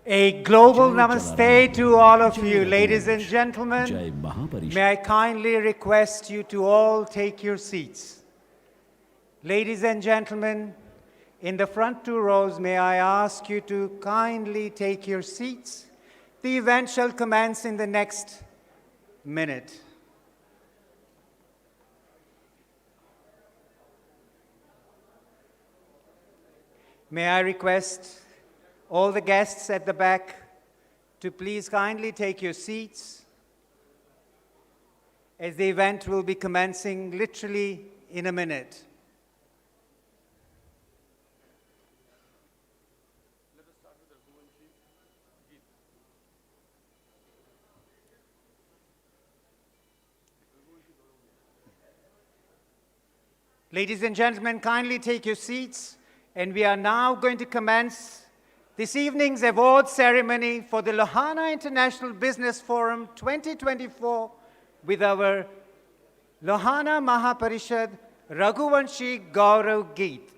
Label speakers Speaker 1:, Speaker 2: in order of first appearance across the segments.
Speaker 1: A global namaste to all of you, ladies and gentlemen. May I kindly request you to all take your seats. Ladies and gentlemen, in the front two rows, may I ask you to kindly take your seats. The event shall commence in the next minute. May I request all the guests at the back to please kindly take your seats, as the event will be commencing literally in a minute. Ladies and gentlemen, kindly take your seats, and we are now going to commence this evening's award ceremony for the Lohana International Business Forum 2024 with our Lohana Mahaparishad Raghuvanshi Gaurav Geet.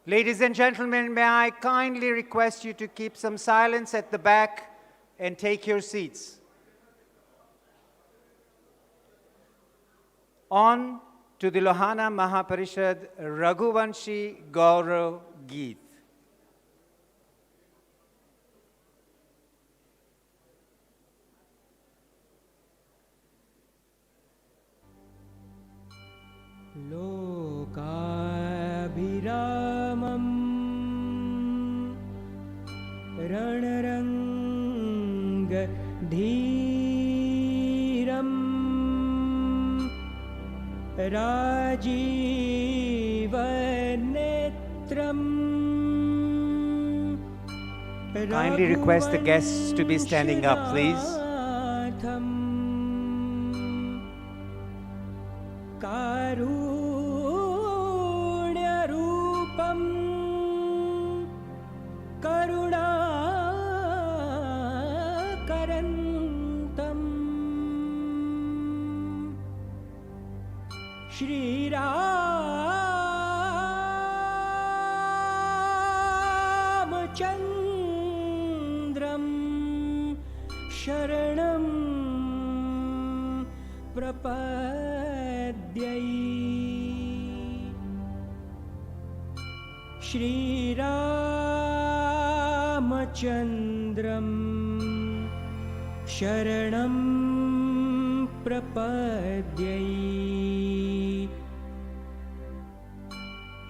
Speaker 1: Ladies and gentlemen, may I kindly request you to keep some silence at the back and take your seats. On to the Lohana Mahaparishad Raghuvanshi Gaurav Geet.
Speaker 2: लोकाभिरामं रणरङ्गधीरं राजीवनेत्रम्.
Speaker 1: Kindly request the guests to be standing up, please.
Speaker 2: कारुण्यरूपं करुणाकरन्तं श्रीरामचन्द्रं शरणं प्रपद्ये. श्रीरामचन्द्रं शरणं प्रपद्ये.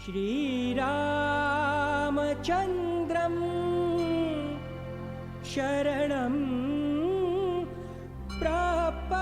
Speaker 2: श्रीरामचन्द्रं शरणं प्रपद्ये.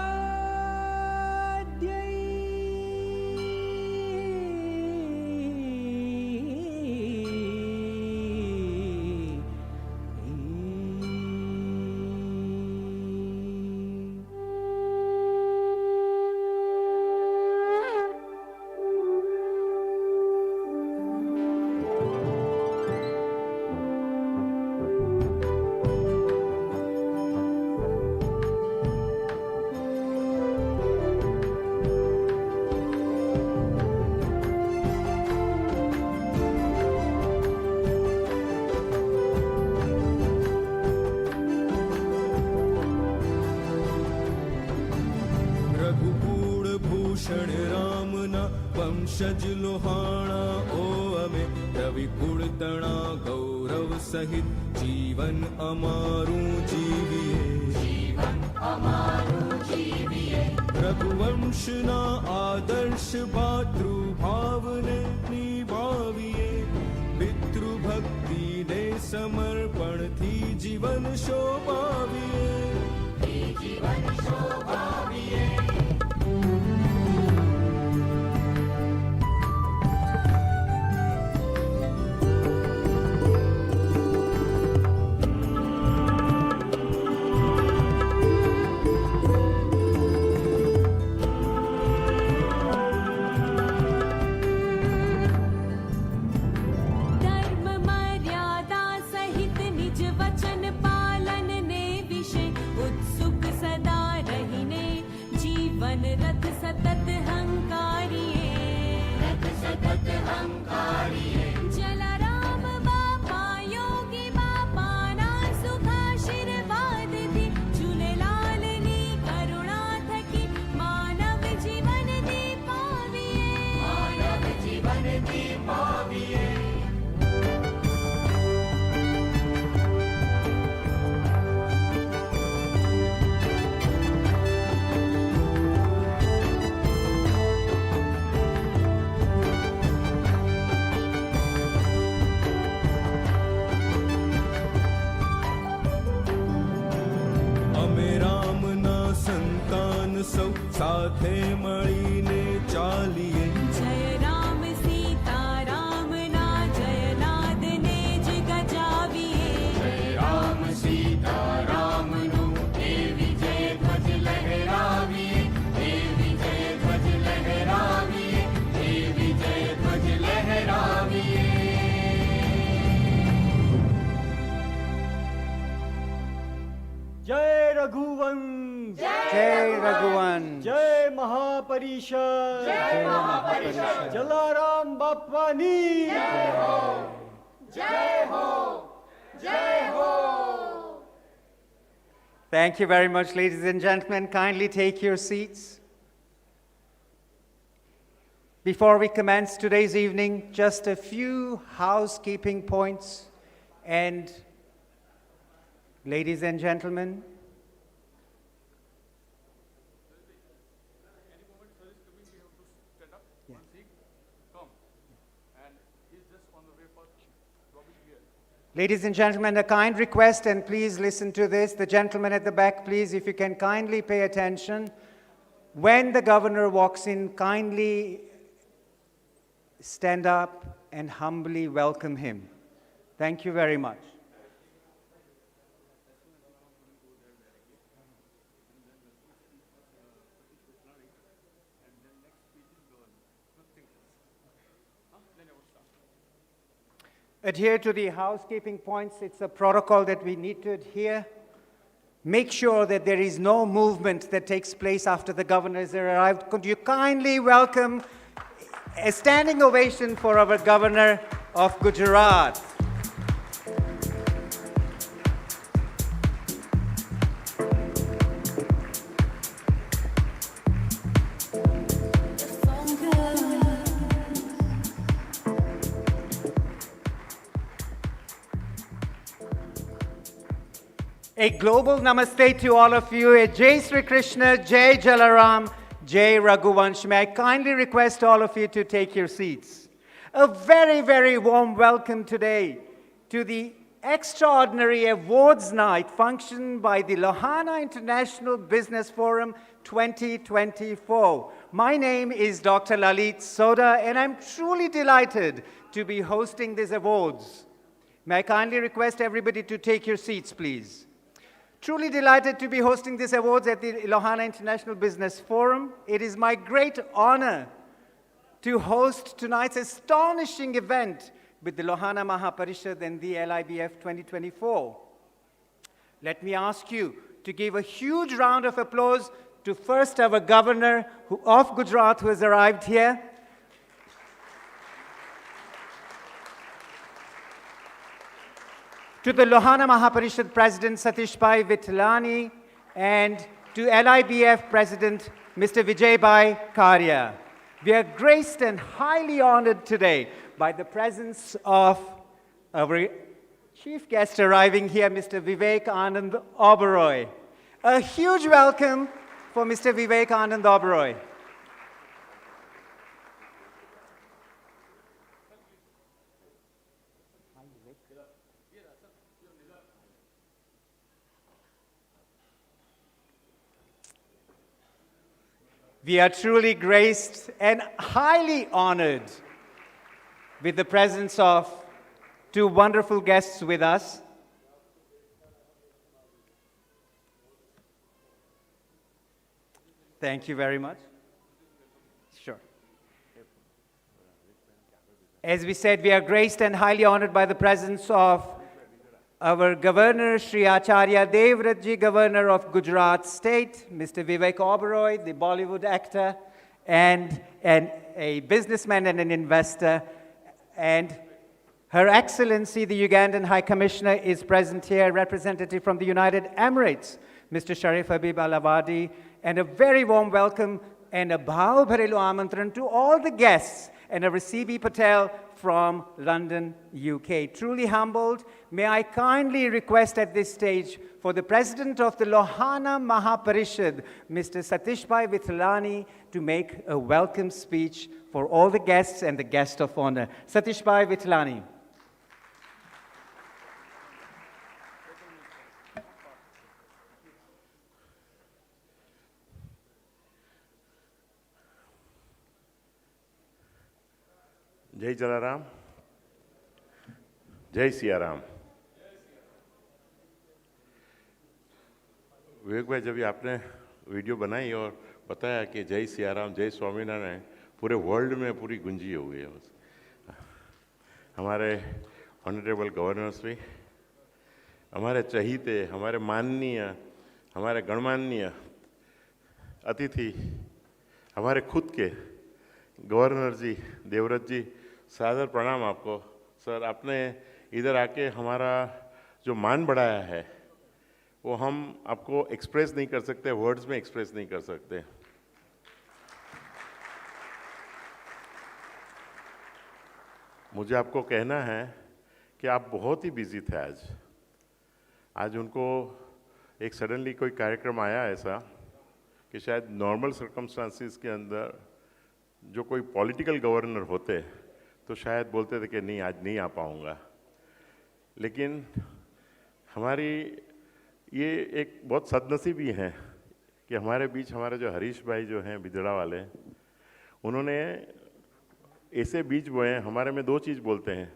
Speaker 3: वंशज लोहाणा ओ अमे रवि कुड़तणा गौरव सहित जीवन अमारू जीविए रघुवंशना आदर्श भातृभावने निभाविए पितृभक्ति ने समर्पण थी जीवन शोभाविए.
Speaker 4: जलाराम बापा योगी बापा ना सुखा
Speaker 3: સાથે મળીને ચાલીએ.
Speaker 4: જય રામ સીતા રામના જયનાદને જ ગજાવીએ.
Speaker 5: જય રામ સીતા રામનું એ વિજય ધ્વજ લહેરાવીએ, એ વિજય ધ્વજ લહેરાવીએ, એ વિજય ધ્વજ લહેરાવીએ.
Speaker 2: જય રઘુવંશ,
Speaker 1: Jai Raghuvan.
Speaker 2: જય મહાપરિષદ, જલારામ બાપાની
Speaker 1: Thank you very much, ladies and gentlemen. Kindly take your seats. Before we commence today's evening, just a few housekeeping points. And ladies and gentlemen, ladies and gentlemen, a kind request, and please listen to this. The gentleman at the back, please, if you can kindly pay attention. When the governor walks in, kindly stand up and humbly welcome him. Thank you very much. Adhere to the housekeeping points. It's a protocol that we need to adhere. Make sure that there is no movement that takes place after the governor has arrived. Could you kindly welcome a standing ovation for our governor of Gujarat? A global namaste to all of you. A Jai Sri Krishna, Jai Jalaram, Jai Raghuvansh. May I kindly request all of you to take your seats. A very, very warm welcome today to the extraordinary awards night function by the Lohana International Business Forum 2024. My name is Dr. Lalit Soda, and I'm truly delighted to be hosting these awards. May I kindly request everybody to take your seats, please. Truly delighted to be hosting these awards at the Lohana International Business Forum. It is my great honor to host tonight's astonishing event with the Lohana Mahaparishad and the LIBF 2024. Let me ask you to give a huge round of applause to first our governor of Gujarat who has arrived here. To the Lohana Mahaparishad President Satishbhai Vithlani, and to LIBF President Mr. Vijaybai Karya. We are graced and highly honored today by the presence of our chief guest arriving here, Mr. Vivek Anand Oberoi. A huge welcome for Mr. Vivek Anand Oberoi. We are truly graced and highly honored with the presence of two wonderful guests with us. Thank you very much. Sure. As we said, we are graced and highly honored by the presence of our Governor, Shree Acharya Devratji, Governor of Gujarat State, Mr. Vivek Oberoi, the Bollywood actor, and a businessman and an investor. And Her Excellency, the Ugandan High Commissioner, is present here, representative from the United Emirates, Mr. Sharif Habib Al-Awadi, and a very warm welcome and a bhau bharelu amantran to all the guests and a CB Patel from London, UK. Truly humbled, may I kindly request at this stage for the President of the Lohana Mahaparishad, Mr. Satishbhai Vithlani, to make a welcome speech for all the guests and the guest of honor. Satishbhai Vithlani.
Speaker 6: जय जलाराम, जय सिया राम। विवेक भाई, जब ये आपने video बनाई और बताया कि जय सिया राम, जय स्वामीनारायण, पूरे वर्ल्ड में पूरी गुंजी हो गई है। हमारे ऑनरेबल गवर्नर श्री, हमारे चहीते, हमारे माननीय, हमारे गणमान्य अतिथि, हमारे खुद के गवर्नर जी, देवव्रत जी, सादर प्रणाम आपको। सर, आपने इधर आके हमारा जो मान बढ़ाया है वो हम आपको एक्सप्रेस नहीं कर सकते, वर्ड्स में एक्सप्रेस नहीं कर सकते। मुझे आपको कहना है कि आप बहुत ही बिजी थे आज उनको एक सडनली कोई कार्यक्रम आया ऐसा कि शायद नॉर्मल सर्कमस्टांसिस के अंदर जो कोई पॉलिटिकल गवर्नर होते तो शायद बोलते थे कि नहीं, आज नहीं आ पाऊँगा। लेकिन हमारी ये एक बहुत सदनसीबी है कि हमारे बीच हमारे जो हरीश भाई जो हैं बिजड़ा वाले, उन्होंने ऐसे बीज बोए हैं। हमारे में दो चीज़ बोलते हैं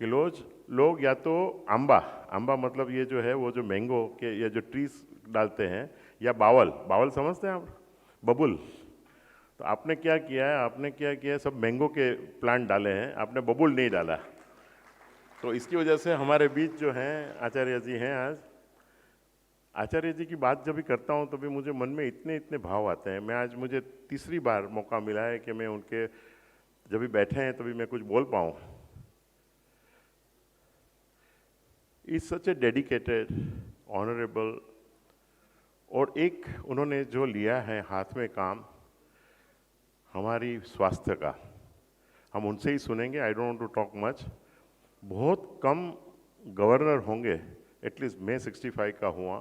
Speaker 6: कि लोग या तो आंबा मतलब ये जो है वो जो मैंगो के या जो ट्रीज डालते हैं, या बावल समझते हैं आप, बबुल। तो आपने क्या किया है, सब मैंगो के प्लांट डाले हैं, आपने बबुल नहीं डाला। तो इसकी वजह से हमारे बीच जो हैं आचार्य जी हैं आज। आचार्य जी की बात जब भी करता हूँ तो भी मुझे मन में इतने भाव आते हैं। मैं आज, मुझे तीसरी बार मौका मिला है कि मैं उनके जब भी बैठे हैं तभी मैं कुछ बोल पाऊँ। Is such A dedicated, honourable, और एक उन्होंने जो लिया है हाथ में काम हमारी स्वास्थ्य का, हम उनसे ही सुनेंगे। I don't want to talk much. बहुत कम गवर्नर होंगे, एटलीस्ट मैं 65 का हुआ,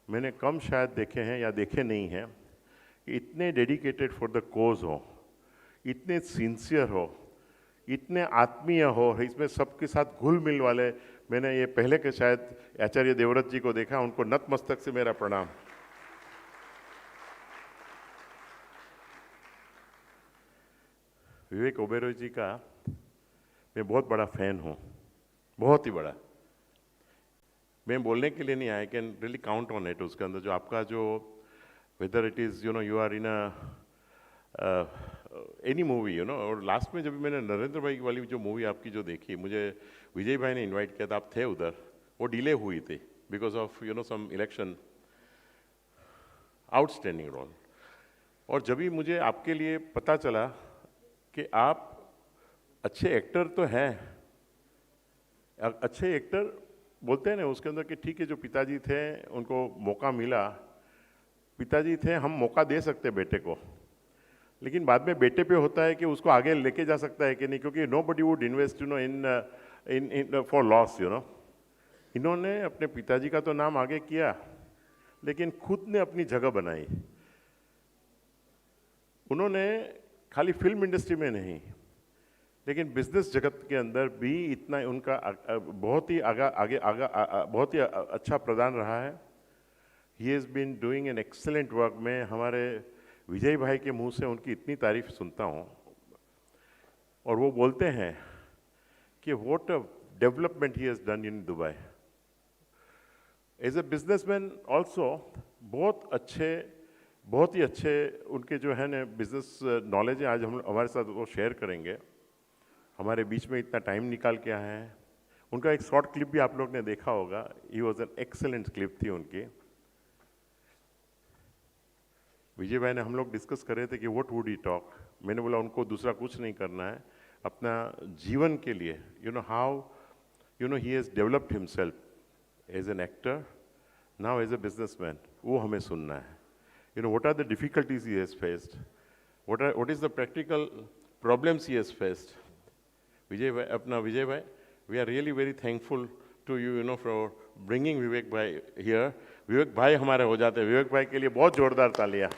Speaker 6: मैंने कम शायद देखे हैं या देखे नहीं हैं कि इतने डेडिकेटेड फॉर द कोज हो, इतने सिंसियर हो, इतने आत्मीय हो, इसमें सबके साथ घुल मिल वाले। मैंने ये पहले के शायद आचार्य देवव्रत जी को देखा, उनको नतमस्तक से मेरा प्रणाम। विवेक ओबेरॉय जी का मैं बहुत बड़ा फैन हूँ, बहुत ही बड़ा। मैं बोलने के लिए नहीं आया, can really count on it. उसके अंदर जो आपका जो whether it is you are in any movie और लास्ट में जब मैंने नरेंद्र भाई वाली जो मूवी आपकी जो देखी, मुझे विजय भाई ने इनवाइट किया था, आप थे उधर, वो डिले हुई थी because of some election. Outstanding role. और जब भी मुझे आपके लिए पता चला कि आप अच्छे एक्टर तो हैं, अच्छे एक्टर बोलते हैं ना उसके अंदर कि ठीक है, जो पिताजी थे उनको मौका मिला, पिताजी थे, हम मौका दे सकते बेटे को, लेकिन बाद में बेटे पे होता है कि उसको आगे लेके जा सकता है कि नहीं, क्योंकि nobody would invest in for loss इन्होंने अपने पिताजी का तो नाम आगे किया, लेकिन खुद ने अपनी जगह बनाई। उन्होंने खाली फिल्म इंडस्ट्री में नहीं, लेकिन बिजनेस जगत के अंदर भी इतना उनका बहुत ही बहुत ही अच्छा प्रदान रहा है। He has been doing an excellent work. मैं हमारे विजय भाई के मुंह से उनकी इतनी तारीफ सुनता हूँ, और वो बोलते हैं कि what a development he has done in Dubai. As a businessman also बहुत ही अच्छे उनके जो है ना बिजनेस नॉलेज है। आज हम हमारे साथ वो शेयर करेंगे, हमारे बीच में इतना टाइम निकाल के आए हैं। उनका एक शॉर्ट क्लिप भी आप लोग ने देखा होगा, he was an excellent clip थी उनकी। विजय भाई ने हम लोग डिस्कस कर रहे थे कि व्हाट वुड ही टॉक। मैंने बोला उनको दूसरा कुछ नहीं करना है अपना जीवन के लिए, how he has developed himself as an actor, now as a businessman, वो हमें सुनना है। what are the difficulties he has faced, what is the practical problems he has faced. Vijay bhai, we are really very thankful to you, for bringing Vivek bhai here. Vivek bhai हमारे हो जाते हैं। विवेक भाई के लिए बहुत जोरदार तालियां।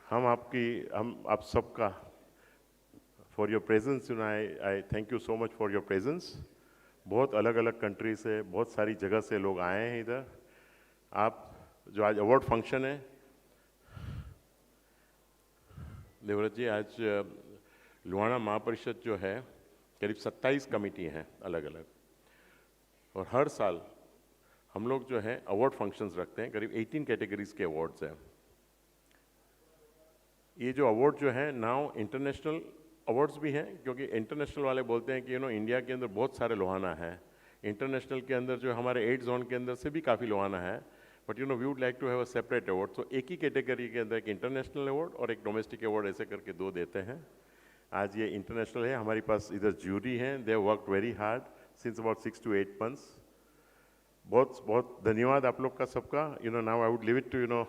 Speaker 6: हम आप सबका for your presence, I thank you so much for your presence. बहुत अलग अलग कंट्री से, बहुत सारी जगह से लोग आए हैं इधर। आप जो आज अवार्ड फंक्शन है, देवव्रत जी, आज लोहाना महापरिषद जो है करीब 27 कमेटी हैं अलग अलग, और हर साल हम लोग जो है अवार्ड फंक्शंस रखते हैं। करीब 18 कैटेगरीज के अवार्ड्स हैं। ये जो अवार्ड जो है नाउ इंटरनेशनल अवार्ड्स भी हैं, क्योंकि इंटरनेशनल वाले बोलते हैं कि इंडिया के अंदर बहुत सारे लोहाना है, इंटरनेशनल के अंदर जो हमारे 8 जोन के अंदर से भी काफ़ी लोहाना है, but we would like to have a separate award. तो एक ही कैटेगरी के अंदर एक इंटरनेशनल अवार्ड और एक डोमेस्टिक अवार्ड ऐसे करके 2 देते हैं। आज ये इंटरनेशनल है, हमारी पास इधर ज्यूरी हैं, they work very hard since about 6 to 8 months। बहुत बहुत धन्यवाद आप लोग का सबका। Now I would leave it to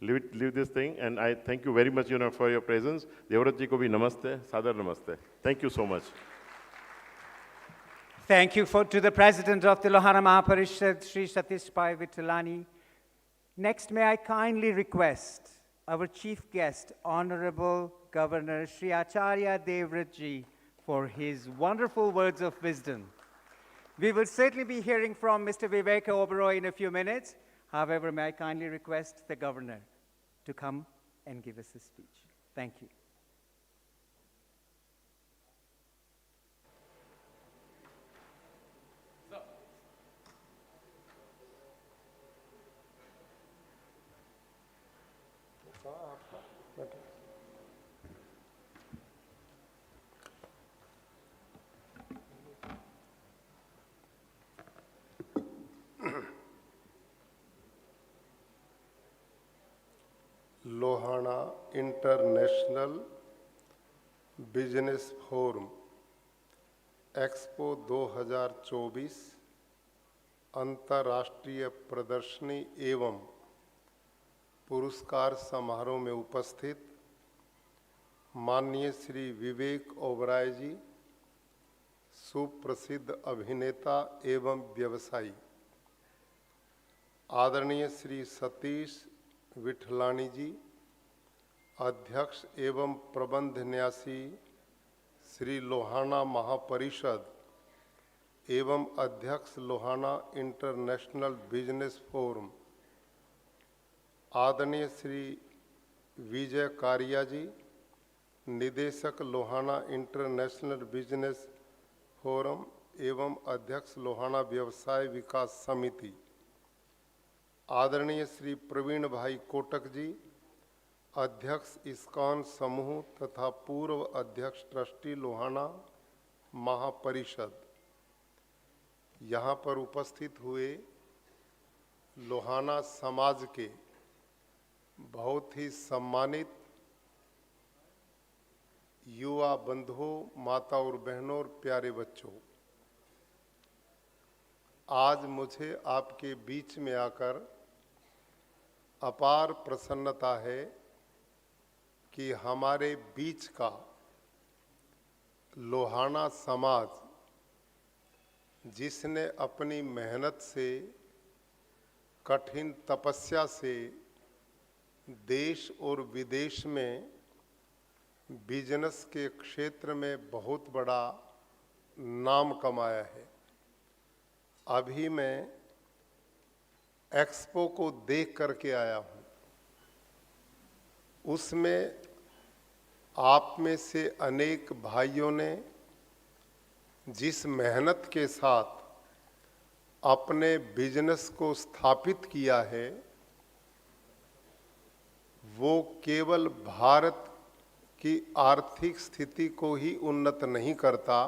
Speaker 6: leave this thing, and I thank you very much for your presence। Devvrat ji को भी नमस्ते, सादर नमस्ते। Thank you so much।
Speaker 1: Thank you to the President of the Lohana Mahaparishad, Shree Satish Pai Vittalani. Next, may I kindly request our Chief Guest, Honorable Governor Shri Acharya Devvrat ji, for his wonderful words of wisdom. We will certainly be hearing from Mr. Vivek Oberoi in a few minutes. However, may I kindly request the Governor to come and give us a speech. Thank you.
Speaker 7: Lohana international business forum expo 2024 अंतर्राष्ट्रीय प्रदर्शनी एवं पुरस्कार समारोह में उपस्थित माननीय श्री विवेक ओबराय जी, सुप्रसिद्ध अभिनेता एवं व्यवसायी, आदरणीय श्री सतीश विठलानी जी, अध्यक्ष एवं प्रबंध न्यासी श्री लोहाना महापरिषद एवं अध्यक्ष लोहाना इंटरनेशनल बिजनेस फोरम, आदरणीय श्री विजय कारिया जी, निदेशक लोहाना इंटरनेशनल बिजनेस फोरम एवं अध्यक्ष लोहाना व्यवसाय विकास समिति, आदरणीय श्री प्रवीण भाई कोटक जी, अध्यक्ष इस्कॉन समूह तथा पूर्व अध्यक्ष ट्रस्टी लोहाना महापरिषद, यहाँ पर उपस्थित हुए लोहाना समाज के बहुत ही सम्मानित युवा बंधुओं, माता और बहनों और प्यारे बच्चों, आज मुझे आपके बीच में आकर अपार प्रसन्नता है कि हमारे बीच का लोहाना समाज, जिसने अपनी मेहनत से, कठिन तपस्या से देश और विदेश में बिजनेस के क्षेत्र में बहुत बड़ा नाम कमाया है। अभी मैं एक्सपो को देख करके आया हूँ, उसमें आप में से अनेक भाइयों ने जिस मेहनत के साथ अपने बिजनेस को स्थापित किया है, वो केवल भारत की आर्थिक स्थिति को ही उन्नत नहीं करता,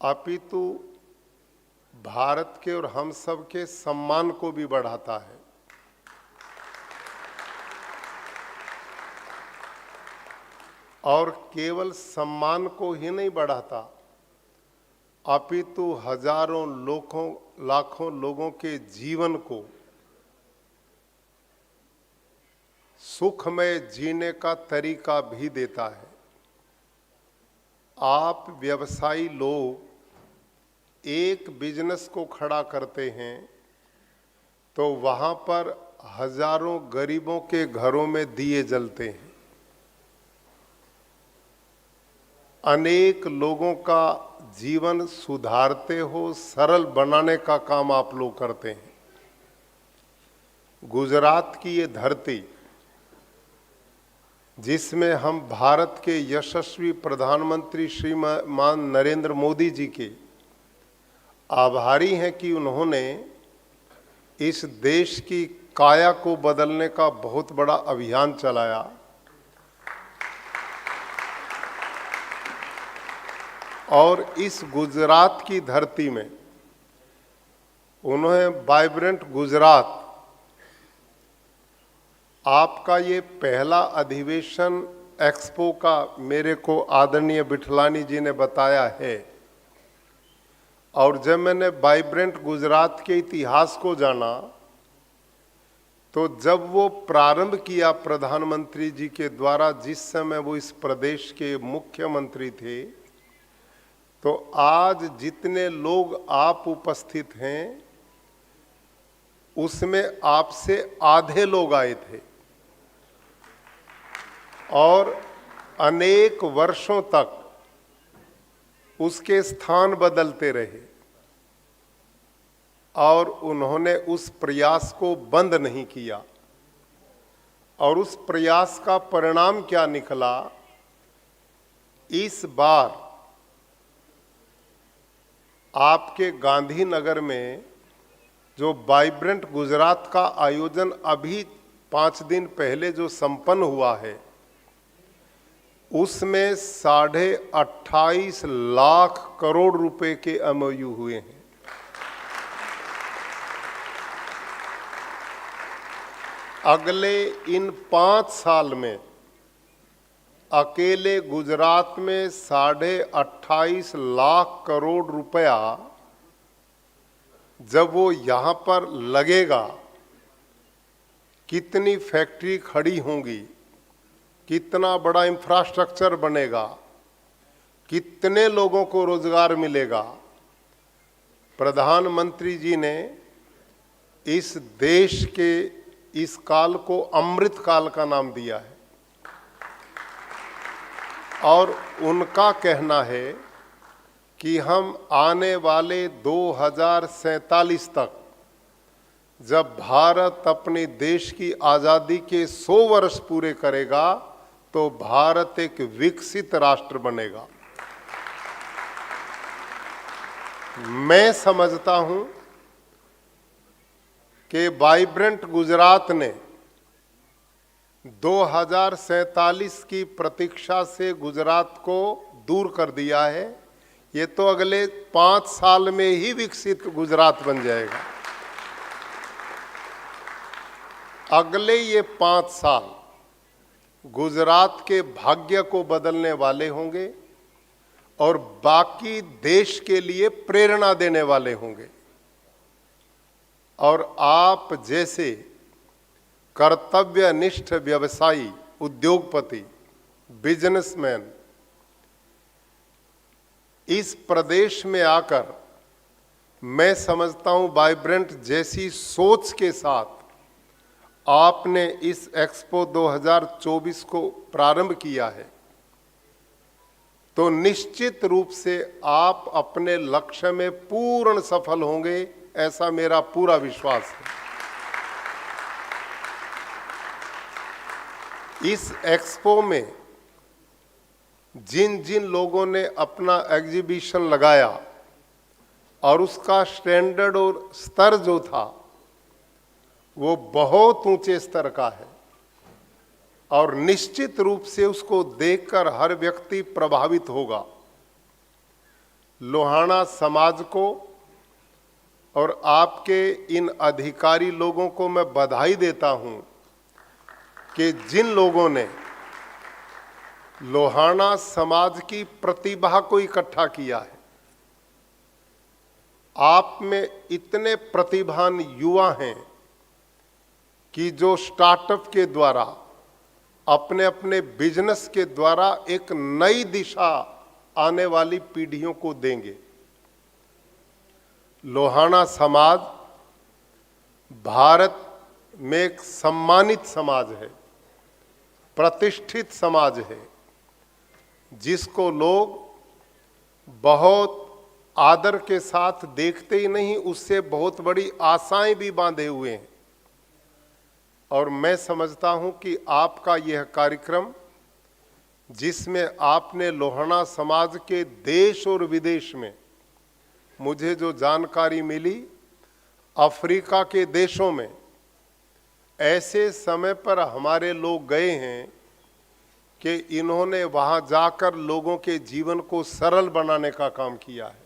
Speaker 7: अपितु भारत के और हम सब के सम्मान को भी बढ़ाता है। और केवल सम्मान को ही नहीं बढ़ाता, अपितु हजारों लाखों लोगों के जीवन को सुखमय जीने का तरीका भी देता है। आप व्यवसायी लोग एक बिजनेस को खड़ा करते हैं तो वहां पर हजारों गरीबों के घरों में दिए जलते हैं, अनेक लोगों का जीवन सुधारते हो, सरल बनाने का काम आप लोग करते हैं। गुजरात की ये धरती जिसमें हम भारत के यशस्वी प्रधानमंत्री श्रीमान नरेंद्र मोदी जी के आभारी हैं कि उन्होंने इस देश की काया को बदलने का बहुत बड़ा अभियान चलाया। और इस गुजरात की धरती में उन्होंने वाइब्रेंट गुजरात, आपका ये पहला अधिवेशन एक्सपो का मेरे को आदरणीय बिठलानी जी ने बताया है। और जब मैंने वाइब्रेंट गुजरात के इतिहास को जाना तो जब वो प्रारंभ किया प्रधानमंत्री जी के द्वारा, जिस समय वो इस प्रदेश के मुख्यमंत्री थे, तो आज जितने लोग आप उपस्थित हैं उसमें आपसे आधे लोग आए थे और अनेक वर्षों तक उसके स्थान बदलते रहे और उन्होंने उस प्रयास को बंद नहीं किया। और उस प्रयास का परिणाम क्या निकला? इस बार आपके गांधीनगर में जो वाइब्रेंट गुजरात का आयोजन अभी 5 दिन पहले जो संपन्न हुआ है, उसमें 28.5 लाख करोड़ रुपए के एमओयू हुए हैं। अगले इन 5 साल में अकेले गुजरात में 28.5 लाख करोड़ रुपया जब वो यहाँ पर लगेगा, कितनी फैक्ट्री खड़ी होंगी, कितना बड़ा इंफ्रास्ट्रक्चर बनेगा, कितने लोगों को रोजगार मिलेगा। प्रधानमंत्री जी ने इस देश के इस काल को अमृत काल का नाम दिया है और उनका कहना है कि हम आने वाले 2047 तक, जब भारत अपने देश की आजादी के 100 वर्ष पूरे करेगा, तो भारत एक विकसित राष्ट्र बनेगा। मैं समझता हूं कि वाइब्रेंट गुजरात ने 2047 की प्रतीक्षा से गुजरात को दूर कर दिया है। ये तो अगले 5 साल में ही विकसित गुजरात बन जाएगा। अगले ये 5 साल गुजरात के भाग्य को बदलने वाले होंगे और बाकी देश के लिए प्रेरणा देने वाले होंगे। और आप जैसे कर्तव्यनिष्ठ व्यवसायी, उद्योगपति, बिजनेसमैन इस प्रदेश में आकर, मैं समझता हूं वाइब्रेंट जैसी सोच के साथ आपने इस एक्सपो 2024 को प्रारंभ किया है, तो निश्चित रूप से आप अपने लक्ष्य में पूर्ण सफल होंगे, ऐसा मेरा पूरा विश्वास है। इस एक्सपो में जिन जिन लोगों ने अपना एग्जीबिशन लगाया और उसका स्टैंडर्ड और स्तर जो था वो बहुत ऊंचे स्तर का है और निश्चित रूप से उसको देखकर हर व्यक्ति प्रभावित होगा। लोहाना समाज को और आपके इन अधिकारी लोगों को मैं बधाई देता हूं कि जिन लोगों ने लोहाना समाज की प्रतिभा को इकट्ठा किया है। आप में इतने प्रतिभावान युवा हैं कि जो स्टार्टअप के द्वारा, अपने अपने बिजनेस के द्वारा एक नई दिशा आने वाली पीढ़ियों को देंगे। लोहाना समाज भारत में एक सम्मानित समाज है, प्रतिष्ठित समाज है, जिसको लोग बहुत आदर के साथ देखते ही नहीं, उससे बहुत बड़ी आशाएं भी बांधे हुए हैं। और मैं समझता हूं कि आपका यह कार्यक्रम जिसमें आपने लोहाना समाज के देश और विदेश में, मुझे जो जानकारी मिली, अफ्रीका के देशों में ऐसे समय पर हमारे लोग गए हैं कि इन्होंने वहां जाकर लोगों के जीवन को सरल बनाने का काम किया है।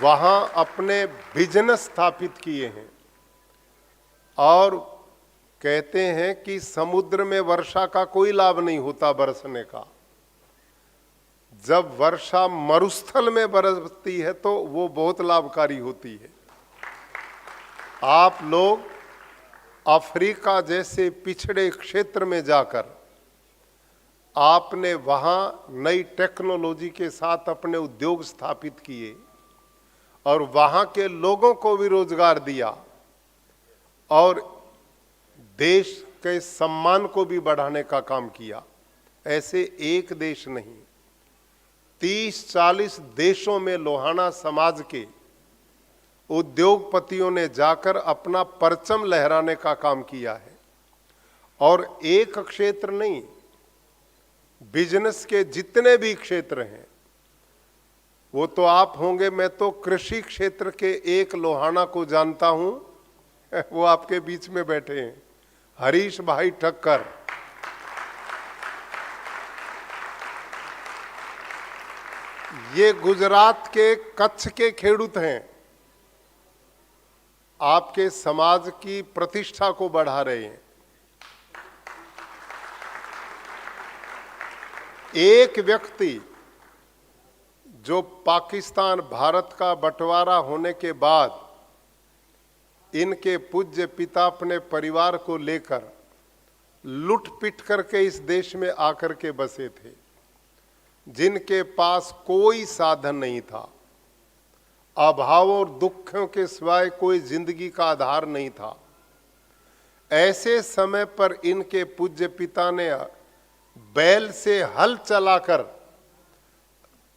Speaker 7: वहां अपने बिजनेस स्थापित किए हैं और कहते हैं कि समुद्र में वर्षा का कोई लाभ नहीं होता बरसने का। जब वर्षा मरुस्थल में बरसती है तो वो बहुत लाभकारी होती है। आप लोग अफ्रीका जैसे पिछड़े क्षेत्र में जाकर आपने वहां नई टेक्नोलॉजी के साथ अपने उद्योग स्थापित किए और वहां के लोगों को भी रोजगार दिया और देश के सम्मान को भी बढ़ाने का काम किया। ऐसे एक देश नहीं, 30-40 देशों में लोहाना समाज के उद्योगपतियों ने जाकर अपना परचम लहराने का काम किया है। और एक क्षेत्र नहीं, बिजनेस के जितने भी क्षेत्र हैं, वो तो आप होंगे, मैं तो कृषि क्षेत्र के एक लोहाना को जानता हूं, वो आपके बीच में बैठे हैं, हरीश भाई ठक्कर। ये गुजरात के कच्छ के खेडूत हैं, आपके समाज की प्रतिष्ठा को बढ़ा रहे हैं। एक व्यक्ति जो पाकिस्तान भारत का बंटवारा होने के बाद इनके पूज्य पिता अपने परिवार को लेकर लुट पिट करके इस देश में आकर के बसे थे, जिनके पास कोई साधन नहीं था, अभाव और दुखों के सिवाय कोई जिंदगी का आधार नहीं था। ऐसे समय पर इनके पूज्य पिता ने बैल से हल चलाकर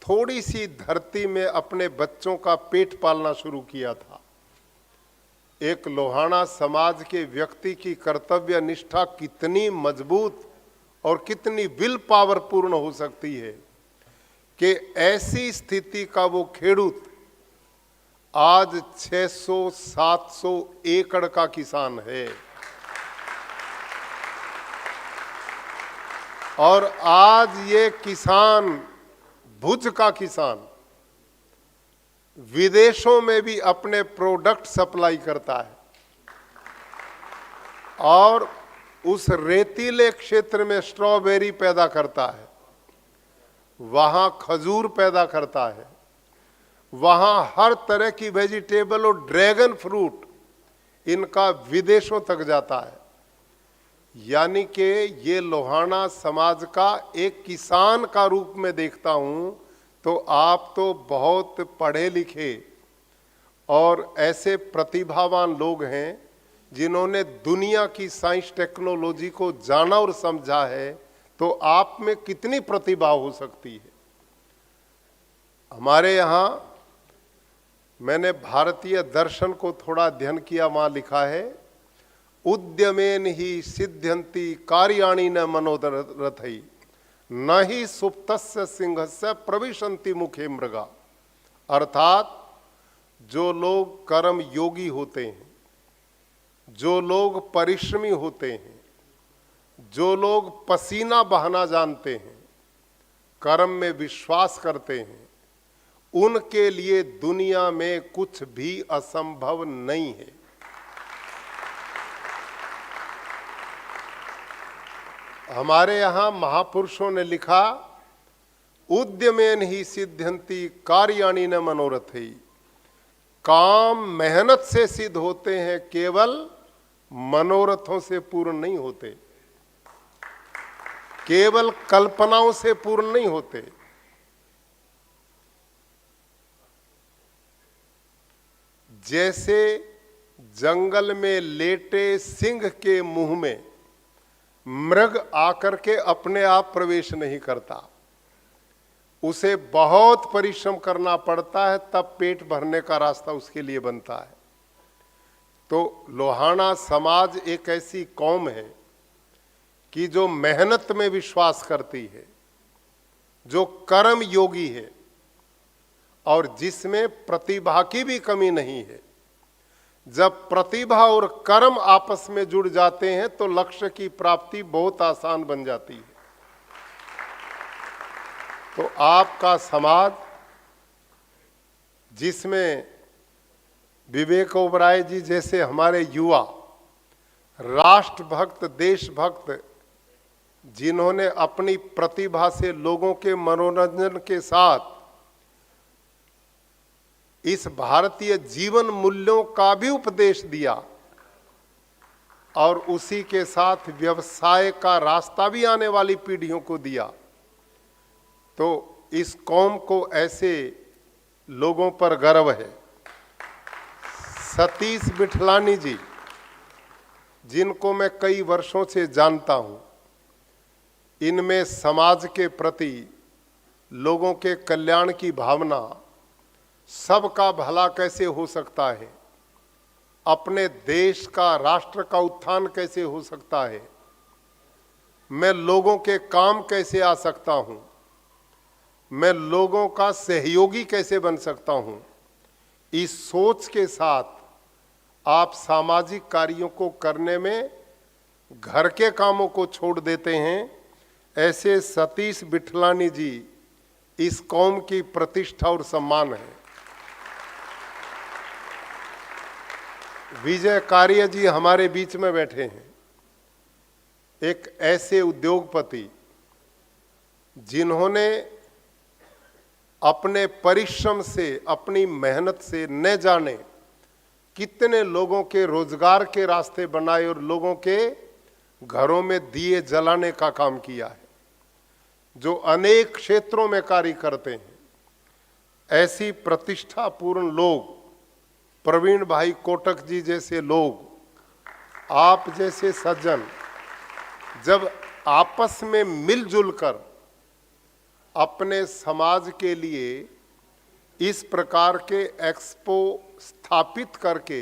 Speaker 7: थोड़ी सी धरती में अपने बच्चों का पेट पालना शुरू किया था। एक लोहाना समाज के व्यक्ति की कर्तव्य निष्ठा कितनी मजबूत और कितनी विल पावरपूर्ण हो सकती है कि ऐसी स्थिति का वो खेडूत आज 600-700 एकड़ का किसान है। और आज ये किसान, भुज का किसान, विदेशों में भी अपने प्रोडक्ट सप्लाई करता है और उस रेतीले क्षेत्र में स्ट्रॉबेरी पैदा करता है, वहां खजूर पैदा करता है, वहां हर तरह की वेजिटेबल और ड्रैगन फ्रूट इनका विदेशों तक जाता है। यानी कि ये लोहाना समाज का एक किसान का रूप में देखता हूं तो आप तो बहुत पढ़े लिखे और ऐसे प्रतिभावान लोग हैं जिन्होंने दुनिया की साइंस टेक्नोलॉजी को जाना और समझा है, तो आप में कितनी प्रतिभा हो सकती है। हमारे यहाँ मैंने भारतीय दर्शन को थोड़ा अध्ययन किया, वहां लिखा है उद्यमेन ही सिद्ध्यंति कार्याणि न मनोरथई न ही सुप्तस्य सिंहस्य प्रविशन्ति मुखे मृगा। अर्थात जो लोग कर्म योगी होते हैं, जो लोग परिश्रमी होते हैं, जो लोग पसीना बहाना जानते हैं, कर्म में विश्वास करते हैं, उनके लिए दुनिया में कुछ भी असंभव नहीं है। हमारे यहां महापुरुषों ने लिखा उद्यमेन ही सिद्ध्यंति कार्याणि न मनोरथई। काम मेहनत से सिद्ध होते हैं, केवल मनोरथों से पूर्ण नहीं होते, केवल कल्पनाओं से पूर्ण नहीं होते। जैसे जंगल में लेटे सिंह के मुंह में मृग आकर के अपने आप प्रवेश नहीं करता, उसे बहुत परिश्रम करना पड़ता है, तब पेट भरने का रास्ता उसके लिए बनता है। तो लोहाना समाज एक ऐसी कौम है कि जो मेहनत में विश्वास करती है, जो कर्म योगी है और जिसमें प्रतिभा की भी कमी नहीं है, जब प्रतिभा और कर्म आपस में जुड़ जाते हैं तो लक्ष्य की प्राप्ति बहुत आसान बन जाती है। तो आपका समाज, जिसमें विवेक ओबराय जी जैसे हमारे युवा राष्ट्रभक्त, देशभक्त, जिन्होंने अपनी प्रतिभा से लोगों के मनोरंजन के साथ इस भारतीय जीवन मूल्यों का भी उपदेश दिया और उसी के साथ व्यवसाय का रास्ता भी आने वाली पीढ़ियों को दिया, तो इस कौम को ऐसे लोगों पर गर्व है। सतीश बिठलानी जी, जिनको मैं कई वर्षों से जानता हूं, इनमें समाज के प्रति, लोगों के कल्याण की भावना, सबका भला कैसे हो सकता है, अपने देश का, राष्ट्र का उत्थान कैसे हो सकता है, मैं लोगों के काम कैसे आ सकता हूं, मैं लोगों का सहयोगी कैसे बन सकता हूं, इस सोच के साथ आप सामाजिक कार्यों को करने में घर के कामों को छोड़ देते हैं। ऐसे सतीश बिठलानी जी इस कौम की प्रतिष्ठा और सम्मान है। विजय कार्य जी हमारे बीच में बैठे हैं, एक ऐसे उद्योगपति जिन्होंने अपने परिश्रम से, अपनी मेहनत से न जाने कितने लोगों के रोजगार के रास्ते बनाए और लोगों के घरों में दिए जलाने का काम किया है, जो अनेक क्षेत्रों में कार्य करते हैं। ऐसी प्रतिष्ठापूर्ण लोग, प्रवीण भाई कोटक जी जैसे लोग, आप जैसे सज्जन, जब आपस में मिलजुल कर अपने समाज के लिए इस प्रकार के एक्सपो स्थापित करके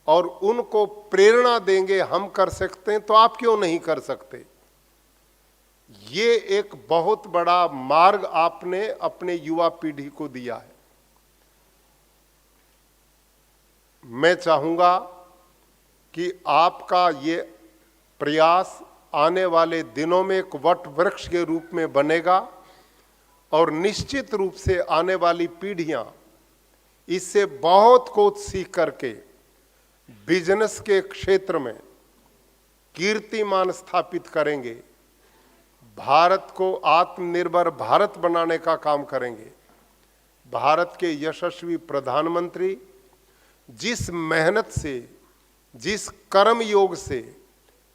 Speaker 7: और उनको प्रेरणा देंगे, हम कर सकते हैं तो आप क्यों नहीं कर सकते। ये एक बहुत बड़ा मार्ग आपने अपने युवा पीढ़ी को दिया है। मैं चाहूंगा कि आपका ये प्रयास आने वाले दिनों में एक वट वृक्ष के रूप में बनेगा और निश्चित रूप से आने वाली पीढ़ियां इससे बहुत कुछ सीख करके बिजनेस के क्षेत्र में कीर्तिमान स्थापित करेंगे, भारत को आत्मनिर्भर भारत बनाने का काम करेंगे। भारत के यशस्वी प्रधानमंत्री जिस मेहनत से, जिस कर्म योग से,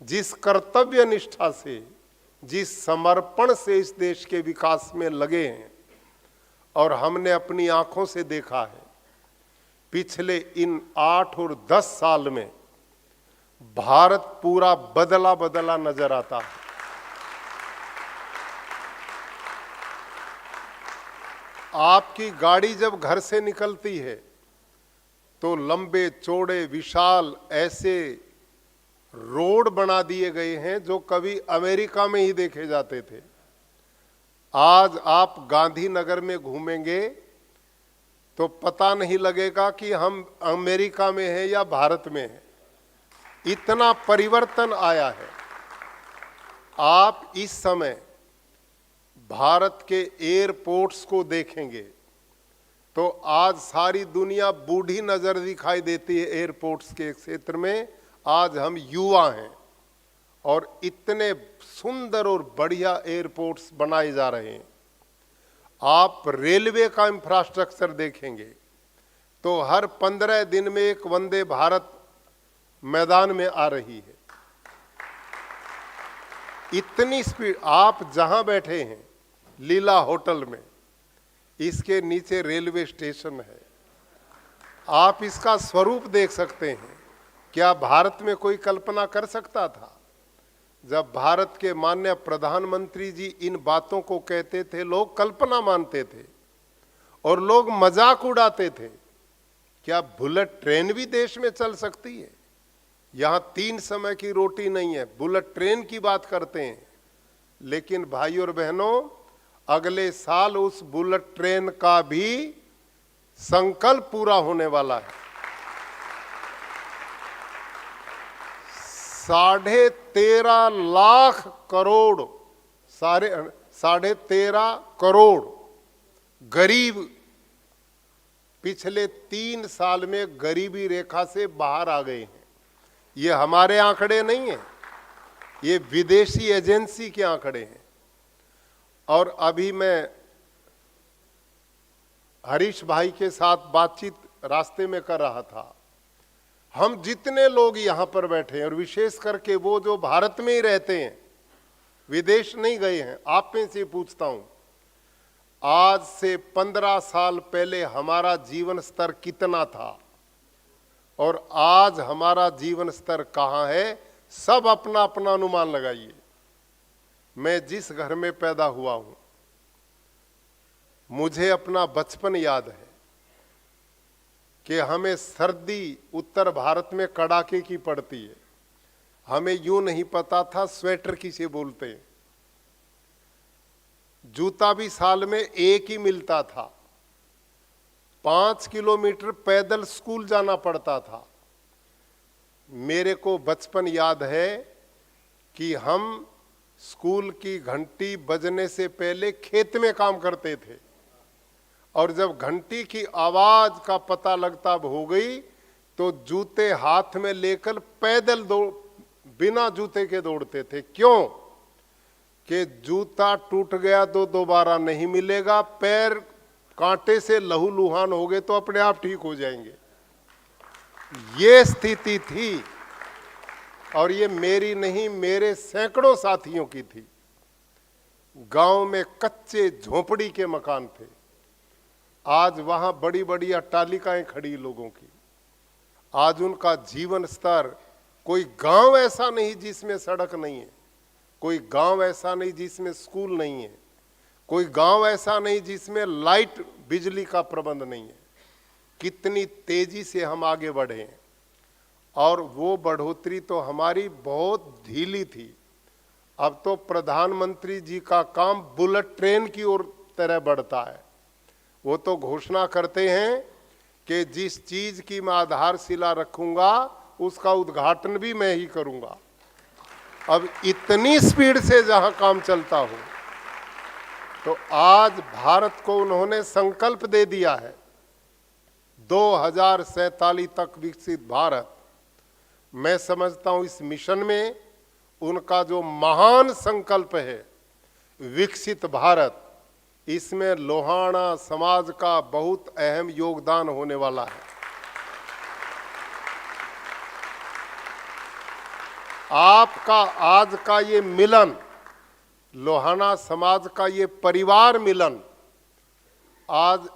Speaker 7: जिस कर्तव्य निष्ठा से, जिस समर्पण से इस देश के विकास में लगे हैं, और हमने अपनी आंखों से देखा है पिछले इन 8 और 10 साल में भारत पूरा बदला बदला नजर आता है। आपकी गाड़ी जब घर से निकलती है तो लंबे चौड़े विशाल ऐसे रोड बना दिए गए हैं जो कभी अमेरिका में ही देखे जाते थे। आज आप गांधीनगर में घूमेंगे तो पता नहीं लगेगा कि हम अमेरिका में हैं या भारत में हैं, इतना परिवर्तन आया है। आप इस समय भारत के एयरपोर्ट्स को देखेंगे तो आज सारी दुनिया बूढ़ी नजर दिखाई देती है एयरपोर्ट्स के क्षेत्र में। आज हम युवा हैं और इतने सुंदर और बढ़िया एयरपोर्ट्स बनाए जा रहे हैं। आप रेलवे का इंफ्रास्ट्रक्चर देखेंगे तो हर 15 दिन में एक वंदे भारत मैदान में आ रही है। इतनी स्पीड, आप जहां बैठे हैं लीला होटल में, इसके नीचे रेलवे स्टेशन है। आप इसका स्वरूप देख सकते हैं। क्या भारत में कोई कल्पना कर सकता था? जब भारत के माननीय प्रधानमंत्री जी इन बातों को कहते थे, लोग कल्पना मानते थे और लोग मजाक उड़ाते थे। क्या बुलेट ट्रेन भी देश में चल सकती है? यहां 3 समय की रोटी नहीं है, बुलेट ट्रेन की बात करते हैं। लेकिन भाई और बहनों, अगले साल उस बुलेट ट्रेन का भी संकल्प पूरा होने वाला है। 13.5 लाख करोड़, 13.5 करोड़ गरीब पिछले 3 साल में गरीबी रेखा से बाहर आ गए हैं। ये हमारे आंकड़े नहीं हैं, ये विदेशी एजेंसी के आंकड़े हैं। और अभी मैं हरीश भाई के साथ बातचीत रास्ते में कर रहा था। हम जितने लोग यहां पर बैठे हैं, और विशेष करके वो जो भारत में ही रहते हैं, विदेश नहीं गए हैं, आप में से पूछता हूं, आज से 15 साल पहले हमारा जीवन स्तर कितना था और आज हमारा जीवन स्तर कहां है? सब अपना अपना अनुमान लगाइए। मैं जिस घर में पैदा हुआ हूं, मुझे अपना बचपन याद है कि हमें सर्दी उत्तर भारत में कड़ाके की पड़ती है। हमें यूं नहीं पता था स्वेटर किसे बोलते हैं। जूता भी साल में एक ही मिलता था। 5 किलोमीटर पैदल स्कूल जाना पड़ता था। मेरे को बचपन याद है कि हम स्कूल की घंटी बजने से पहले खेत में काम करते थे, और जब घंटी की आवाज का पता लगता हो गई तो जूते हाथ में लेकर पैदल बिना जूते के दौड़ते थे। क्यों? कि जूता टूट गया तो दोबारा नहीं मिलेगा, पैर कांटे से लहूलुहान हो गए तो अपने आप ठीक हो जाएंगे। ये स्थिति थी, और ये मेरी नहीं, मेरे सैकड़ों साथियों की थी। गांव में कच्चे झोपड़ी के मकान थे, आज वहां बड़ी बड़ी अट्टालिकाएं खड़ी लोगों की। आज उनका जीवन स्तर, कोई गांव ऐसा नहीं जिसमें सड़क नहीं है, कोई गांव ऐसा नहीं जिसमें स्कूल नहीं है, कोई गांव ऐसा नहीं जिसमें लाइट बिजली का प्रबंध नहीं है। कितनी तेजी से हम आगे बढ़े हैं, और वो बढ़ोतरी तो हमारी बहुत ढीली थी। अब तो प्रधानमंत्री जी का काम बुलेट ट्रेन की ओर तरह बढ़ता है। वो तो घोषणा करते हैं कि जिस चीज की मैं आधारशिला रखूंगा उसका उद्घाटन भी मैं ही करूंगा। अब इतनी स्पीड से जहां काम चलता हो, तो आज भारत को उन्होंने संकल्प दे दिया है 2047 तक विकसित भारत। मैं समझता हूं इस मिशन में उनका जो महान संकल्प है विकसित भारत, इसमें लोहाना समाज का बहुत अहम योगदान होने वाला है। आपका आज का ये मिलन, लोहाना समाज का ये परिवार मिलन, आज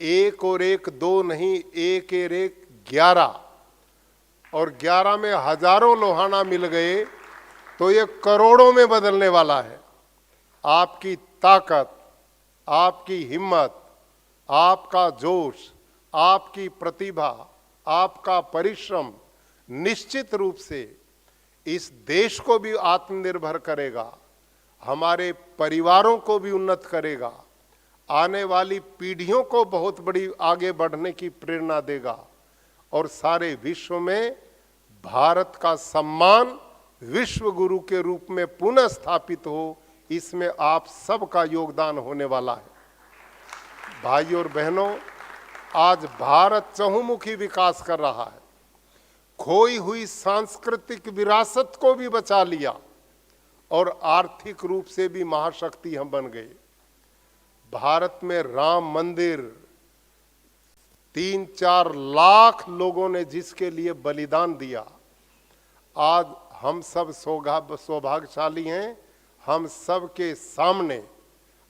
Speaker 7: 1 और 1 2 नहीं, 1 और 1 11, और 11 में हजारों लोहाना मिल गए तो ये करोड़ों में बदलने वाला है। आपकी ताकत, आपकी हिम्मत, आपका जोश, आपकी प्रतिभा, आपका परिश्रम निश्चित रूप से इस देश को भी आत्मनिर्भर करेगा, हमारे परिवारों को भी उन्नत करेगा, आने वाली पीढ़ियों को बहुत बड़ी आगे बढ़ने की प्रेरणा देगा, और सारे विश्व में भारत का सम्मान विश्व गुरु के रूप में पुनः स्थापित हो, इसमें आप सबका योगदान होने वाला है। भाइयों और बहनों, आज भारत चहुमुखी विकास कर रहा है। खोई हुई सांस्कृतिक विरासत को भी बचा लिया, और आर्थिक रूप से भी महाशक्ति हम बन गए। भारत में राम मंदिर 3-4 लाख लोगों ने जिसके लिए बलिदान दिया, आज हम सब सौभाग्यशाली हैं। हम सबके सामने,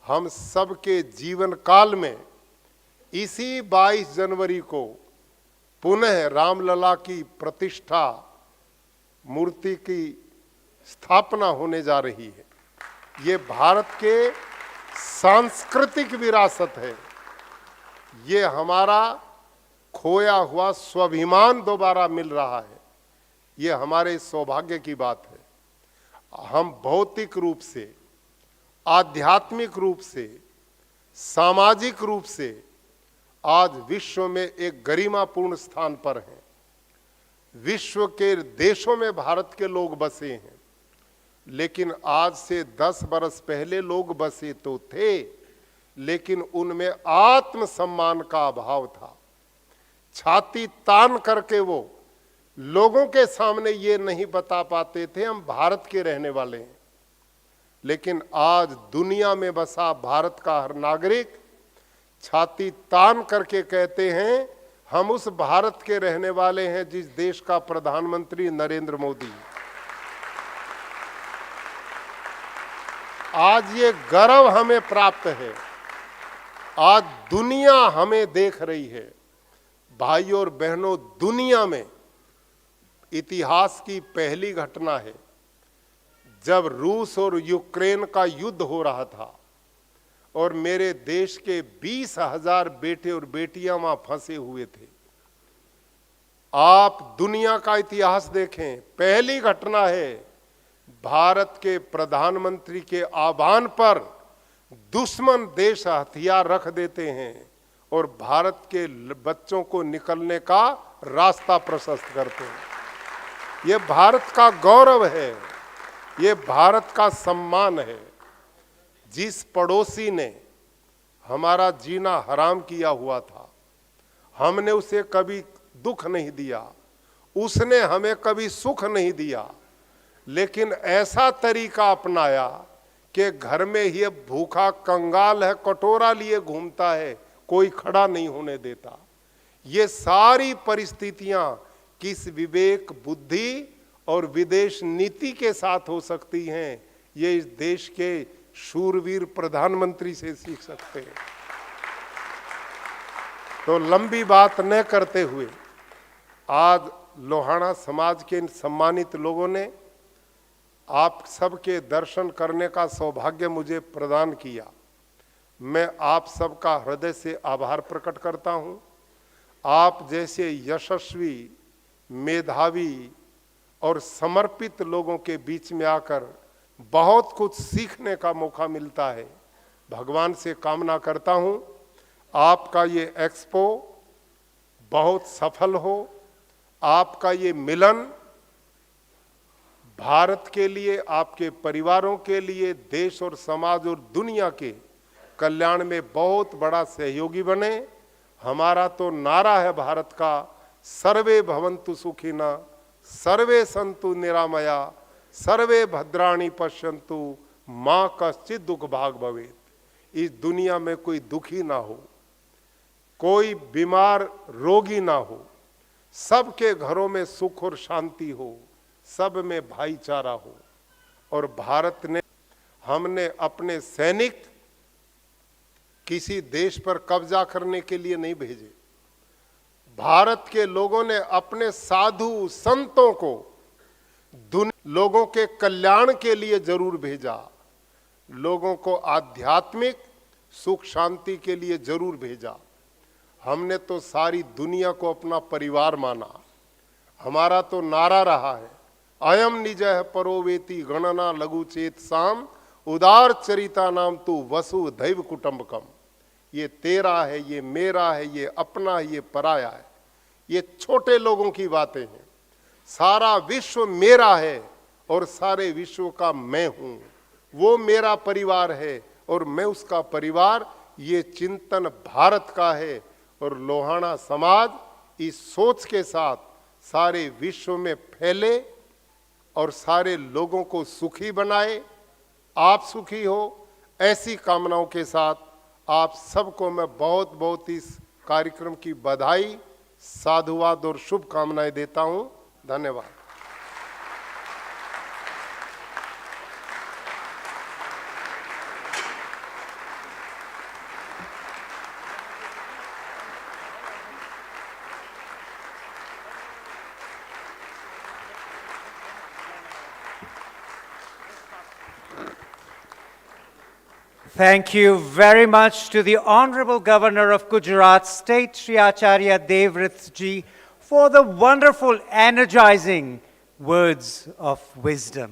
Speaker 7: हम सबके जीवन काल में इसी 22 जनवरी को पुनः रामलला की प्रतिष्ठा, मूर्ति की स्थापना होने जा रही है। ये भारत के सांस्कृतिक विरासत है। ये हमारा खोया हुआ स्वाभिमान दोबारा मिल रहा है। ये हमारे सौभाग्य की बात है। हम भौतिक रूप से, आध्यात्मिक रूप से, सामाजिक रूप से आज विश्व में एक गरिमापूर्ण स्थान पर हैं। विश्व के देशों में भारत के लोग बसे हैं, लेकिन आज से 10 बरस पहले लोग बसे तो थे, लेकिन उनमें आत्मसम्मान का अभाव था। छाती तान करके वो लोगों के सामने ये नहीं बता पाते थे हम भारत के रहने वाले हैं। लेकिन आज दुनिया में बसा भारत का हर नागरिक छाती तान करके कहते हैं हम उस भारत के रहने वाले हैं जिस देश का प्रधानमंत्री नरेंद्र मोदी। आज ये गर्व हमें प्राप्त है। आज दुनिया हमें देख रही है। भाइयों और बहनों, दुनिया में इतिहास की पहली घटना है जब रूस और यूक्रेन का युद्ध हो रहा था और मेरे देश के 20,000 बेटे और बेटियां वहां फंसे हुए थे। आप दुनिया का इतिहास देखें, पहली घटना है भारत के प्रधानमंत्री के आह्वान पर दुश्मन देश हथियार रख देते हैं और भारत के बच्चों को निकलने का रास्ता प्रशस्त करते हैं। ये भारत का गौरव है, ये भारत का सम्मान है। जिस पड़ोसी ने हमारा जीना हराम किया हुआ था, हमने उसे कभी दुख नहीं दिया, उसने हमें कभी सुख नहीं दिया, लेकिन ऐसा तरीका अपनाया कि घर में ही भूखा कंगाल है, कटोरा लिए घूमता है, कोई खड़ा नहीं होने देता। ये सारी परिस्थितियां किस विवेक, बुद्धि और विदेश नीति के साथ हो सकती हैं, ये इस देश के शूरवीर प्रधानमंत्री से सीख सकते हैं। तो लंबी बात न करते हुए आज लोहाना समाज के इन सम्मानित लोगों ने आप सबके दर्शन करने का सौभाग्य मुझे प्रदान किया। मैं आप सबका हृदय से आभार प्रकट करता हूं। आप जैसे यशस्वी, मेधावी और समर्पित लोगों के बीच में आकर बहुत कुछ सीखने का मौका मिलता है। भगवान से कामना करता हूं आपका ये एक्सपो बहुत सफल हो, आपका ये मिलन भारत के लिए, आपके परिवारों के लिए, देश और समाज और दुनिया के कल्याण में बहुत बड़ा सहयोगी बने। हमारा तो नारा है भारत का, सर्वे भवन्तु सुखिनः, सर्वे सन्तु निरामया, सर्वे भद्राणि पश्यन्तु, मां कश्चित् दुख भाग भवेत्। इस दुनिया में कोई दुखी ना हो, कोई बीमार रोगी ना हो, सबके घरों में सुख और शांति हो, सब में भाईचारा हो। और भारत ने, हमने अपने सैनिक किसी देश पर कब्जा करने के लिए नहीं भेजे। भारत के लोगों ने अपने साधु संतों को लोगों के कल्याण के लिए जरूर भेजा, लोगों को आध्यात्मिक सुख शांति के लिए जरूर भेजा। हमने तो सारी दुनिया को अपना परिवार माना। हमारा तो नारा रहा है, अयम निजः परोवेति गणना लघु चेत साम, उदार चरिता नाम तू वसुधैव कुटुंबकम। ये तेरा है, ये मेरा है, ये अपना है, ये पराया है। ये छोटे लोगों की बातें हैं। सारा विश्व मेरा है और सारे विश्व का मैं हूं। वो मेरा परिवार है और मैं उसका परिवार। ये चिंतन भारत का है और लोहाना समाज इस सोच के साथ सारे विश्व में फैले और सारे लोगों को सुखी बनाए। आप सुखी हो, ऐसी कामनाओं के साथ आप सबको मैं बहुत बहुत इस कार्यक्रम की बधाई, साधुवाद और शुभकामनाएं देता हूं। धन्यवाद।
Speaker 1: Thank you very much to the Honorable Governor of Gujarat State, Shri Acharya Devvrat ji, for the wonderful, energizing words of wisdom.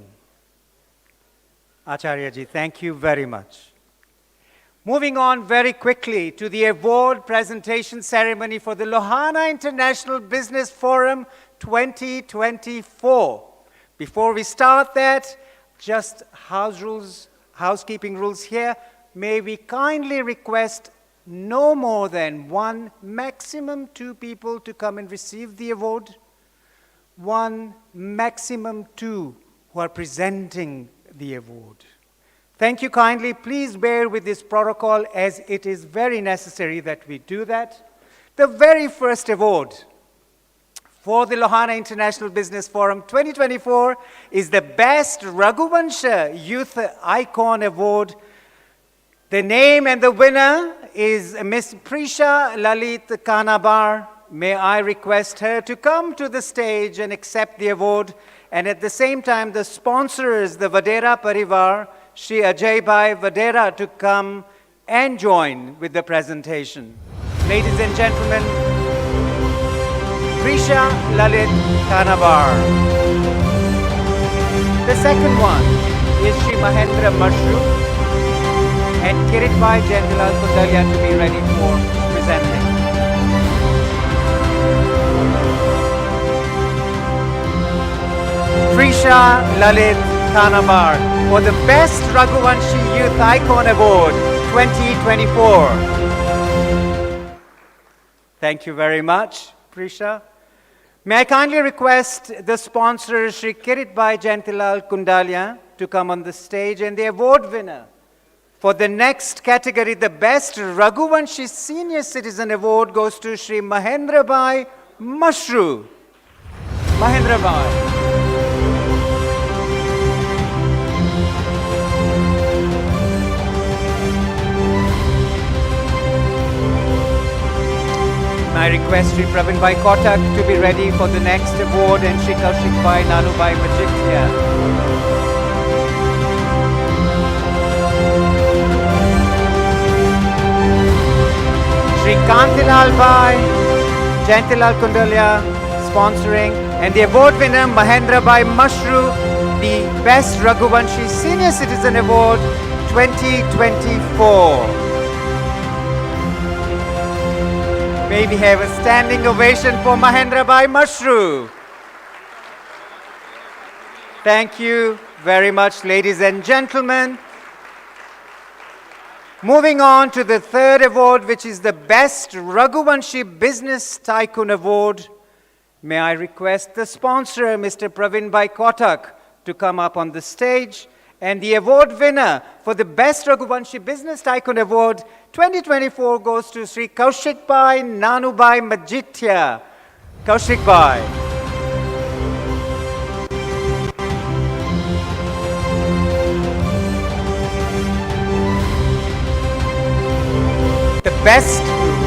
Speaker 1: Acharya ji, thank you very much. Moving on very quickly to the award presentation ceremony for the Lohana International Business Forum 2024. Before we start that, just housekeeping rules here. May we kindly request no more than one, maximum 2 people to come and receive the award. 1, maximum 2 who are presenting the award. Thank you kindly. Please bear with this protocol as it is very necessary that we do that. The very first award for the Lohana International Business Forum 2024 is the Best Raghuvansha Youth Icon Award. The name and the winner is Miss Prisha Lalit Kanabar. May I request her to come to the stage and accept the award. And at the same time, the sponsors, the Vadera Parivar, Shri Ajay Bhai Vadera, to come and join with the presentation. Ladies and gentlemen, Prisha Lalit Kanabar. The second one is Shri Mahendra Mashru and Kirit Bhai Jayantilal Kundalia to be ready for presenting. Prisha Lalit Kanabar for the Best Raghuvanshi Youth Icon Award 2024. Thank you very much, Prisha. May I kindly request the sponsor, Shri Kirit Bhai Jayantilal Kundalia, to come on the stage, and the award winner for the next category, the Best Raghuvanshi Senior Citizen Award, goes to Shri Mahendra Bhai Mashru. Mahendra Bhai. I request Shri Pravin Bhai Kotak to be ready for the next award, and Shri Kaushik Bhai Nanu Bhai Majithia. Shri Kantilal Bhai, Jayantilal Kundalia sponsoring, and the award winner Mahendra Bhai Mashru, the Best Raghuvanshi Senior Citizen Award 2024. May we have a standing ovation for Mahendra Bhai Mashru. Thank you very much, ladies and gentlemen. Moving on to the third award, which is the Best Raghuvanshi Business Tycoon Award. May I request the sponsor, Mr. Pravin Bhai Kotak, to come up on the stage. And the award winner for the Best Raghuvanshi Business Tycoon Award 2024 goes to Sri Kaushik Bhai Nanu Bhai Majithia. Kaushik Bhai. The Best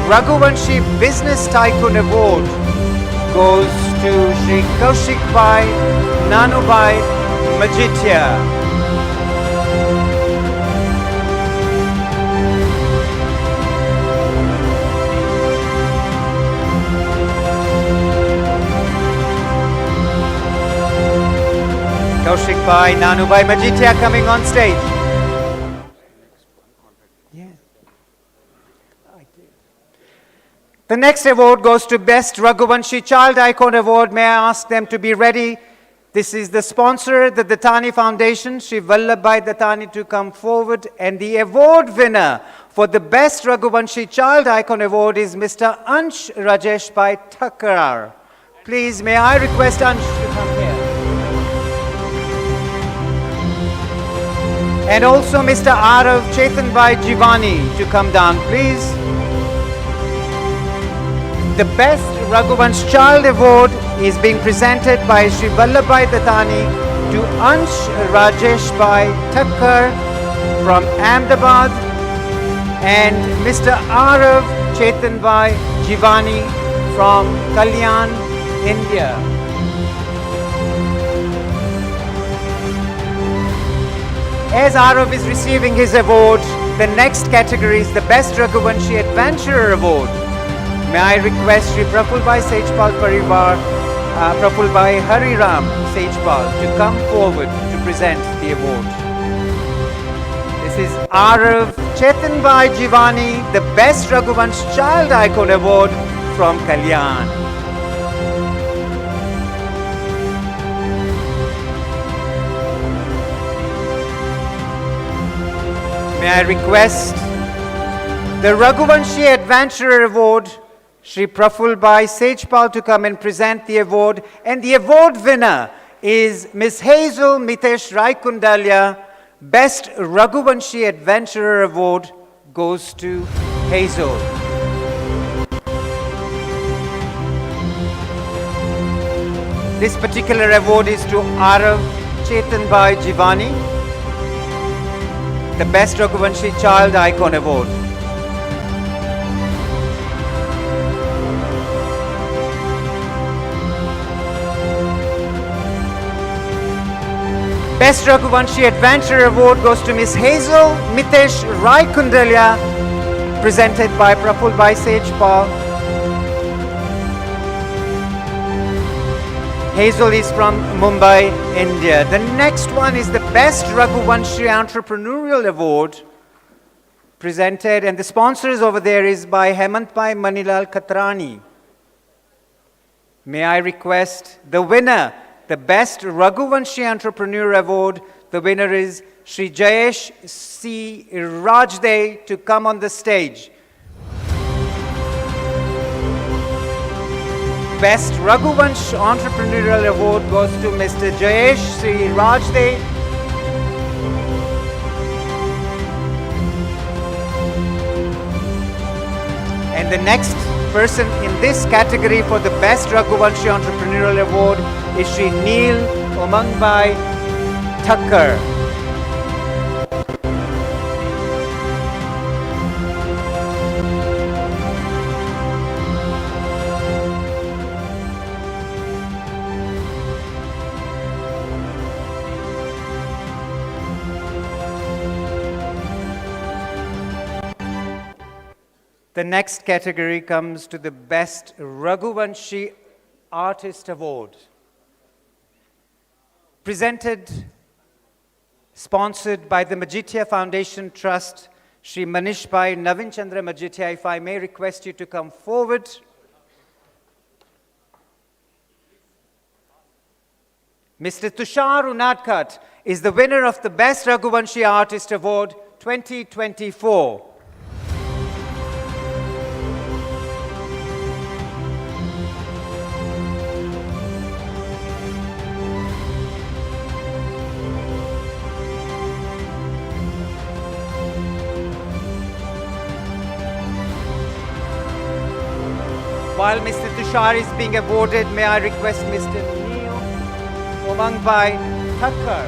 Speaker 1: Raghuvanshi Business Tycoon Award goes to Sri Kaushik Bhai Nanu Bhai Majithia. Kaushik Bhai, Nanu Bhai Majithia coming on stage. Yeah. The next award goes to Best Raghuvanshi Child Icon Award. May I ask them to be ready? This is the sponsor, the Dattani Foundation, Shri Vallabhbhai Dattani, to come forward. And the award winner for the Best Raghuvanshi Child Icon Award is Mr. Ansh Rajesh Bhai Thakkar. Please, may I request Ansh to come here? And also Mr. Arav Chetan Bhai Jivani to come down, please. The Best Raghuvansh Child Award is being presented by Shri Vallabhbhai Dattani to Ansh Rajesh Bhai Thakkar from Ahmedabad and Mr. Arav Chetan Bhai Jivani from Kalyan, India. As Arav is receiving his award, the next category is the Best Raghuvanshi Adventurer Award. May I request Shri Praful Bhai Sejpal Parivar Praful Bhai Hariram Sejpal to come forward to present the award. This is Arav Chetan Bhai Jivani, the Best Raghuvansh Child Icon Award from Kalyan. May I request the Raghuvanshi Adventurer Award, Shri Praful Bhai Sejpal, to come and present the award. And the award winner is Ms. Hazel Mitesh Raikundalya. Best Raghuvanshi Adventurer Award goes to Hazel. This particular award is to Arav Chetan Bhai Jivani, the Best Raghuvanshi Child Icon Award. Best Raghuvanshi Adventure Award goes to Ms. Hazel Mitesh Raikundalya, presented by Praful Bhai Sejpal. Hazel is from Mumbai, India. The next one is the Best Raghuvanshi Entrepreneurial Award, presented, and the sponsors over there is by Hemant Bhai Manilal Khatrani. May I request the winner, the Best Raghuvanshi Entrepreneur Award. The winner is Shri Jayesh C. Rajde, to come on the stage. Best Raghuvansh Entrepreneurial Award goes to Mr. Jayesh C. Rajde. And the next person in this category for the Best Raghuvanshi Entrepreneurial Award is Shri Neil Umangbai Thakkar. The next category comes to the Best Raghuvanshi Artist Award. Presented, sponsored by the Majithia Foundation Trust, Shri Manish Bhai Navin Chandra Majithia. If I may request you to come forward. Mr. Tushar Unadkat is the winner of the Best Raghuvanshi Artist Award 2024. While Mr. Tushar is being awarded, may I request Mr. Neil Umangbai Thakkar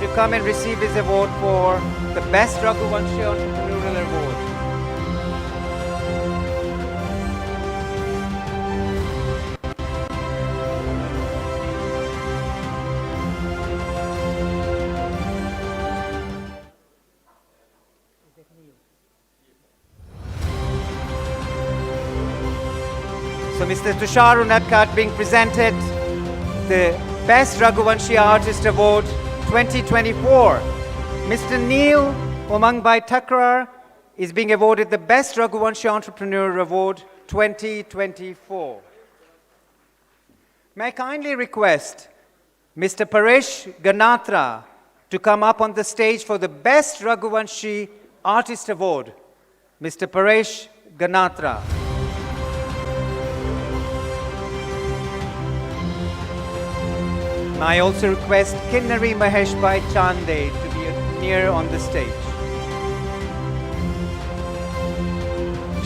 Speaker 1: to come and receive his award for the Best Raghuvanshi Entrepreneurial Award. So Mr. Tushar Unadkat being presented the Best Raghuvanshi Artist Award 2024. Mr. Neil Umangbai Thakkar is being awarded the Best Raghuvanshi Entrepreneur Award 2024. May I kindly request Mr. Paresh Ganatra to come up on the stage for the Best Raghuvanshi Artist Award. Mr. Paresh Ganatra. I also request Kinnari Mahesh Bhai Chande to be near on the stage.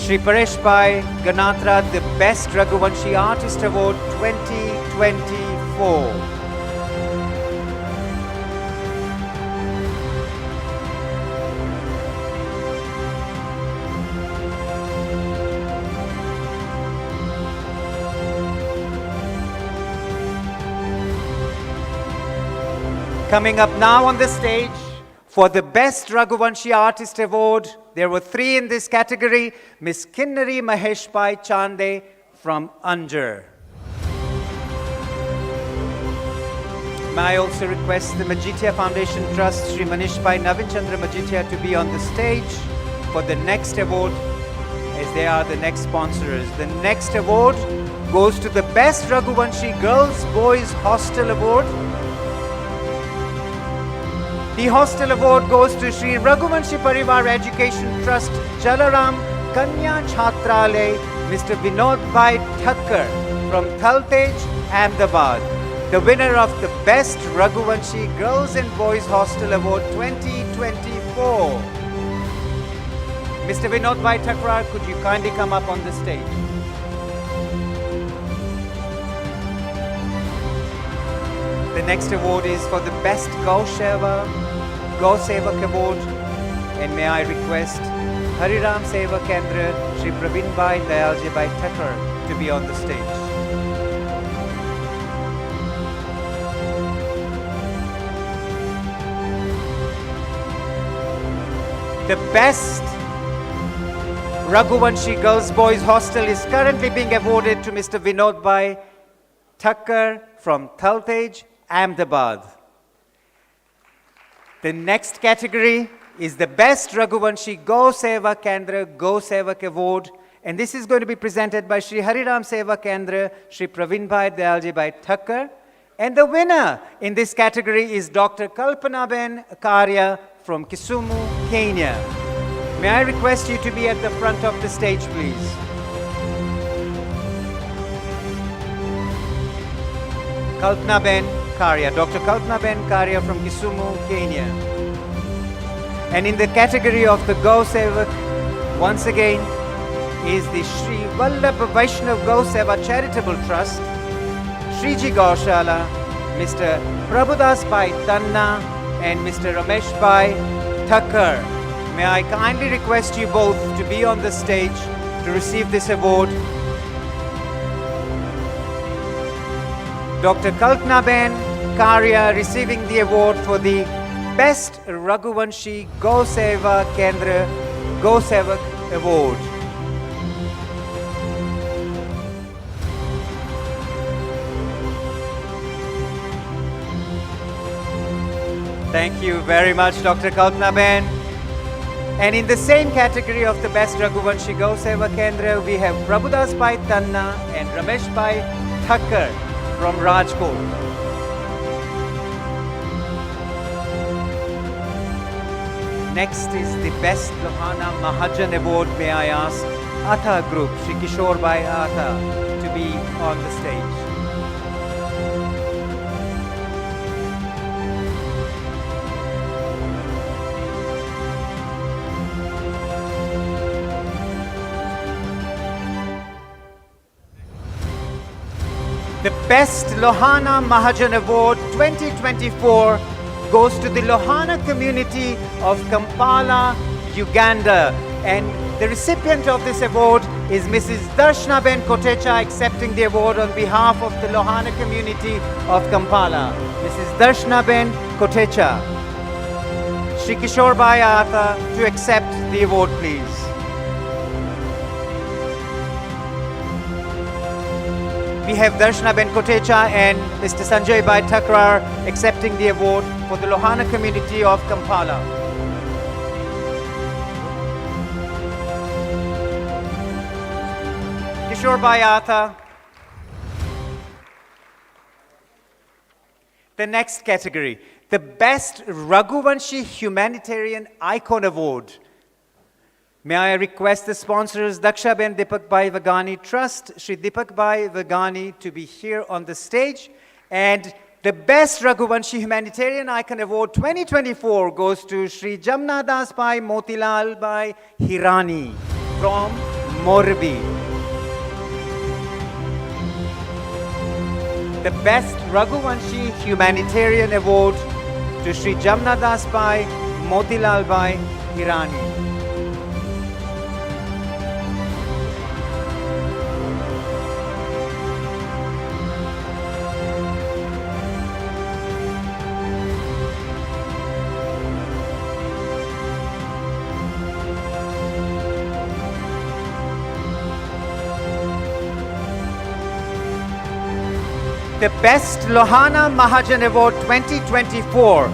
Speaker 1: Shri Paresh Bhai Ganatra, the Best Raghuvanshi Artist Award 2024. Coming up now on the stage for the Best Raghuvanshi Artist Award, there were 3 in this category. Ms. Kinnari Mahesh Bhai Chande from Anjar. May I also request the Majitia Foundation Trust, Sri Manish Bhai Navin Chandra Majitia, to be on the stage for the next award, as they are the next sponsors. The next award goes to the Best Raghuvanshi Girls Boys Hostel Award. The Hostel Award goes to Sri Raghuvanshi Parivar Education Trust, Jalaram Kanya Chhatralay, Mr. Vinod Bhai Thakkar from Thaltej, Ahmedabad, the winner of the Best Raghuvanshi Girls and Boys Hostel Award 2024. Mr. Vinod Bhai Thakkar, could you kindly come up on the stage? The next award is for the Best Gau Sevak Award, and may I request Hariram Seva Kendra, Shri Praveen Bhai Dayalji Bhai Thakkar to be on the stage. The Best Raghuvanshi Girls Boys Hostel is currently being awarded to Mr. Vinod Bhai Thakkar from Thaltej, Ahmedabad. The next category is the Best Raghuvanshi Gau Seva Kendra Gau Sevak Award, and this is going to be presented by Shri Hariram Seva Kendra, Shri Praveen Bhai Dayalji Bhai Thakkar, and the winner in this category is Dr. Kalpana Ben Karya from Kisumu, Kenya. May I request you to be at the front of the stage, please. Kalpana Ben Karya, Dr. Kalpana Ben Karya from Kisumu, Kenya. And in the category of the Gau Sevak, once again, is the Shri Vallabh Vaishnav Gau Seva Charitable Trust, Shriji Gaushala, Mr. Prabhudas Bhai Tanna, and Mr. Ramesh Bhai Thakkar. May I kindly request you both to be on the stage to receive this award. Dr. Kalpana Ben Karya receiving the award for the Best Raghuvanshi Gau Seva Kendra Gau Sevak Award. Thank you very much, Dr. Kalpana Ben. And in the same category of the Best Raghuvanshi Gau Seva Kendra, we have Prabhudas Bhai Tanna and Ramesh Bhai Thakkar from Rajkot. Next is the Best Lohana Mahajan Award. May I ask Atha Group, Shri Kishore Bhai Atha, to be on the stage. The Best Lohana Mahajan Award 2024 goes to the Lohana community of Kampala, Uganda. And the recipient of this award is Mrs. Darshna Ben Kotecha, accepting the award on behalf of the Lohana community of Kampala. Mrs. Darshna Ben Kotecha. Shri Kishore Bhai Atha to accept the award, please. We have Darshna Ben Kotecha and Mr. Sanjay Bhai Thakkar accepting the award for the Lohana community of Kampala. Kishore Bhai Atha. The next category, the Best Raghuvanshi Humanitarian Icon Award. May I request the sponsors Daksha Ben Deepak Bhai Vagani Trust, Shri Deepak Bhai Vagani, to be here on the stage. And the Best Raghuvanshi Humanitarian Icon Award 2024 goes to Shri Jamna Das Bhai Motilal Bhai Hirani from Morbi. The Best Raghuvanshi Humanitarian Award to Shri Jamna Das Bhai Motilal Bhai Hirani. The Best Lohana Mahajan Award 2024.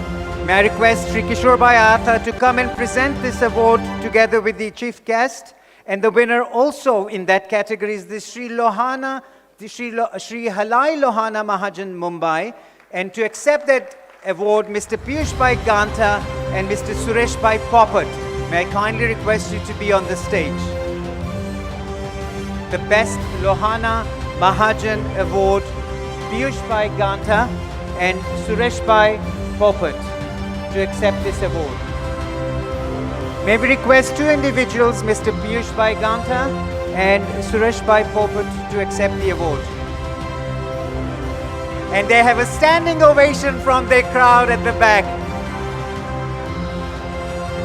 Speaker 1: May I request Sri Kishore Bhai Atha to come and present this award together with the chief guest. And the winner also in that category is the Sri Halai Lohana Mahajan Mumbai. And to accept that award, Mr. Piyush Bhai Ganta and Mr. Suresh Bhai Popat. May I kindly request you to be on the stage. The Best Lohana Mahajan Award, Piyush Bhai Ganta and Suresh Bhai Popat to accept this award. May we request two individuals, Mr. Piyush Bhai Ganta and Suresh Bhai Popat, to accept the award. And they have a standing ovation from their crowd at the back.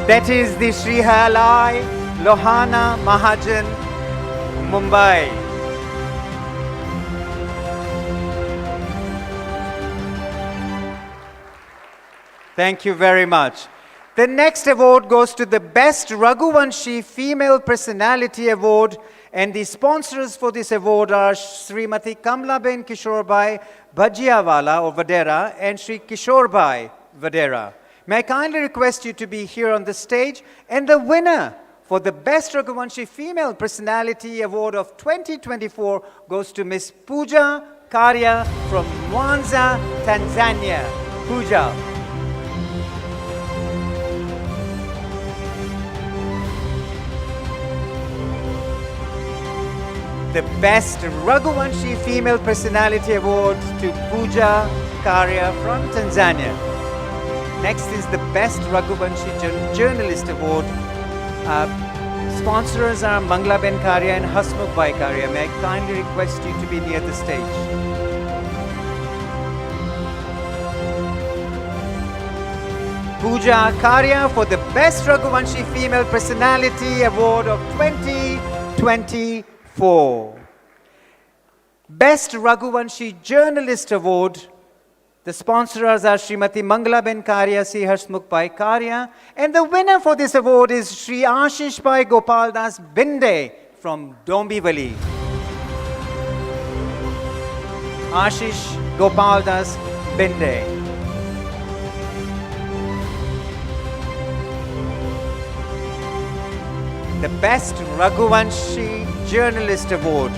Speaker 1: That is the Sri Halai Lohana Mahajan Mumbai. Thank you very much. The next award goes to the Best Raghuvanshi Female Personality Award, and the sponsors for this award are Srimati Kamlaben Kishorbai Bhajiawala or Vadera and Sri Kishorbai Vadera. May I kindly request you to be here on the stage, and the winner for the Best Raghuvanshi Female Personality Award of 2024 goes to Miss Pooja Karya from Mwanza, Tanzania. Pooja. The Best Raghuvanshi Female Personality Award to Pooja Karya from Tanzania. Next is the Best Raghuvanshi Journalist Award. Sponsors are Manglaben Karya and Hasmukh Bhai Karya. May I kindly request you to be near the stage. Pooja Karya for the Best Raghuvanshi Female Personality Award of 2024. Best Raghuvanshi Journalist Award. The sponsors are Srimati Manglaben Karya, Sri Hasmukh Bhai Karya, and the winner for this award is Sri Ashish Bhai Gopaldas Binde from Dombivali. Ashish Gopaldas Binde. The Best Raghuvanshi Journalist Award.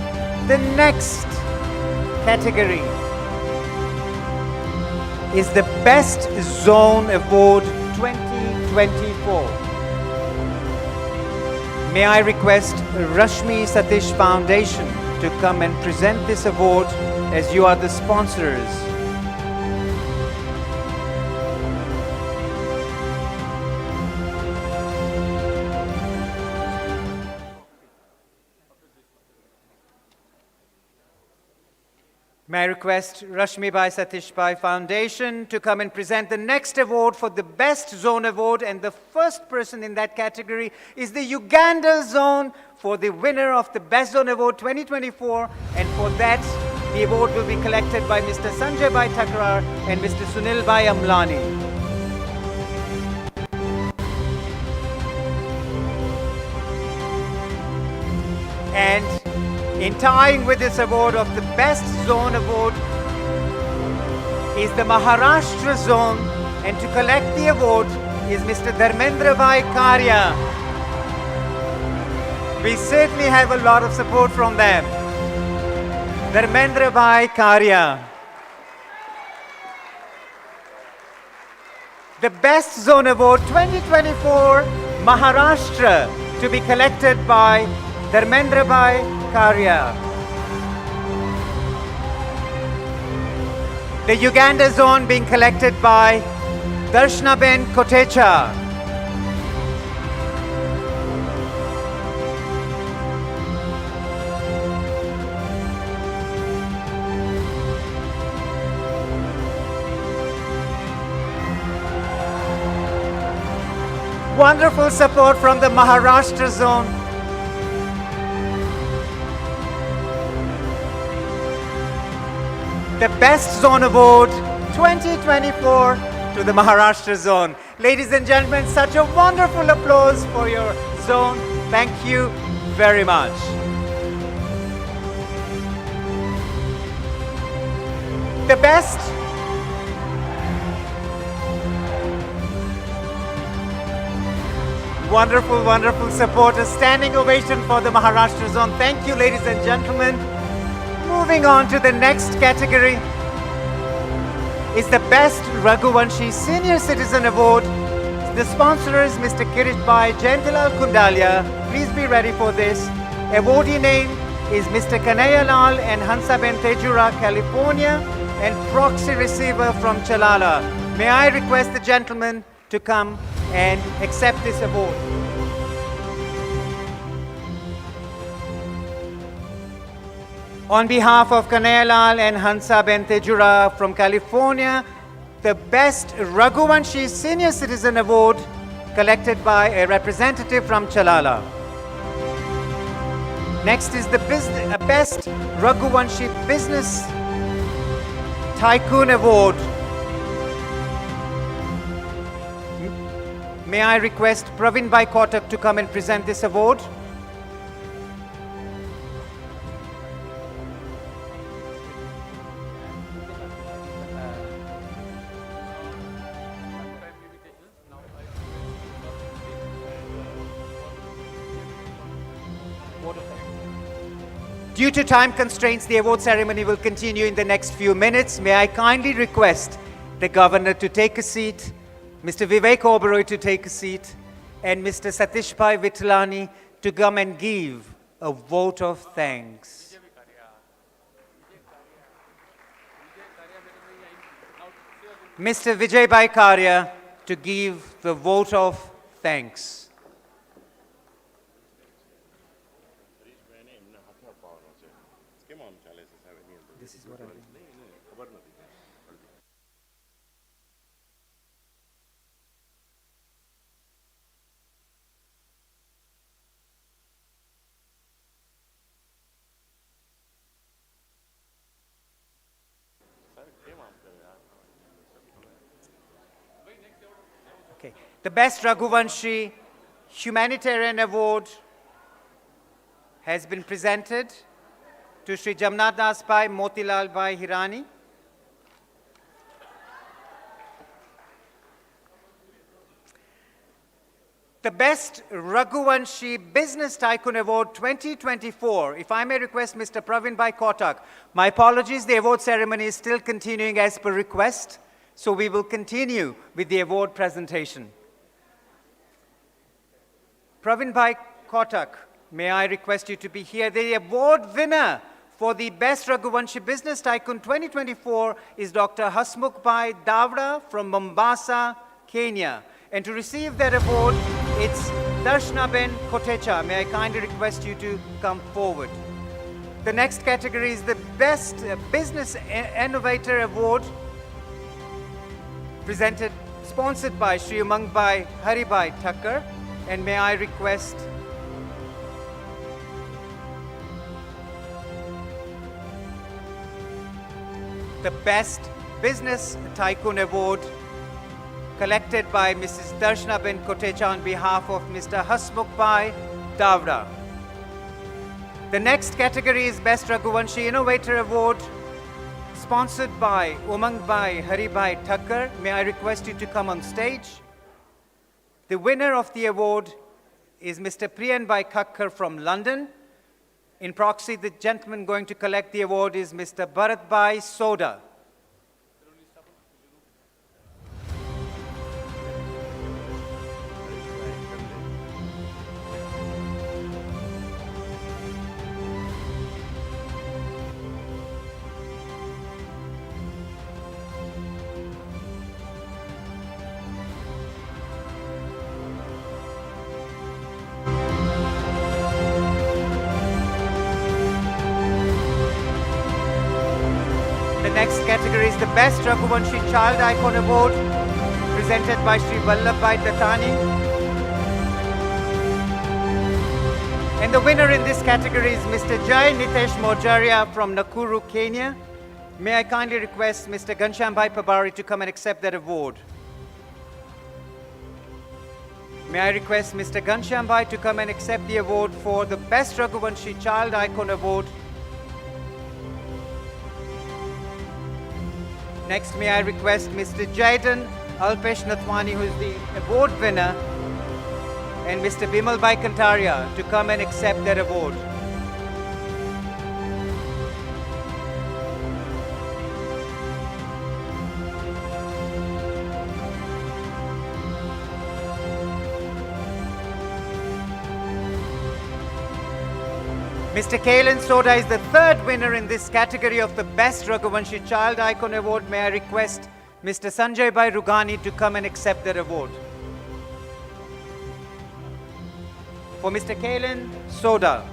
Speaker 1: The next category is the Best Zone Award 2024. May I request Rashmi Satish Foundation to come and present this award as you are the sponsors. May I request Rashmi Bhai Satish Bhai Foundation to come and present the next award for the Best Zone Award, and the first person in that category is the Uganda Zone for the winner of the Best Zone Award 2024, and for that the award will be collected by Mr. Sanjay Bhai Thakrar and Mr. Sunil Bhai Amlani. And in tying with this award of the Best Zone Award is the Maharashtra Zone, and to collect the award is Mr. Dharmendra Bhai Karya. We certainly have a lot of support from them. Dharmendra Bhai Karya. The Best Zone Award 2024 Maharashtra, to be collected by Dharmendra Bhai Karya. The Uganda Zone being collected by Darshnaben Kotecha. Wonderful support from the Maharashtra Zone. The Best Zone Award 2024 to the Maharashtra Zone. Ladies and gentlemen, such a wonderful applause for your zone. Thank you very much. The best wonderful, wonderful support. A standing ovation for the Maharashtra zone. Thank you, ladies and gentlemen. Moving on to the next category is the Best Raghuvanshi Senior Citizen Award. The sponsor is Mr. Kirish Bhai Jayantilal Kundalia. Please be ready for this. Awardee name is Mr. Kanayalal and Hansaben Tejura, California, and proxy receiver from Chalala. May I request the gentleman to come and accept this award. On behalf of Kanayalal and Hansaben Tejura from California, the Best Raghuvanshi Senior Citizen Award collected by a representative from Chalala. Next is the Best Raghuvanshi Business Tycoon Award. May I request Praveen Bhai Kotak to come and present this award? Due to time constraints, the award ceremony will continue in the next few minutes. May I kindly request the Governor to take a seat, Mr. Vivek Oberoi to take a seat, and Mr. Satish Bhai Vittalani to come and give a vote of thanks. Mr. Vijay Bhai Karya to give the vote of thanks. Okay. The Best Raghuvanshi Humanitarian Award has been presented to Shri Jamnath Das Bhai Motilal Bhai Hirani. The Best Raghuvanshi Business Tycoon Award 2024. If I may request Mr. Praveen Bhai Kotak. My apologies, the award ceremony is still continuing as per request, so we will continue with the award presentation. Praveen Bhai Kotak, may I request you to be here. The award winner for the Best Raghuvanshi Business Tycoon 2024 is Dr. Hasmukh Bhai Davda from Mombasa, Kenya. And to receive that award, it's Darshnaben Kotecha. May I kindly request you to come forward. The next category is the Best Business Innovator Award, sponsored by Shri Umang Bhai Haribhai Thakkar. And may I request the Best Business Tycoon Award collected by Mrs. Darshnaben Kotecha on behalf of Mr. Hasmukh Bhai Davda. The next category is Best Raghuvanshi Innovator Award, sponsored by Umang Bhai Haribhai Thakkar. May I request you to come on stage. The winner of the award is Mr. Priyan Bhai Khakkar from London. In proxy, the gentleman going to collect the award is Mr. Bharat Bhai Soda. The next category is the Best Raghuvanshi Child Icon Award, presented by Shri Vallabh Bhai Tatani. And the winner in this category is Mr. Jai Nitesh Mojaria from Nakuru, Kenya. May I kindly request Mr. Ghanshyam Bhai Pabari to come and accept that award. May I request Mr. Ghanshyam Bhai to come and accept the award for the Best Raghuvanshi Child Icon Award. Next, may I request Mr. Jaitan Alpesh Nathwani, who is the award winner, and Mr. Bimal Bhai Kantaria to come and accept their award. Mr. Kailan Soda is the third winner in this category of the Best Raghuvanshi Child Icon Award. May I request Mr. Sanjay Bhai Rugani to come and accept their award. For Mr. Kailan Soda.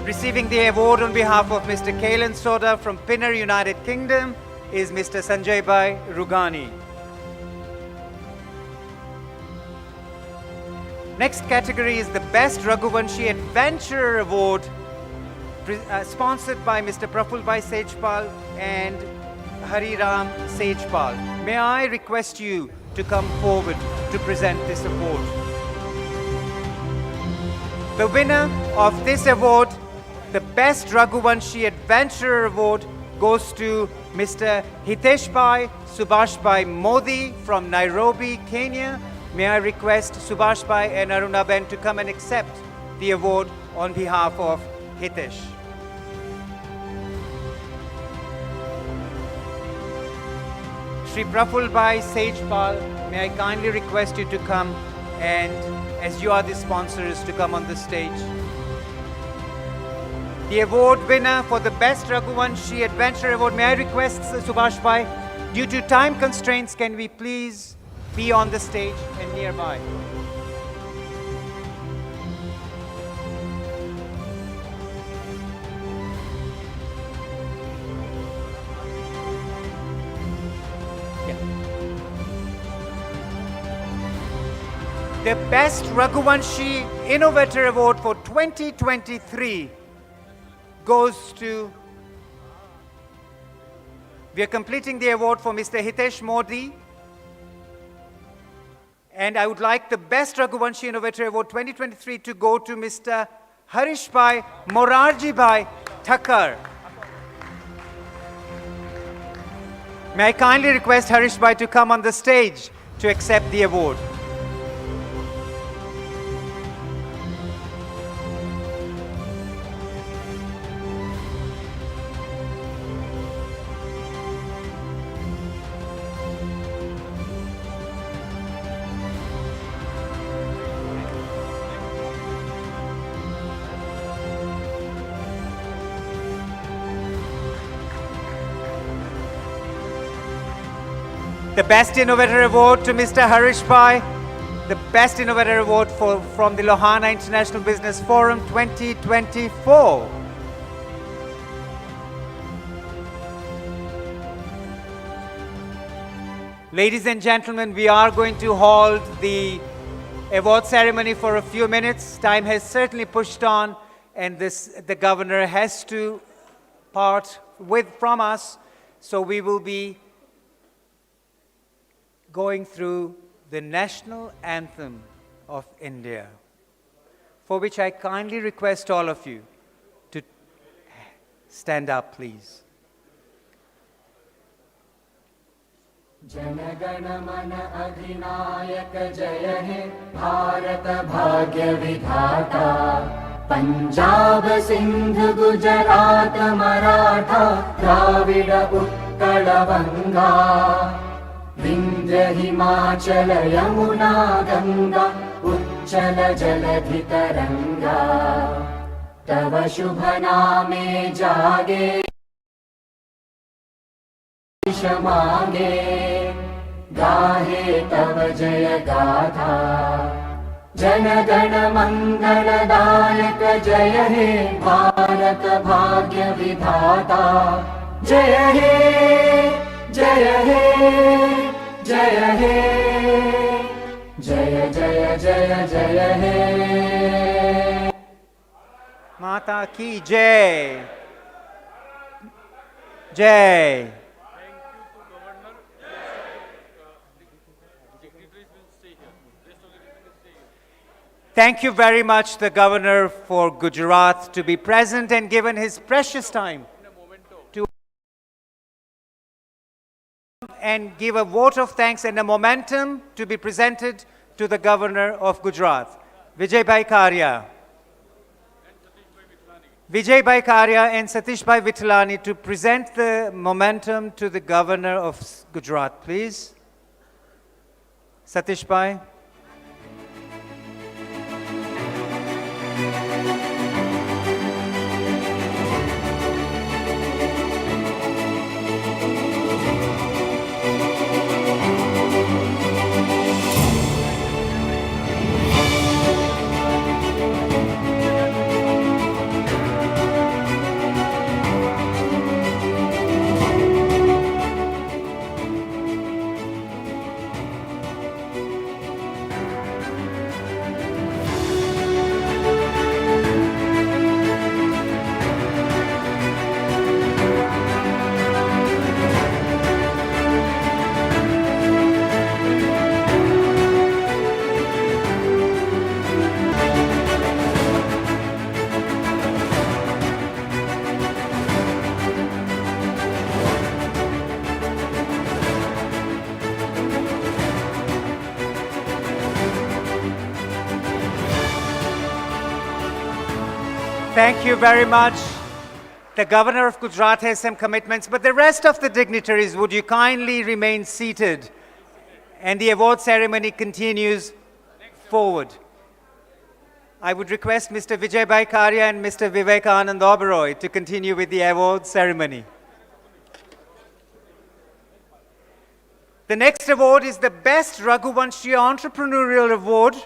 Speaker 1: Receiving the award on behalf of Mr. Kailan Soda from Pinner, United Kingdom is Mr. Sanjay Bhai Rugani. Next category is the Best Raghuvanshi Adventurer Award, sponsored by Mr. Praful Bhai Sejpal and Hariram Sejpal. May I request you to come forward to present this award. The winner of this award, the Best Raghuvanshi Adventurer Award, goes to Mr. Hitesh Bhai Subhash Bhai Modi from Nairobi, Kenya. May I request Subhash Bhai and Aruna Ben to come and accept the award on behalf of Hitesh. Shri Praful Bhai Sejpal, may I kindly request you to come, and as you are the sponsors, to come on the stage. The award winner for the Best Raghuvanshi Adventure Award, may I request Subhash Bhai, due to time constraints, can we please be on the stage and nearby? The Best Raghuvanshi Innovator Award for 2023 goes to, we are completing the award for Mr. Hitesh Modi, and I would like the Best Raghuvanshi Innovator Award 2023 to go to Mr. Harish Bhai Morarji Bhai Thakkar. May I kindly request Harish Bhai to come on the stage to accept the award. The Best Innovator Award to Mr. Harish Bhai. The Best Innovator Award from the Lohana International Business Forum 2024. Ladies and gentlemen, we are going to hold the award ceremony for a few minutes. Time has certainly pushed on, and the governor has to part from us, so we will be going through the national anthem of India, for which I kindly request all of you to stand up, please.
Speaker 5: जनगण मन अधिनायक जय हे भारत भाग्य विधाता पंजाब सिंध गुजरात मराठा द्राविड उत्कल बंगा विंध्य हिमाचल यमुना गंगा उच्चल जलधि तरंगा तव शुभ नामे जागे मांगे गाहे तव जय गाथा जनगण मंगलदायक जय हे भारत भाग्य विधाता जय हे जय हे जय हे जय जय जय जय हे
Speaker 1: माता की जय जय Thank you very much, the Governor for Gujarat, to be present and given his precious time to and give a vote of thanks and a momentum to be presented to the Governor of Gujarat. Vijay Karia. Vijay Karia and Satish Vittalani to present the momentum to the Governor of Gujarat, please. Satish Bhai. Thank you very much. The Governor of Gujarat has some commitments, but the rest of the dignitaries, would you kindly remain seated? And the award ceremony continues forward. I would request Mr. Vijay Karia and Mr. Vivekanand Oberoi to continue with the award ceremony. The next award is the Best Raghuvanshi Entrepreneurial Award.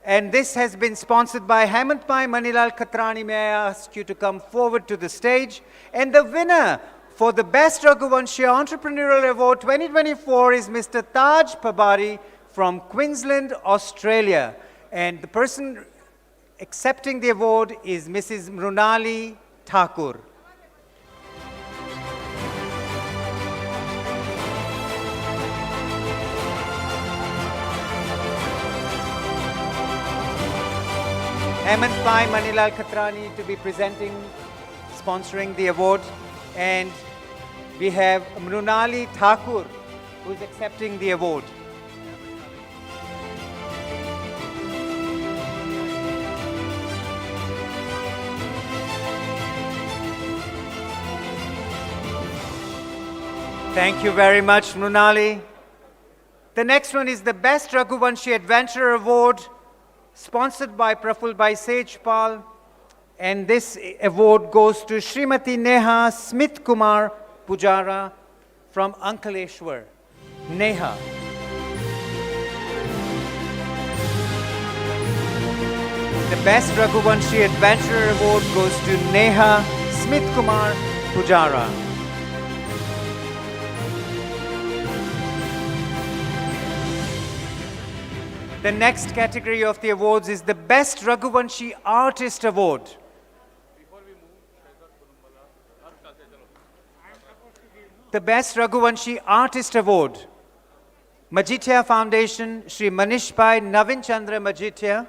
Speaker 1: And this has been sponsored by Hemant Bhai Manilal Khatrani. May I ask you to come forward to the stage? And the winner for the Best Raghuvanshi Entrepreneurial Award 2024 is Mr. Taj Pabari from Queensland, Australia. And the person accepting the award is Mrs. Mrunali Thakur. Hemant Bhai Manilal Khatrani to be presenting, sponsoring the award. And we have Mrunali Thakur who is accepting the award. Thank you very much, Mrunali. The next one is the Best Raghuvanshi Adventure Award, sponsored by Praful Bhai Sejpal, and this award goes to Srimati Neha Smith Kumar Pujara from Ankaleshwar. Neha. The Best Raghuvanshi Adventurer Award goes to Neha Smith Kumar Pujara. The next category of the awards is the Best Raghuvanshi Artist Award. The Best Raghuvanshi Artist Award. Majithia Foundation, Shri Manish Bhai Navin Chandra Majithia.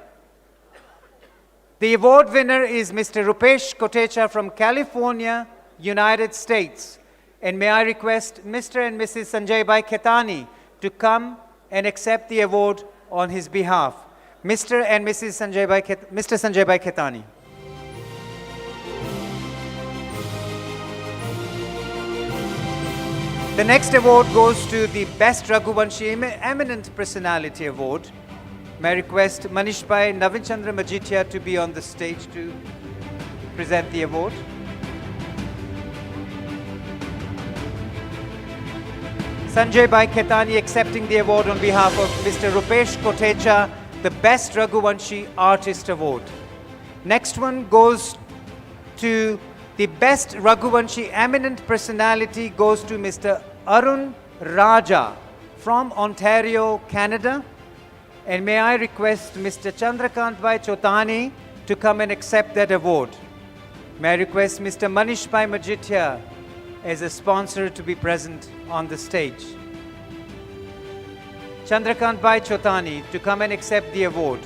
Speaker 1: The award winner is Mr. Rupesh Kotecha from California, United States. And may I request Mr. and Mrs. Sanjay Bhai Khetani to come and accept the award on his behalf. Mr. and Mrs. Sanjay Bhai Mr. Sanjay Bhai Khetani. The next award goes to the Best Raghuvanshi Eminent Personality Award. May I request Manish Bhai Navin Chandra Majithia to be on the stage to present the award. Sanjay Bhai Khetani accepting the award on behalf of Mr. Rupesh Kotecha, the Best Raghuvanshi Artist Award. Next one goes to the Best Raghuvanshi Eminent Personality goes to Mr. Arun Raja from Ontario, Canada. And may I request Mr. Chandrakant Bhai Chotani to come and accept that award. May I request Mr. Manish Bhai Majithia as a sponsor to be present on the stage. Chandrakant Bhai Chotani to come and accept the award.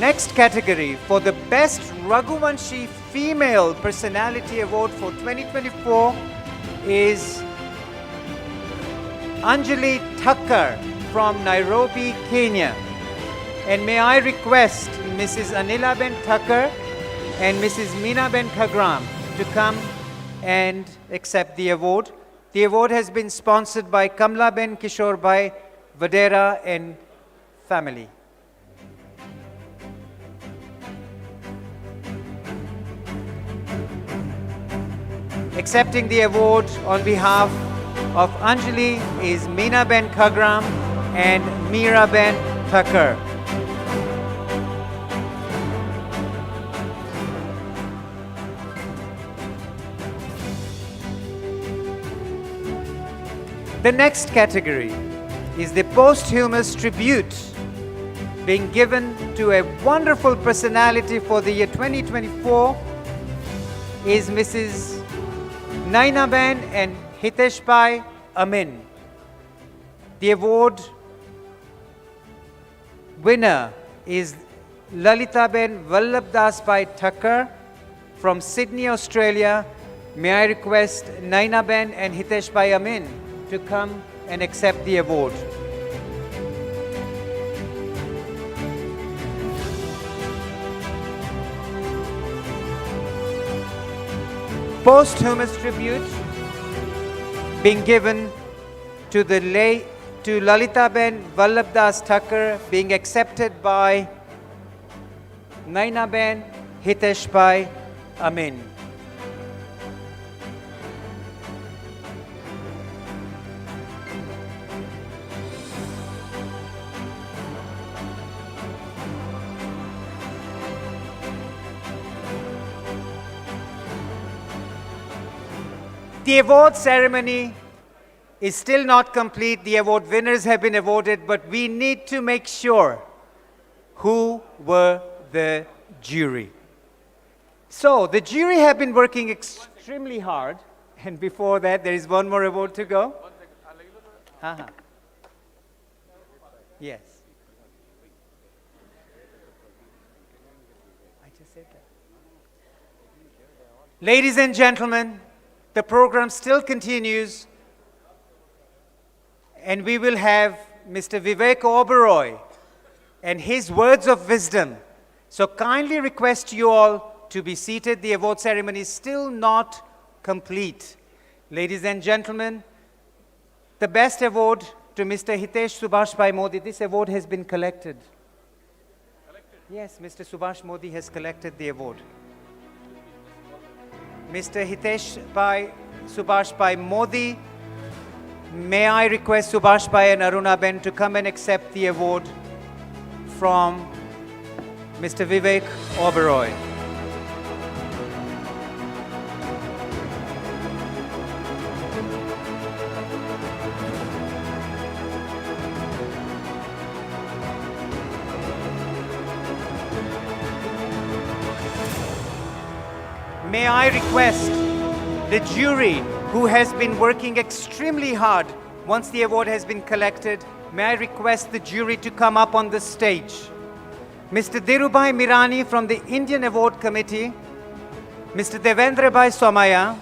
Speaker 1: next category for the Best Raghuvanshi Female Personality Award for 2024 is Anjali Thakkar from Nairobi, Kenya. And may I request Mrs. Anilaben Thakkar and Mrs. Meenaben Khagram to come and accept the award. The award has been sponsored by Kamlaben Kishorbai Vadera and family. Accepting the award on behalf of Anjali is Meenaben Khagram and Meeraben Thakkar. The next category is the posthumous tribute being given to a wonderful personality for the year 2024 is Mrs. Nainaben and Hiteshbai Amin. The award winner is Lalitaben Vallabdasbai Thakkar from Sydney, Australia. May I request Nainaben and Hiteshbai Amin to come and accept the award. Posthumous tribute being given to Lalitaben Vallabdas Thakkar being accepted by Nainaben Hiteshbai Amin. The award ceremony is still not complete. The award winners have been awarded, but we need to make sure who were the jury. So the jury have been working extremely hard, and before that there is one more award to go. Yes. I just said that. Ladies and gentlemen, the program still continues, and we will have Mr. Vivek Oberoi and his words of wisdom. So kindly request you all to be seated. The award ceremony is still not complete. Ladies and gentlemen, the best award to Mr. Hitesh Subhashbhai Modi. This award has been collected. Yes, Mr. Subhash Modi has collected the award. Mr. Hitesh Subhashbhai Modi, may I request Subhashbhai and Arunaben to come and accept the award from Mr. Vivek Oberoi. May I request the jury, who has been working extremely hard once the award has been collected, may I request the jury to come up on the stage. Mr. Dhirubhai Mirani from the Indian Award Committee, Mr. Devendrabhai Somaya,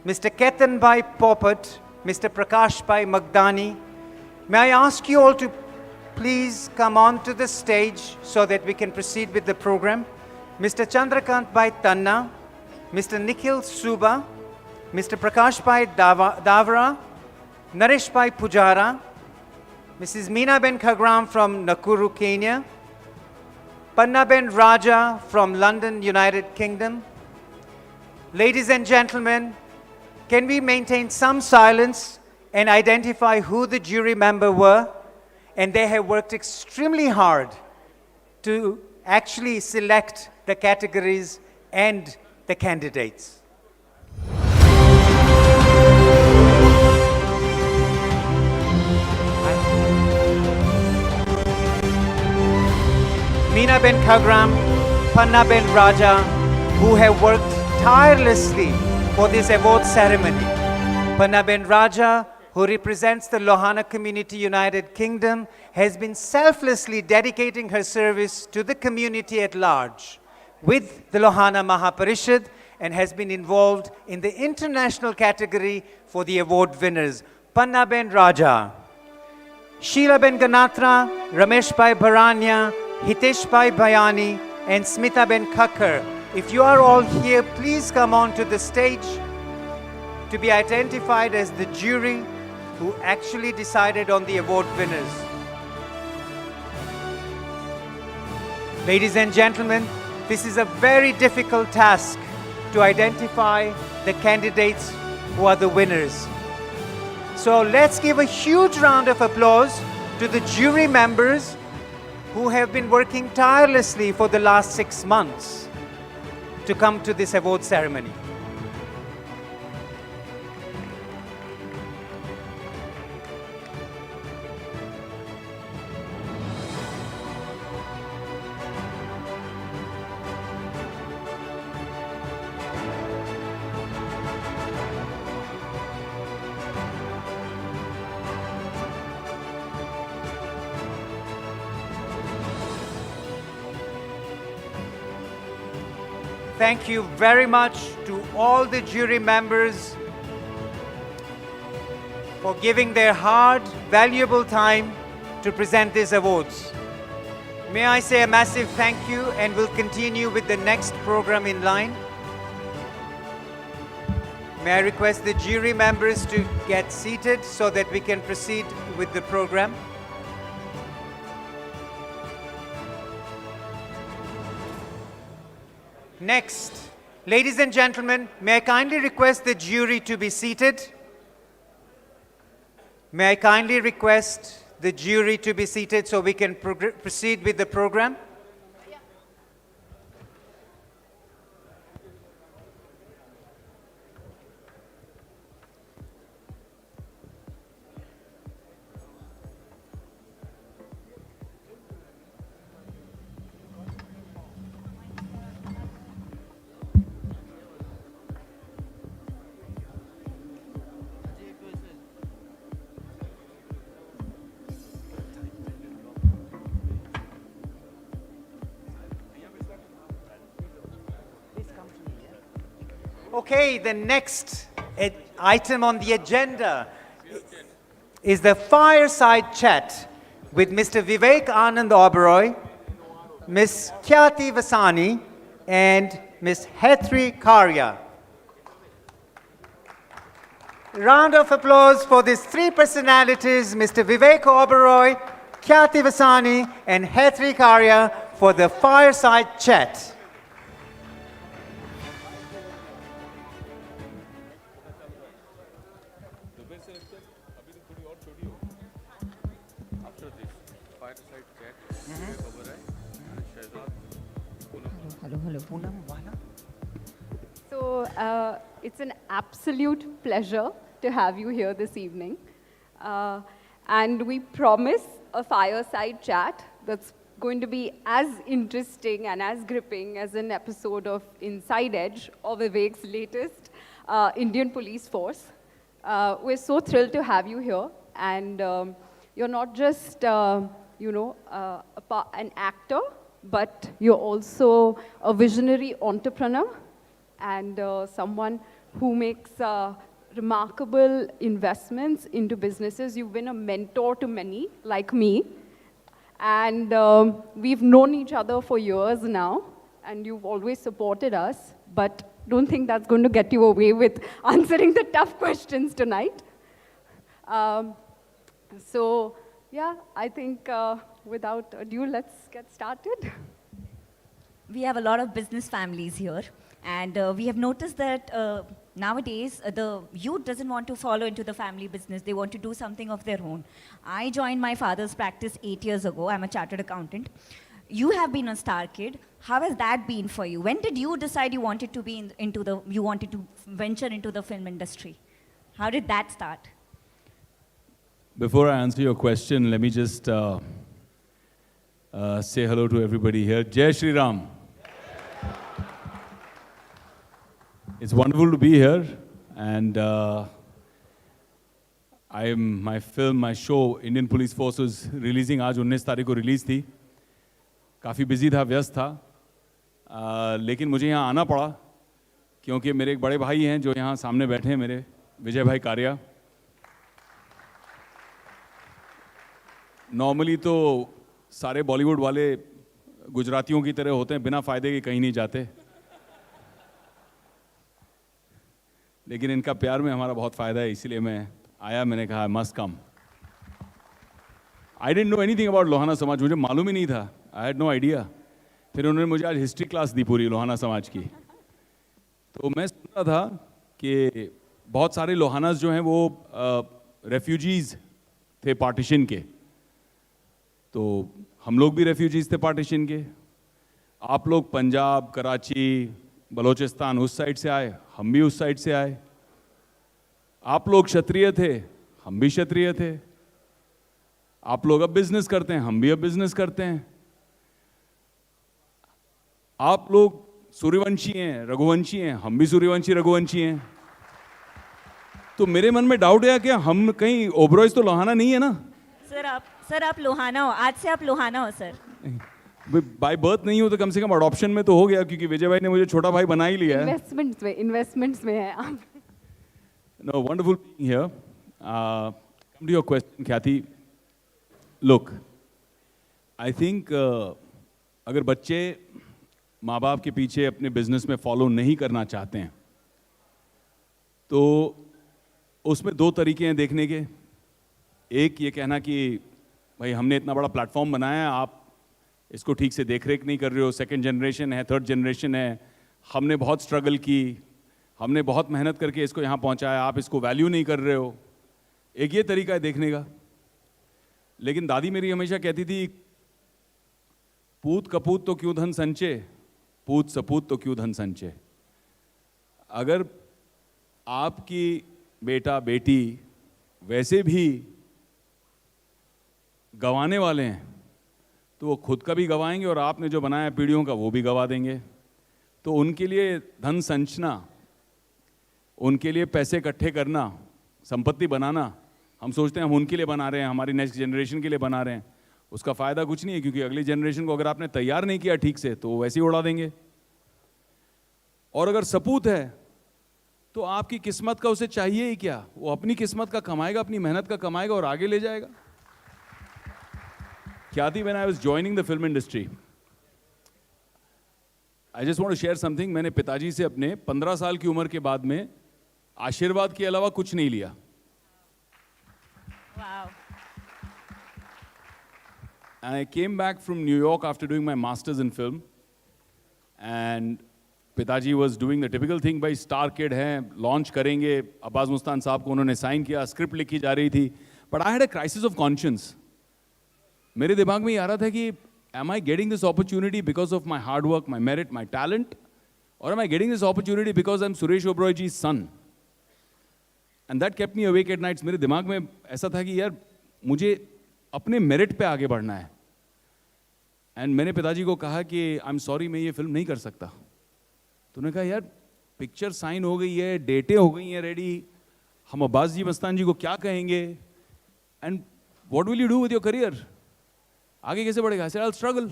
Speaker 1: Mr. Ketanbhai Popat, Mr. Prakashbhai Magdani. May I ask you all to please come on to the stage so that we can proceed with the program. Mr. Chandrakant Bhai Tanna, Mr. Nikhil Suba, Mr. Prakash Bhai Davra, Naresh Bhai Pujara, Mrs. Meenaben Khagram from Nakuru, Kenya, Pannaben Raja from London, United Kingdom. Ladies and gentlemen, can we maintain some silence and identify who the jury member were? And they have worked extremely hard to actually select the categories and the candidates. Meenaben Khagram, Pannaben Raja, who have worked tirelessly for this award ceremony. Pannaben Raja, who represents the Lohana community, United Kingdom, has been selflessly dedicating her service to the community at large with the Lohana Mahaparishad and has been involved in the international category for the award winners. Panna Ben Raja, Sheila Ben Ganatra, Ramesh Bhai Bharanya, Hitesh Bhai Bhayani, and Smita Ben Khakkar. If you are all here, please come on to the stage to be identified as the jury who actually decided on the award winners. Ladies and gentlemen, this is a very difficult task to identify the candidates who are the winners. So let's give a huge round of applause to the jury members who have been working tirelessly for the last 6 months to come to this award ceremony. Thank you very much to all the jury members for giving their hard, valuable time to present these awards. May I say a massive thank you, and we'll continue with the next program in line. May I request the jury members to get seated so that we can proceed with the program. Next, ladies and gentlemen, may I kindly request the jury to be seated? May I kindly request the jury to be seated so we can proceed with the program? Okay, the next item on the agenda is the fireside chat with Mr. Vivek Anand Oberoi, Ms. Khyati Vasani, and Ms. Hetri Karya. Round of applause for these three personalities, Mr. Vivek Oberoi, Khyati Vasani, and Hetri Karya, for the fireside chat.
Speaker 8: So it's an absolute pleasure to have you here this evening. And we promise a fireside chat that's going to be as interesting and as gripping as an episode of Inside Edge or Vivek's latest Indian Police Force. We're so thrilled to have you here. And you're not just, an actor, but you're also a visionary entrepreneur and someone who makes remarkable investments into businesses. You've been a mentor to many, like me. And we've known each other for years now, and you've always supported us. But don't think that's going to get you away with answering the tough questions tonight. So, yeah, I think without ado, let's get started.
Speaker 9: We have a lot of business families here, and we have noticed that nowadays the youth doesn't want to follow into the family business. They want to do something of their own. I joined my father's practice 8 years ago. I'm a chartered accountant. You have been a star kid. How has that been for you? When did you decide you wanted to be you wanted to venture into the film industry? How did that start?
Speaker 3: Before I answer your question, let me just say hello to everybody here. Jai Shri Ram. It's wonderful to be here, and my film, my show Indian police force is releasing, आज 19 तारीख को release थी। काफ़ी busy था, व्यस्त था, लेकिन मुझे यहाँ आना पड़ा क्योंकि मेरे एक बड़े भाई हैं जो यहाँ सामने बैठे हैं, मेरे विजय भाई कारिया। नॉर्मली तो सारे बॉलीवुड वाले गुजरातियों की तरह होते हैं, बिना फ़ायदे के कहीं नहीं जाते, लेकिन इनका प्यार में हमारा बहुत फ़ायदा है, इसीलिए मैं आया। मैंने कहा must come. I don't know anything about Lohana samaj, मुझे मालूम ही नहीं था, आई हैड नो आइडिया। फिर उन्होंने मुझे आज हिस्ट्री क्लास दी पूरी लोहाना समाज की। तो मैं सुन रहा था कि बहुत सारे लोहानास जो हैं वो रेफ्यूजीज़ थे पार्टीशन के, तो हम लोग भी रेफ्यूजीज़ थे पार्टीशन के। आप लोग पंजाब, कराची, बलोचिस्तान उस साइड से आए, हम भी उस साइड से आए। आप लोग क्षत्रिय थे, हम भी क्षत्रिय थे। आप लोग अब बिजनेस करते हैं, हम भी अब बिजनेस करते हैं। आप लोग सूर्यवंशी हैं, रघुवंशी हैं, हम भी सूर्यवंशी रघुवंशी हैं। तो मेरे मन में डाउट है कि हम कहीं ओबरॉयज तो लोहाना नहीं है ना?
Speaker 9: सर आप लोहाना हो, आज से आप लोहाना हो सर।
Speaker 3: बाय बर्थ नहीं हो तो कम से कम अडॉप्शन में तो हो गया, क्योंकि विजय भाई ने मुझे छोटा भाई बना ही लिया है।
Speaker 8: इन्वेस्टमेंट्स में है आप।
Speaker 3: No, wonderful being here. Come to your question, Khyati. Look, I think अगर बच्चे माँ बाप के पीछे अपने बिजनेस में फॉलो नहीं करना चाहते हैं, तो उसमें दो तरीके हैं देखने के। एक ये कहना कि भाई हमने इतना बड़ा प्लेटफॉर्म बनाया है, आप इसको ठीक से देख रेख नहीं कर रहे हो, सेकंड जनरेशन है, थर्ड जनरेशन है, हमने बहुत स्ट्रगल की, हमने बहुत मेहनत करके इसको यहाँ पहुँचाया, आप इसको वैल्यू नहीं कर रहे हो। एक ये तरीका है देखने का। लेकिन दादी मेरी हमेशा कहती थी, पूत कपूत तो क्यों धन संचय, पूत सपूत तो क्यों धन संचय। अगर आपकी बेटा बेटी वैसे भी गंवाने वाले हैं, तो वो खुद का भी गंवाएंगे और आपने जो बनाया पीढ़ियों का वो भी गंवा देंगे। तो उनके लिए धन संचना, उनके लिए पैसे इकट्ठे करना, संपत्ति बनाना, हम सोचते हैं हम उनके लिए बना रहे हैं, हमारी नेक्स्ट जनरेशन के लिए बना रहे हैं। उसका फ़ायदा कुछ नहीं है, क्योंकि अगली जनरेशन को अगर आपने तैयार नहीं किया ठीक से तो वो वैसे ही उड़ा देंगे। और अगर सपूत है तो आपकी किस्मत का उसे चाहिए ही क्या, वो अपनी किस्मत का कमाएगा, अपनी मेहनत का कमाएगा और आगे ले जाएगा। ख्याति, when I was joining the film industry, I just want to share something. मैंने पिताजी से अपने 15 साल की उम्र के बाद में आशीर्वाद के अलावा कुछ नहीं लिया।
Speaker 9: Wow.
Speaker 3: And I came back from New York after doing my masters in film, and पिताजी was doing the typical thing, भाई स्टार किड हैं, लॉन्च करेंगे। अब्बास मुस्तान साहब को उन्होंने साइन किया, स्क्रिप्ट लिखी जा रही थी। But I had a crisis of conscience. मेरे दिमाग में ये आ रहा था कि am I getting this opportunity because of my hard work, my merit, my talent, or am I getting this opportunity because I'm Suresh Oberoi ji's son? And that kept me awake at nights. मेरे दिमाग में ऐसा था कि यार मुझे अपने merit पे आगे बढ़ना है। एंड मैंने पिताजी को कहा कि आई एम सॉरी, मैं ये फिल्म नहीं कर सकता। तो उन्होंने कहा यार पिक्चर साइन हो गई है, डेटें हो गई हैं रेडी, हम अब्बास जी मस्तान जी को क्या कहेंगे, and what will you do with your career, आगे कैसे बढ़ेगा। I said I will struggle,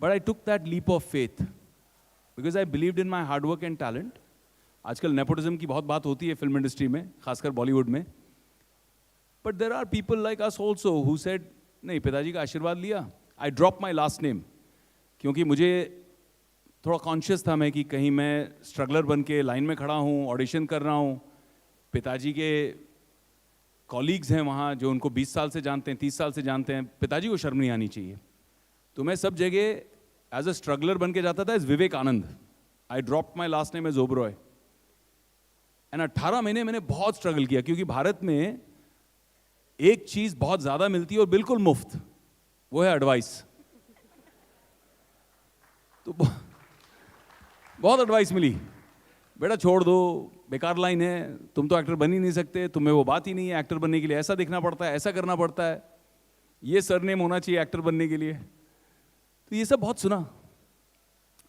Speaker 3: but I took that leap of faith because I believed in my hard work and talent. आजकल नेपोटिज्म की बहुत बात होती है फिल्म इंडस्ट्री में, खासकर बॉलीवुड में, but there are people like us also who said नहीं, पिताजी का आशीर्वाद लिया, I drop my last name, क्योंकि मुझे थोड़ा कॉन्शियस था मैं कि कहीं मैं स्ट्रगलर बन के लाइन में खड़ा हूँ, ऑडिशन कर रहा हूँ, पिताजी के कॉलीग्स हैं वहाँ जो उनको 20 साल से जानते हैं, 30 साल से जानते हैं, पिताजी को शर्म नहीं आनी चाहिए। तो मैं सब जगह एज अ स्ट्रगलर बन के जाता था as Vivekanand. I drop my last name as Oberoi. And 18 महीने मैंने बहुत स्ट्रगल किया, क्योंकि भारत में एक चीज़ बहुत ज़्यादा मिलती है और बिल्कुल मुफ्त, वो है एडवाइस। तो बहुत एडवाइस मिली, बेटा छोड़ दो, बेकार लाइन है, तुम तो एक्टर बन ही नहीं सकते, तुम्हें वो बात ही नहीं है, एक्टर बनने के लिए ऐसा दिखना पड़ता है, ऐसा करना पड़ता है, ये सरनेम होना चाहिए एक्टर बनने के लिए। तो ये सब बहुत सुना,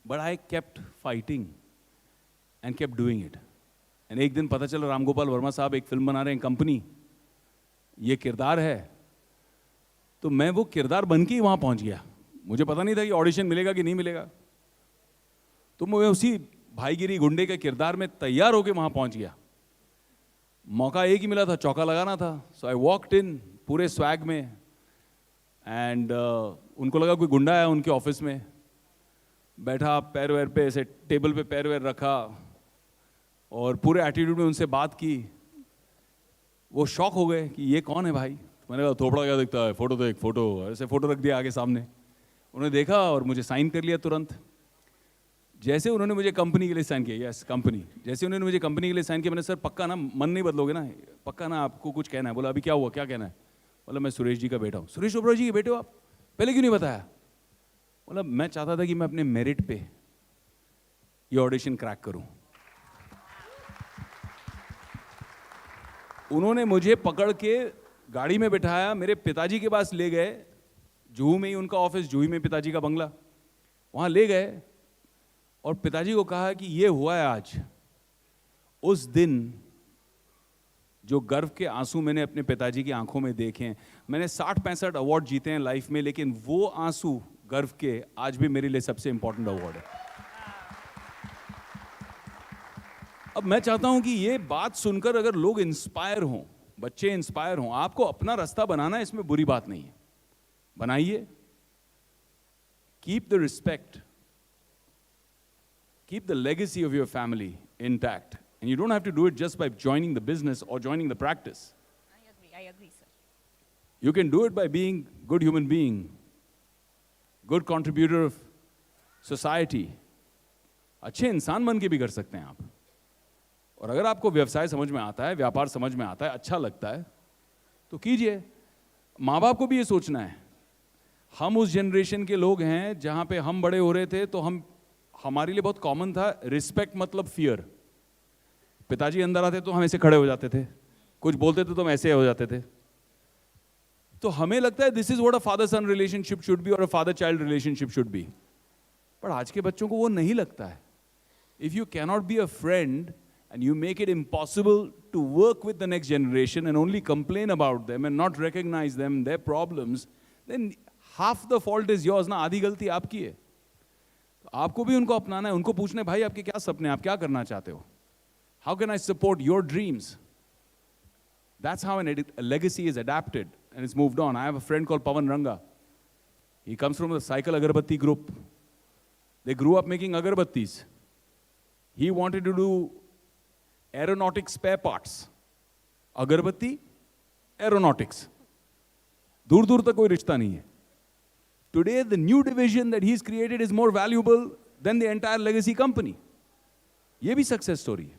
Speaker 3: but I kept fighting and kept doing it. And एक दिन पता चला राम गोपाल वर्मा साहब एक फिल्म बना रहे हैं, कंपनी, ये किरदार है। तो मैं वो किरदार बन के ही वहाँ पहुँच गया। मुझे पता नहीं था कि ऑडिशन मिलेगा कि नहीं मिलेगा। तो मैं उसी भाईगिरी गुंडे के किरदार में तैयार होकर वहाँ पहुँच गया। मौका एक ही मिला था, चौका लगाना था। सो आई वॉकड इन पूरे स्वैग में, एंड उनको लगा कोई गुंडा है उनके ऑफिस में। बैठा पैर वैर पे, ऐसे टेबल पे पैर वैर रखा और पूरे एटीट्यूड में उनसे बात की। वो शॉक हो गए कि ये कौन है भाई। मैंने कहा थोपड़ा क्या दिखता है, फोटो तो एक फोटो, ऐसे फोटो रख दिया आगे सामने। उन्होंने देखा और मुझे साइन कर लिया तुरंत। जैसे उन्होंने मुझे कंपनी के लिए साइन किया, यस कंपनी, जैसे उन्होंने मुझे कंपनी के लिए साइन किया, मैंने सर पक्का ना, मन नहीं बदलोगे ना, पक्का ना आपको कुछ कहना है। बोला अभी क्या हुआ, क्या कहना है? बोला मैं सुरेश जी का बेटा हूँ। सुरेश ओबराय जी के बेटे हो आप? पहले क्यों नहीं बताया? बोला मैं चाहता था कि मैं अपने मेरिट पे ये ऑडिशन क्रैक करूं। उन्होंने मुझे पकड़ के गाड़ी में बिठाया, मेरे पिताजी के पास ले गए। जुहू में ही उनका ऑफिस, जुहू में पिताजी का बंगला, वहां ले गए और पिताजी को कहा कि ये हुआ है आज। उस दिन जो गर्व के आंसू मैंने अपने पिताजी की आंखों में देखे हैं, मैंने 60-65 अवार्ड जीते हैं लाइफ में, लेकिन वो आंसू गर्व के आज भी मेरे लिए सबसे इंपॉर्टेंट अवार्ड है। अब मैं चाहता हूं कि ये बात सुनकर अगर लोग इंस्पायर हों, बच्चे इंस्पायर हों, आपको अपना रास्ता बनाना है, इसमें बुरी बात नहीं है, बनाइए। Keep the respect, keep the legacy of your family intact, and you don't have to do it just by joining the business or joining the practice.
Speaker 9: I agree, sir.
Speaker 3: You can do it by being good human being, good contributor of society. अच्छे इंसान बन के भी कर सकते हैं आप। और अगर आपको व्यवसाय समझ में आता है, व्यापार समझ में आता है, अच्छा लगता है, तो कीजिए। माँ बाप को भी ये सोचना है। हम उस जनरेशन के लोग हैं जहाँ पे हम बड़े हो रहे थे, तो हमारे लिए बहुत कॉमन था रिस्पेक्ट मतलब फियर। पिताजी अंदर आते तो हम ऐसे खड़े हो जाते थे, कुछ बोलते थे तो हम ऐसे हो जाते थे। तो हमें लगता है this is what a father son relationship should be or a father child relationship should be. पर आज के बच्चों को वो नहीं लगता है। If you cannot be a friend and you make it impossible to work with the next generation and only complain about them and not recognize them, their problems, then half the fault is yours ना, आधी गलती आपकी है। तो आपको भी उनको अपनाना है, उनको पूछना है भाई आपके क्या सपने, आप क्या करना चाहते हो? How can I support your dreams? That's how a legacy is adapted and it's moved on. I have a friend called Pawan Ranga. He comes from the cycle agarbatti group. They grew up making agarbattis. He wanted to do aeronautic spare parts. अगरबत्ती, aeronautics. दूर दूर तक कोई रिश्ता नहीं है। Today, the new division that he's created is more valuable than the entire legacy company. ये भी success story है।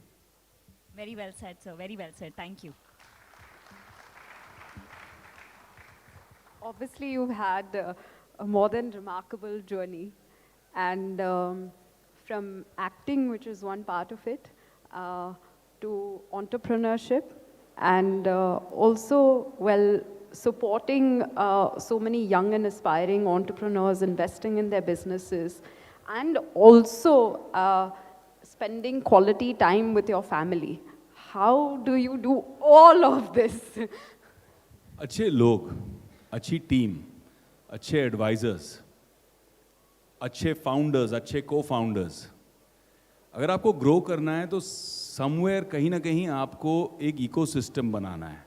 Speaker 9: Very well said, sir. Very well said. Thank you.
Speaker 8: Obviously, you've had a more than remarkable journey, and from acting, which is one part of it, to entrepreneurship, and also, well, supporting so many young and aspiring entrepreneurs, investing in their businesses, and also spending quality time with your family. How do you do all of this?
Speaker 3: अच्छे लोग, अच्छी team, अच्छे advisers, अच्छे founders, अच्छे co-founders. अगर आपको grow करना है तो समवेयर कहीं ना कहीं आपको एक इकोसिस्टम बनाना है।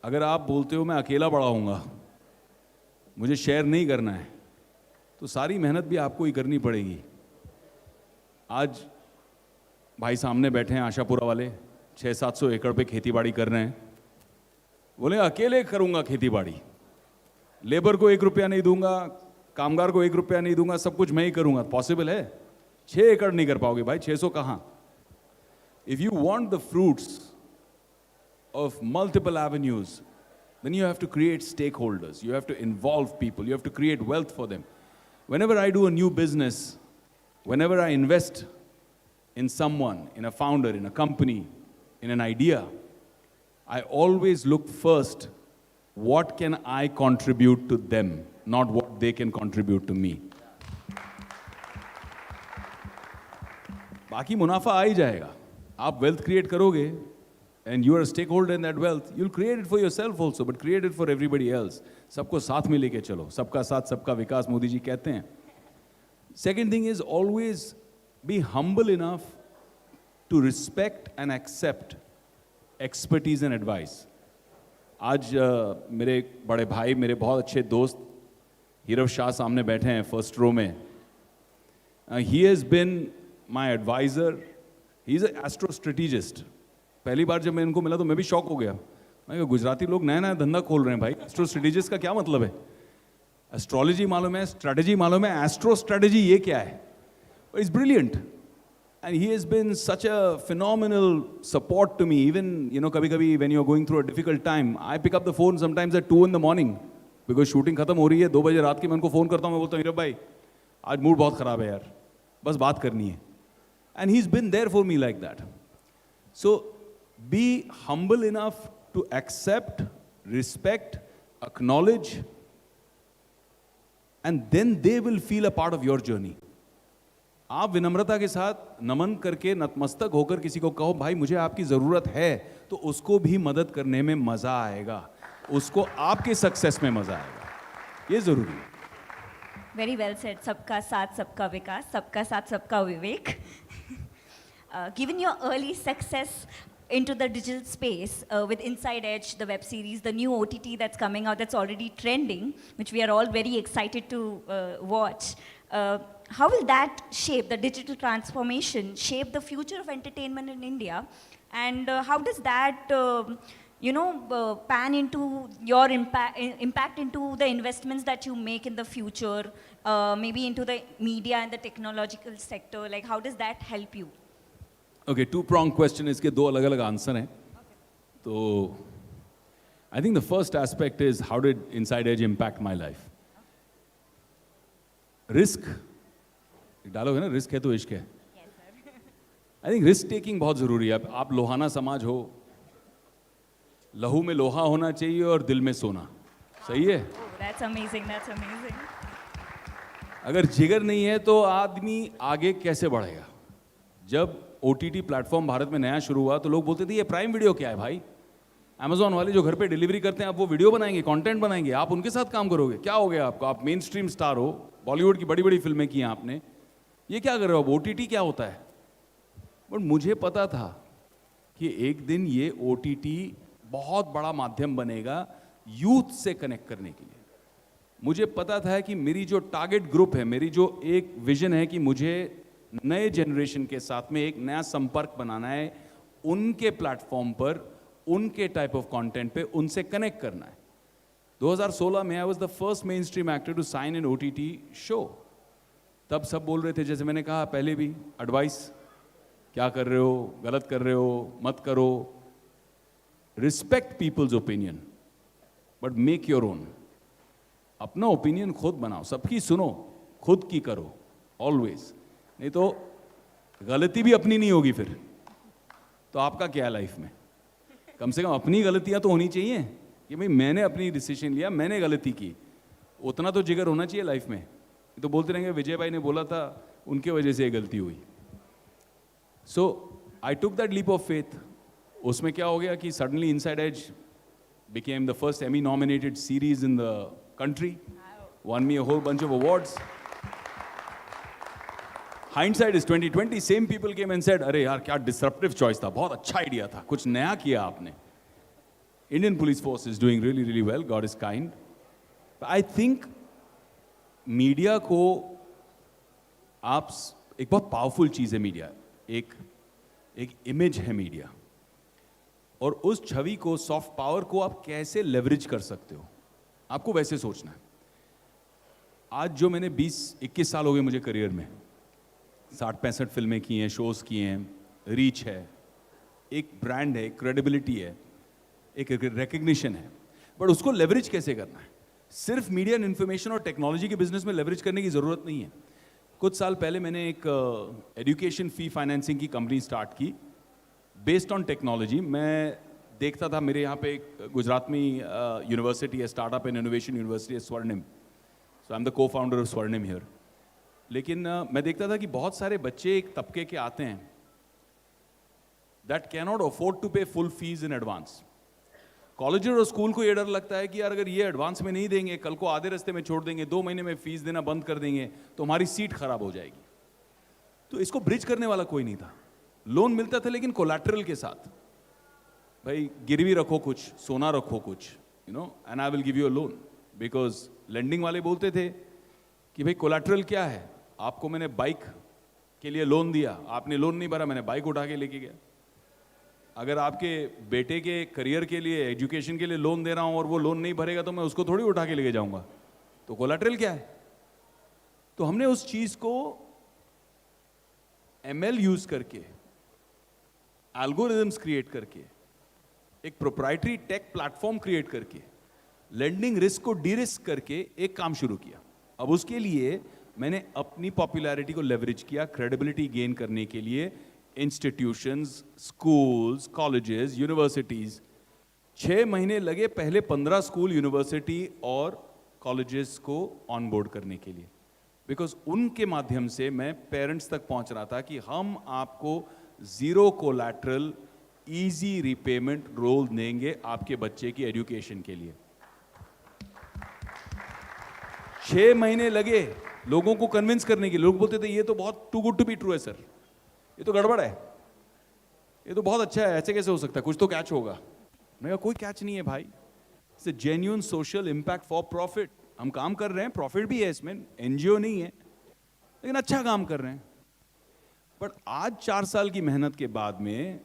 Speaker 3: अगर आप बोलते हो मैं अकेला बड़ा होऊंगा, मुझे शेयर नहीं करना है, तो सारी मेहनत भी आपको ही करनी पड़ेगी। आज भाई सामने बैठे हैं आशापुरा वाले, 600-700 एकड़ पे खेतीबाड़ी कर रहे हैं। बोले अकेले करूंगा खेतीबाड़ी, लेबर को 1 रुपया नहीं दूंगा, कामगार को 1 रुपया नहीं दूंगा, सब कुछ मैं ही करूंगा। पॉसिबल है? 6 एकड़ नहीं कर पाओगे भाई, 600 कहाँ। If you want the fruits of multiple avenues, then you have to create stakeholders. You have to involve people. You have to create wealth for them. Whenever I do a new business, whenever I invest in someone, in a founder, in a company, in an idea, I always look first, what can I contribute to them, not what they can contribute to me. बाकी मुनाफा आ ही जाएगा। आप wealth create करोगे and you are stakeholder in that wealth, you will create it for yourself also, but create it for everybody else. सबको साथ में लेके चलो, सबका साथ सबका विकास मोदी जी कहते हैं. Second thing is always be humble enough to respect and accept expertise and advice. आज मेरे एक बड़े भाई, मेरे बहुत अच्छे दोस्त हीरव शाह सामने बैठे हैं फर्स्ट रो में. He has been my adviser, he is a astro strategist. पहली बार जब मैं इनको मिला तो मैं भी शॉक हो गया. मैं कहा गुजराती लोग नया नया धंधा खोल रहे हैं भाई, एस्ट्रो स्ट्रेटिजिस्ट का क्या मतलब है? एस्ट्रोलॉजी मालूम है, स्ट्रैटेजी मालूम है, एस्ट्रो स्ट्रैटेजी ये क्या है? It's brilliant. And he has been such a phenomenal support to me. Even, you know, kabhi when you're going through a difficult time, I pick up the phone sometimes at 2 in the morning because shooting खत्म हो रही है, 2 बजे रात की मैं उनको phone करता हूँ, मैं बोलता हूँ हीरव भाई आज मूड बहुत ख़राब है यार, बस बात करनी है. And he's been there for me like that. So be humble enough to accept, respect, acknowledge, and then they will feel a part of your journey. आप विनम्रता के साथ नमन करके नतमस्तक होकर किसी को कहो भाई मुझे आपकी ज़रूरत है, तो उसको भी मदद करने में मज़ा आएगा, उसको आपके सक्सेस में मज़ा आएगा. ये ज़रूरी है.
Speaker 9: Very well said. सबका साथ सबका विकास, सबका साथ सबका विवेक. Given your early success into the digital space with Inside Edge, the web series, the new OTT that's coming out, that's already trending, which we are all very excited to watch. How will that shape the digital transformation, shape the future of entertainment in India? And how does that, pan into your impact into the investments that you make in the future, maybe into the media and the technological sector? Like, how does that help you?
Speaker 3: Okay, two-pronged question. इसके 2 अलग-अलग answer हैं. तो I think the first aspect is how did Inside Edge impact my life? Risk dialogue है ना, risk है तो इश्क है. आई थिंक रिस्क टेकिंग बहुत ज़रूरी है. आप लोहाना समाज हो, लहू में लोहा होना चाहिए और दिल में सोना. सही है?
Speaker 9: That's amazing, that's amazing.
Speaker 3: अगर जिगर नहीं है तो आदमी आगे कैसे बढ़ेगा? जब OTT प्लेटफॉर्म भारत में नया शुरू हुआ तो लोग बोलते थे ये प्राइम वीडियो क्या है भाई? अमेजोन वाले जो घर पे डिलीवरी करते हैं, आप वो वीडियो बनाएंगे, कंटेंट बनाएंगे, आप उनके साथ काम करोगे, क्या हो गया आपको? आप मेन स्ट्रीम स्टार हो, बॉलीवुड की बड़ी बड़ी फिल्में की हैं आपने, ये क्या कर रहे हो? अब OTT क्या होता है? बट मुझे पता था कि एक दिन ये OTT बहुत बड़ा माध्यम बनेगा यूथ से कनेक्ट करने के लिए. मुझे पता था कि मेरी जो टारगेट ग्रुप है, मेरी जो एक विजन है कि मुझे नए जनरेशन के साथ में एक नया संपर्क बनाना है, उनके प्लेटफॉर्म पर, उनके टाइप ऑफ कंटेंट पे उनसे कनेक्ट करना है. 2016 में I was the first mainstream actor to sign in OTT show. तब सब बोल रहे थे, जैसे मैंने कहा पहले भी, एडवाइस, क्या कर रहे हो, गलत कर रहे हो, मत करो. Respect peoples opinion but make your own. अपना ओपिनियन खुद बनाओ, सबकी सुनो, खुद की करो ऑलवेज. नहीं तो गलती भी अपनी नहीं होगी फिर तो आपका क्या है लाइफ में? कम से कम अपनी गलतियां तो होनी चाहिए कि भाई मैंने अपनी डिसीजन लिया, मैंने गलती की. उतना तो जिगर होना चाहिए लाइफ में. तो बोलते रहेंगे विजय भाई ने बोला था, उनके वजह से ये गलती हुई. So I took that leap of faith. उसमें क्या हो गया कि suddenly inside edge became the first Emmy nominated series in the country, won me a whole bunch of awards. Hindsight is 2020. Same people came and said, अरे यार क्या disruptive choice था, बहुत अच्छा idea था, कुछ नया किया आपने. Indian police force is doing really, really well. God is kind. But I think media को आप एक बहुत पावरफुल चीज़ है मीडिया. एक इमेज है मीडिया, और उस छवि को, सॉफ्ट पावर को आप कैसे लेवरेज कर सकते हो, आपको वैसे सोचना है. आज जो मैंने 20-21 साल हो गए मुझे करियर में, 60-65 फिल्में की हैं, शोज़ किए हैं, रीच है, एक ब्रांड है, क्रेडिबिलिटी है, एक रिकग्निशन है. बट उसको लेवरेज कैसे करना है? सिर्फ मीडिया एंड इन्फॉर्मेशन और टेक्नोलॉजी के बिजनेस में लेवरेज करने की ज़रूरत नहीं है. कुछ साल पहले मैंने एक एजुकेशन फ़ी फाइनेंसिंग की कंपनी स्टार्ट की बेस्ड ऑन टेक्नोलॉजी. मैं देखता था, मेरे यहाँ पे एक गुजरात में यूनिवर्सिटी है, स्टार्टअप एंड इनोवेशन यूनिवर्सिटी है, स्वर्णिम. सो आई एम द को फाउंडर ऑफ स्वर्णिम हियर. लेकिन मैं देखता था कि बहुत सारे बच्चे एक तबके के आते हैं that cannot afford to pay full fees in advance. College और स्कूल को ये डर लगता है कि यार अगर ये एडवांस में नहीं देंगे, कल को आधे रास्ते में छोड़ देंगे, 2 महीने में फीस देना बंद कर देंगे, तो हमारी सीट खराब हो जाएगी. तो इसको ब्रिज करने वाला कोई नहीं था. लोन मिलता था लेकिन कोलैटरल के साथ. भाई गिरवी रखो कुछ, सोना रखो कुछ, you know, and I will give you a loan. Because lending वाले बोलते थे कि भाई कोलैटरल क्या है, आपको मैंने बाइक के लिए लोन दिया, आपने लोन नहीं भरा, मैंने बाइक उठा के लेके गया. अगर आपके बेटे के करियर के लिए, एजुकेशन के लिए लोन दे रहा हूं और वो लोन नहीं भरेगा तो मैं उसको थोड़ी उठा के लेके जाऊंगा. तो कोलैटरल क्या है? तो हमने उस चीज को एमएल यूज करके, एल्गोरिथम्स क्रिएट करके, एक प्रोप्राइटरी टेक प्लेटफॉर्म क्रिएट करके, लेंडिंग रिस्क को डी रिस्क करके एक काम शुरू किया. अब उसके लिए मैंने अपनी पॉपुलैरिटी को लेवरेज किया, क्रेडिबिलिटी गेन करने के लिए. इंस्टीट्यूशंस, स्कूल्स, कॉलेजेस, यूनिवर्सिटीज, 6 महीने लगे पहले 15 स्कूल, यूनिवर्सिटी और कॉलेजेस को ऑनबोर्ड करने के लिए. बिकॉज उनके माध्यम से मैं पेरेंट्स तक पहुंच रहा था कि हम आपको zero collateral easy repayment role देंगे आपके बच्चे की एजुकेशन के लिए. 6 महीने लगे लोगों को कन्विंस करने के लिए. लोग बोलते थे ये तो बहुत too good to be true है सर, ये तो गड़बड़ है, ये तो बहुत अच्छा है, ऐसे कैसे हो सकता है, कुछ तो कैच होगा. मैंने कहा कोई कैच नहीं है भाई, it's a genuine social impact for profit. हम काम कर रहे हैं, प्रॉफिट भी है इसमें, एनजीओ नहीं है, लेकिन अच्छा काम कर रहे हैं. बट आज 4 साल की मेहनत के बाद में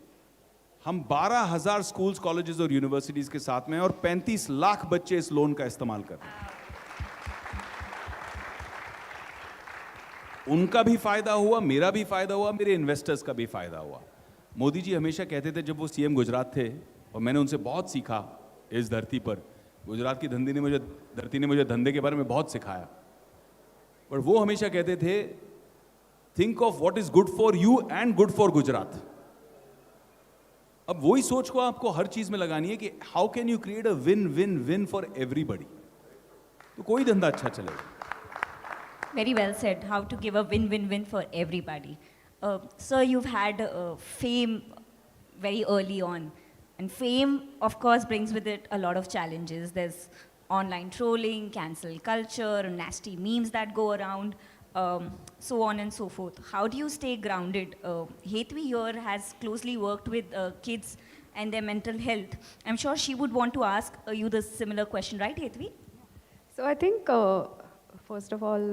Speaker 3: हम 12,000 स्कूल्स, कॉलेजेस और यूनिवर्सिटीज के साथ में, और 35 लाख बच्चे इस लोन का इस्तेमाल कर रहे हैं. उनका भी फायदा हुआ, मेरा भी फायदा हुआ, मेरे इन्वेस्टर्स का भी फायदा हुआ. मोदी जी हमेशा कहते थे जब वो सीएम गुजरात थे, और मैंने उनसे बहुत सीखा इस धरती पर, गुजरात की धरती ने मुझे धंधे के बारे में बहुत सिखाया. पर वो हमेशा कहते थे think of what is good for you and good for Gujarat. अब वही सोच को आपको हर चीज में लगानी है कि how can you create a win win win for everybody, तो कोई धंधा अच्छा चलेगा.
Speaker 9: Very well said, how to give a win-win-win for everybody. Sir, you've had fame very early on. And fame, of course, brings with it a lot of challenges. There's online trolling, cancel culture, nasty memes that go around, so on and so forth. How do you stay grounded? Hetvi here has closely worked with kids and their mental health. I'm sure she would want to ask you the similar question, right, Hetvi?
Speaker 8: So I think, first of all,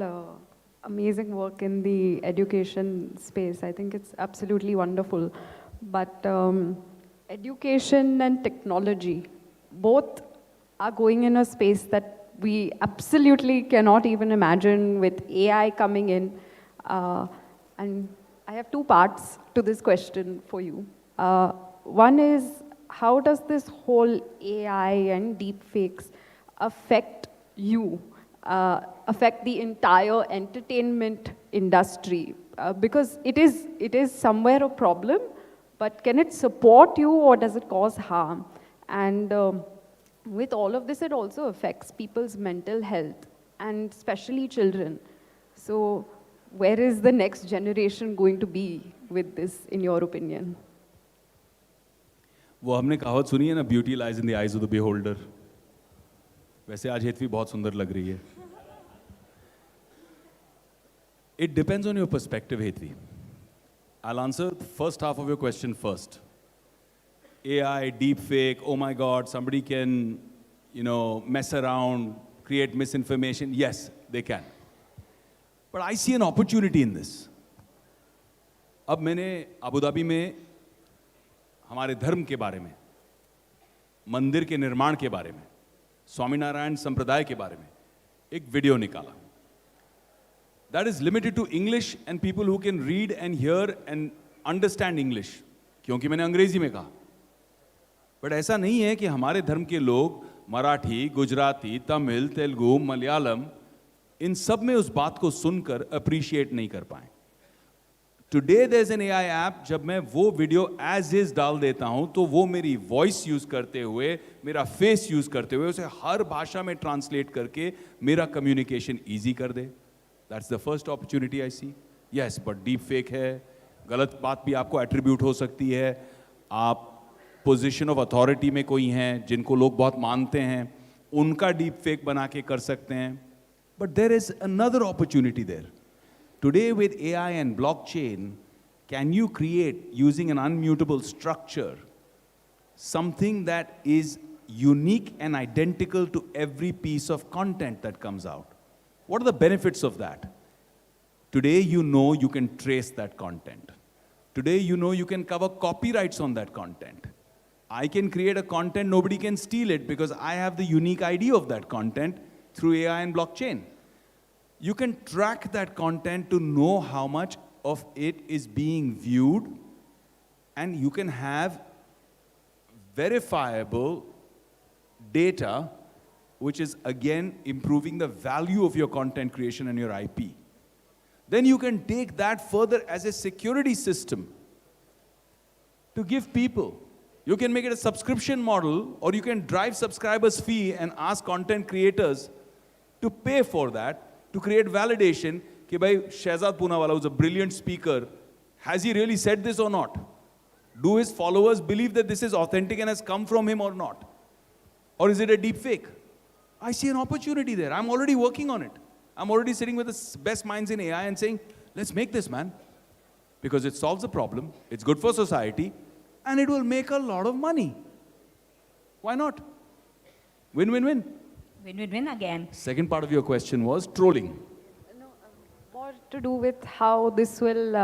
Speaker 8: amazing work in the education space. I think it's absolutely wonderful. But education and technology, both are going in a space that we absolutely cannot even imagine with AI coming in. And I have 2 parts to this question for you. One is, how does this whole AI and deepfakes affect you? Affect the entire entertainment industry, because it is somewhere a problem, but can it support you or does it cause harm? And with all of this, it also affects people's mental health, and especially children. So where is the next generation going to be with this, in your opinion?
Speaker 3: वो हमने कहावत सुनी है ना, beauty lies in the eyes of the beholder. वैसे आज हेतवी बहुत सुंदर लग रही है. It depends on your perspective, Hetvi. I'll answer the first half of your question first. AI, deepfake, oh my God, somebody can, you know, mess around, create misinformation. Yes, they can. But I see an opportunity in this. अब मैंने Abu Dhabi में हमारे धर्म के बारे में, मंदिर के निर्माण के बारे में, स्वामीनारायण संप्रदाय के बारे में एक वीडियो निकाला. That is limited to English and people who can read and hear and understand English, क्योंकि मैंने अंग्रेजी में कहा. बट ऐसा नहीं है कि हमारे धर्म के लोग मराठी, गुजराती, तमिल, तेलुगु, मलयालम, इन सब में उस बात को सुनकर अप्रिशिएट नहीं कर पाए. Today there is an AI app, जब मैं वो वीडियो एज इज डाल देता हूं तो वो मेरी वॉइस यूज करते हुए, मेरा फेस यूज करते हुए उसे हर भाषा में ट्रांसलेट करके मेरा कम्युनिकेशन ईजी कर दे. That's the first opportunity I see. Yes, but deep fake है, गलत बात भी आपको एट्रीब्यूट हो सकती है. आप पोजीशन ऑफ अथॉरिटी में कोई हैं जिनको लोग बहुत मानते हैं, उनका डीप फेक बना के कर सकते हैं. But there is another opportunity there. Today with AI and blockchain, can you create, using an unmutable structure, something that is unique and identical to every piece of content that comes out? What are the benefits of that? Today you know you can trace that content. Today you know you can cover copyrights on that content. I can create a content, nobody can steal it because I have the unique ID of that content through AI and blockchain. You can track that content to know how much of it is being viewed, and you can have verifiable data, which is again improving the value of your content creation and your IP. Then you can take that further as a security system to give people. You can make it a subscription model, or you can drive subscribers' fee and ask content creators to pay for that, to create validation कि भाई Shehzad Poonawalla, who's a brilliant speaker, has he really said this or not? Do his followers believe that this is authentic and has come from him or not? Or is it a deep fake? I see an opportunity there. I'm already working on it. I'm already sitting with the best minds in AI and saying, let's make this, man. Because it solves the problem, it's good for society, and it will make a lot of money. Why not? Win-win-win.
Speaker 9: Win-win-win again.
Speaker 3: Second part of your question was trolling.
Speaker 8: More to do with how this will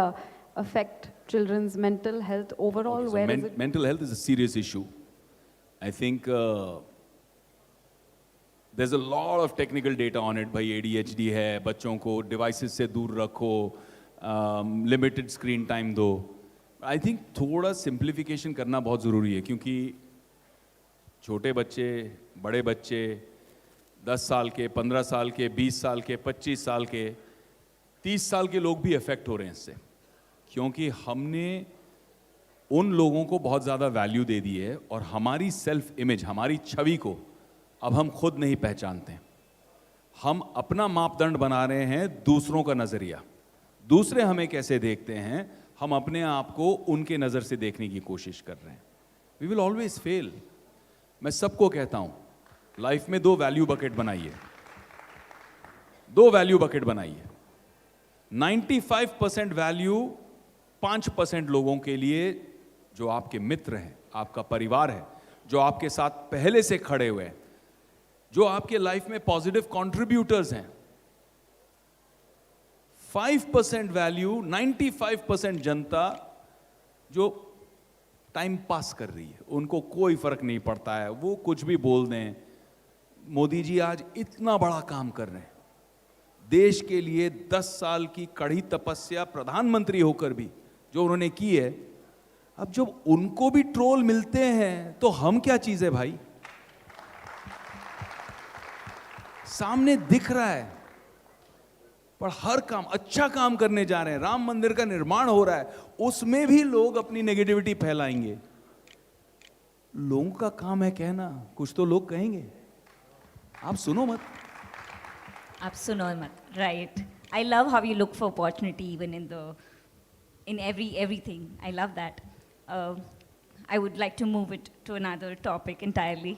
Speaker 8: affect children's mental health overall.
Speaker 3: Okay, so
Speaker 8: Where is it?
Speaker 3: mental health is a serious issue. I think there's a lot of technical data on it. भाई ADHD है, बच्चों को devices से दूर रखो, limited screen time दो. I think थोड़ा simplification करना बहुत ज़रूरी है, क्योंकि छोटे बच्चे, बड़े बच्चे, 10 साल के, 15 साल के, 20 साल के, 25 साल के, 30 साल के लोग भी अफेक्ट हो रहे हैं इससे, क्योंकि हमने उन लोगों को बहुत ज़्यादा वैल्यू दे दी है और हमारी सेल्फ इमेज, हमारी छवि को अब हम खुद नहीं पहचानते हैं. हम अपना मापदंड बना रहे हैं दूसरों का नज़रिया. दूसरे हमें कैसे देखते हैं, हम अपने आप को उनके नज़र से देखने की कोशिश कर रहे हैं. We will always fail. मैं सबको कहता हूँ, लाइफ में 2 वैल्यू बकेट बनाइए. 2 वैल्यू बकेट बनाइए. 95% वैल्यू 5% लोगों के लिए जो आपके मित्र हैं, आपका परिवार है, जो आपके साथ पहले से खड़े हुए हैं, जो आपके लाइफ में पॉजिटिव कंट्रीब्यूटर्स हैं. 5% वैल्यू, 95% जनता जो टाइम पास कर रही है, उनको कोई फर्क नहीं पड़ता है, वो कुछ भी बोल दें. मोदी जी आज इतना बड़ा काम कर रहे हैं, देश के लिए 10 साल की कड़ी तपस्या प्रधानमंत्री होकर भी जो उन्होंने की है, अब जब उनको भी ट्रोल मिलते हैं तो हम क्या चीज है भाई. सामने दिख रहा है, पर हर काम, अच्छा काम करने जा रहे हैं, राम मंदिर का निर्माण हो रहा है, उसमें भी लोग अपनी नेगेटिविटी फैलाएंगे. लोगों का काम है कहना, कुछ तो लोग कहेंगे. आप सुनो मत.
Speaker 9: आप सुनो मत. Right. I love how you look for opportunity even in everything. I love that. I would like to move it to another topic entirely.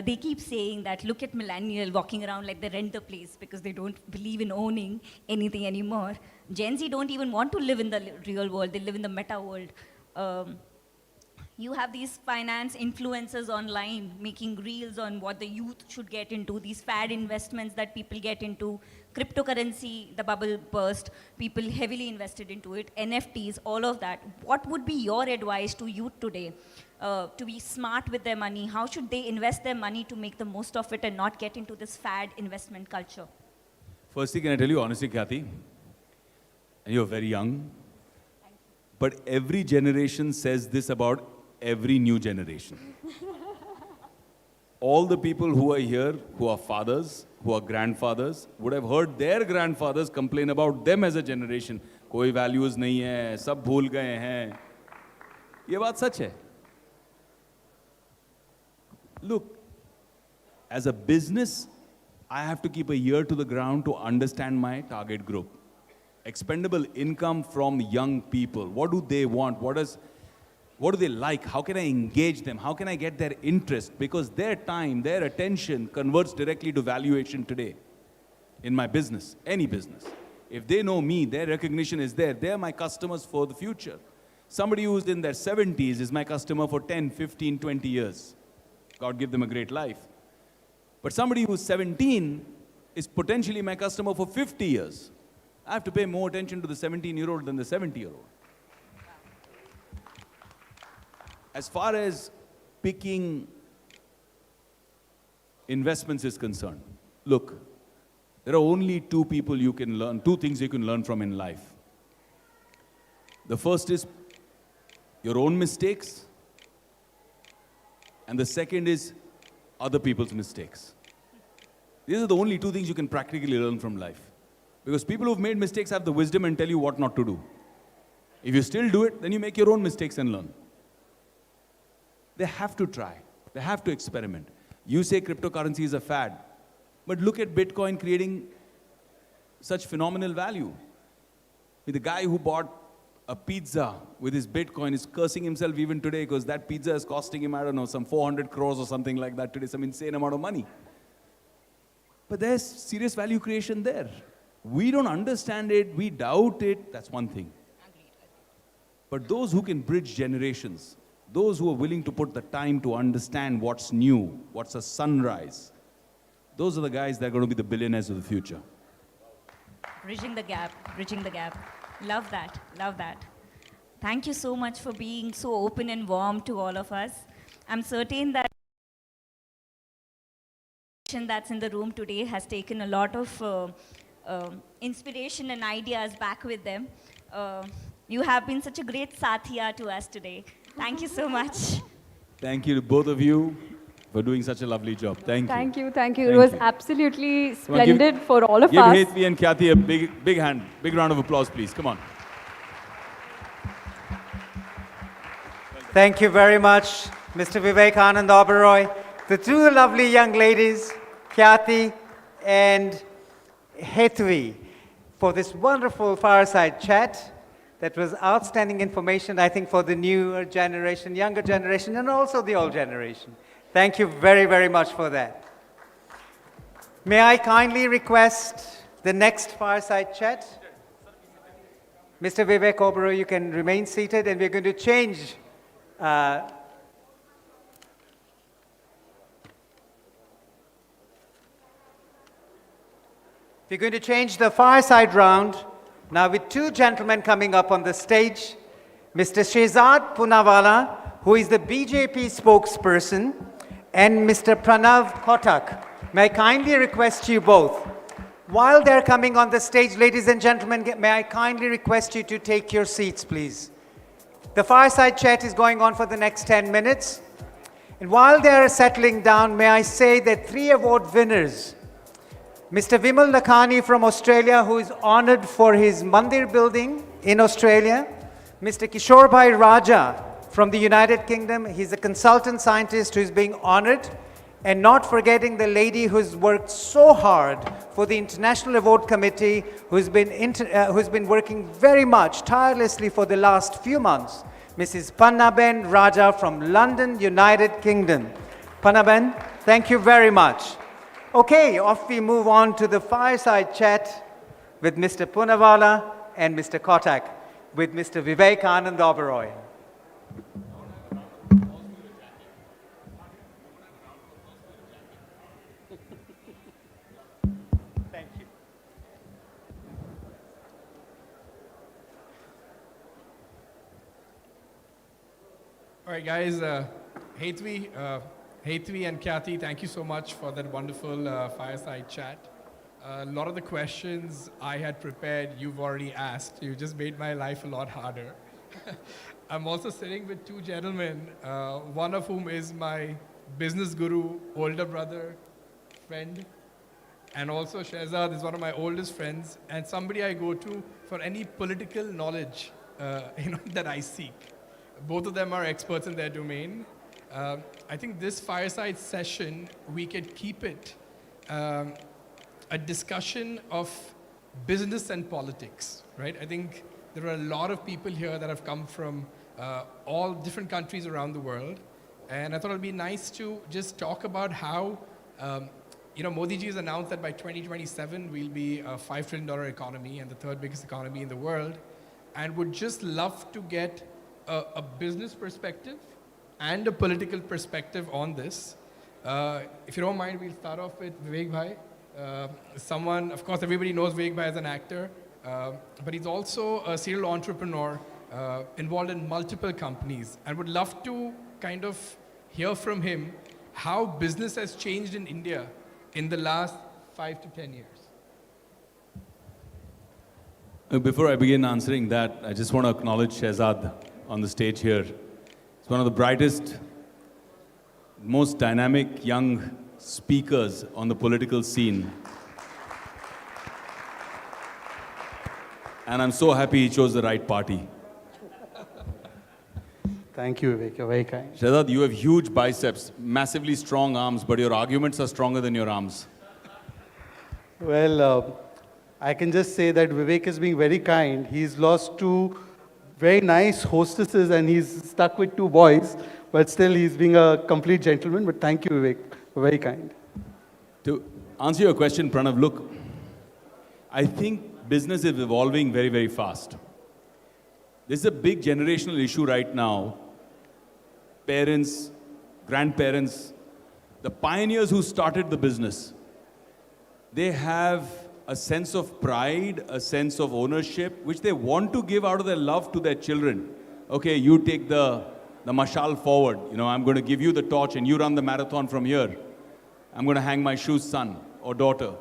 Speaker 9: They keep saying that look at millennial walking around like they rent the place because they don't believe in owning anything anymore. Gen Z don't even want to live in the real world. They live in the meta world. You have these finance influencers online making reels on what the youth should get into, these fad investments that people get into, cryptocurrency, the bubble burst, people heavily invested into it, NFTs, all of that. What would be your advice to youth today to be smart with their money? How should they invest their money to make the most of it and not get into this fad investment culture?
Speaker 3: Firstly, can I tell you honestly, Kathy, and you're very young, but every generation says this about every new generation. All the people who are here, who are fathers, who are grandfathers, would have heard their grandfathers complain about them as a generation. कोई values नहीं है, सब भूल गए हैं. ये बात सच है. Look, as a business, I have to keep a ear to the ground to understand my target group. Expendable income from young people. What do they want? What do they like? How can I engage them? How can I get their interest? Because their time, their attention converts directly to valuation today in my business, any business. If they know me, their recognition is there. They're my customers for the future. Somebody who's in their 70s is my customer for 10, 15, 20 years. God give them a great life. But somebody who's 17 is potentially my customer for 50 years. I have to pay more attention to the 17-year-old than the 70-year-old. As far as picking investments is concerned, look, there are only two things you can learn from in life. The first is your own mistakes, and the second is other people's mistakes. These are the only two things you can practically learn from life. Because people who've made mistakes have the wisdom and tell you what not to do. If you still do it, then you make your own mistakes and learn. They have to try. They have to experiment. You say cryptocurrency is a fad, but look at Bitcoin creating such phenomenal value. The guy who bought a pizza with his Bitcoin is cursing himself even today because that pizza is costing him, I don't know, some 400 crores or something like that today, some insane amount of money. But there's serious value creation there. We don't understand it, we doubt it, that's one thing. But those who can bridge generations, those who are willing to put the time to understand what's new, what's a sunrise, those are the guys that are going to be the billionaires of the future.
Speaker 9: Bridging the gap, bridging the gap. Love that, love that. Thank you so much for being so open and warm to all of us. I'm certain that that's in the room today has taken a lot of inspiration and ideas back with them. You have been such a great satya to us today. Thank you so much.
Speaker 3: Thank you to both of you for doing such a lovely job. Thank you.
Speaker 8: Thank you, thank you. It
Speaker 3: Thank
Speaker 8: was
Speaker 3: you.
Speaker 8: absolutely
Speaker 3: Come on,
Speaker 8: splendid for all of
Speaker 3: give
Speaker 8: us.
Speaker 3: Hetvi and Khyati a big hand, big round of applause, please. Come on.
Speaker 1: Thank you very much, Mr. Vivekanand Oberoi. The two lovely young ladies, Khyati and Hetvi, for this wonderful fireside chat. That was outstanding information, I think, for the newer generation, younger generation, and also the old generation. Thank you very, very much for that. May I kindly request the next fireside chat? Mr. Vivek Oberoi, you can remain seated, and we're going to change we're going to change the fireside round now with two gentlemen coming up on the stage. Mr. Shehzad Poonawalla, who is the BJP spokesperson, and Mr. Pranav Kotak. May I kindly request you both, while they're coming on the stage, ladies and gentlemen, may I kindly request you to take your seats, please. The fireside chat is going on for the next 10 minutes. And while they're settling down, may I say that 3 award winners, Mr. Vimal Lakhani from Australia, who is honored for his Mandir building in Australia. Mr. Kishore Bhai Raja from the United Kingdom. He's a consultant scientist who is being honored. And not forgetting the lady who's worked so hard for the International Award Committee, who's been working very much tirelessly for the last few months, Mrs. Pannaben Raja from London, United Kingdom. Pannaben, thank you very much. Okay, off we move on to the fireside chat with Mr. Poonawalla and Mr. Kotak, with Mr. Vivekanand Oberoi. Thank you.
Speaker 10: All right, guys, Hetvi and Khyati, thank you so much for that wonderful fireside chat. A lot of the questions I had prepared, you've already asked. You just made my life a lot harder. I'm also sitting with 2 gentlemen, one of whom is my business guru, older brother, friend, and also Shehzad is one of my oldest friends, and somebody I go to for any political knowledge that I seek. Both of them are experts in their domain. I think this fireside session, we could keep it a discussion of business and politics, right? I think there are a lot of people here that have come from all different countries around the world. And I thought it'd be nice to just talk about how, Modi ji has announced that by 2027 we'll be a $5 trillion economy and the third biggest economy in the world. And would just love to get a business perspective and a political perspective on this. If you don't mind, we'll start off with Vivek Bhai. Someone, of course, everybody knows Vivek Bhai as an actor, but he's also a serial entrepreneur involved in multiple companies, and would love to kind of hear from him how business has changed in India in the last 5 to 10 years.
Speaker 3: Before I begin answering that, I just want to acknowledge Shehzad on the stage here. He's one of the brightest, most dynamic young speakers on the political scene. And I'm so happy he chose the right party.
Speaker 11: Thank you, Vivek. You're very kind.
Speaker 3: Shehzad, you have huge biceps, massively strong arms, but your arguments are stronger than your arms.
Speaker 11: Well, I can just say that Vivek is being very kind. He's lost 2 very nice hostesses and he's stuck with 2 boys, but still he's being a complete gentleman. But thank you, Vivek. You're very kind.
Speaker 3: To answer your question, Pranav, look, I think business is evolving very, very fast. This is a big generational issue right now. Parents, grandparents, the pioneers who started the business, they have a sense of pride, a sense of ownership, which they want to give out of their love to their children. Okay, you take the mashal forward. I'm going to give you the torch and you run the marathon from here. I'm going to hang my shoes, son or daughter.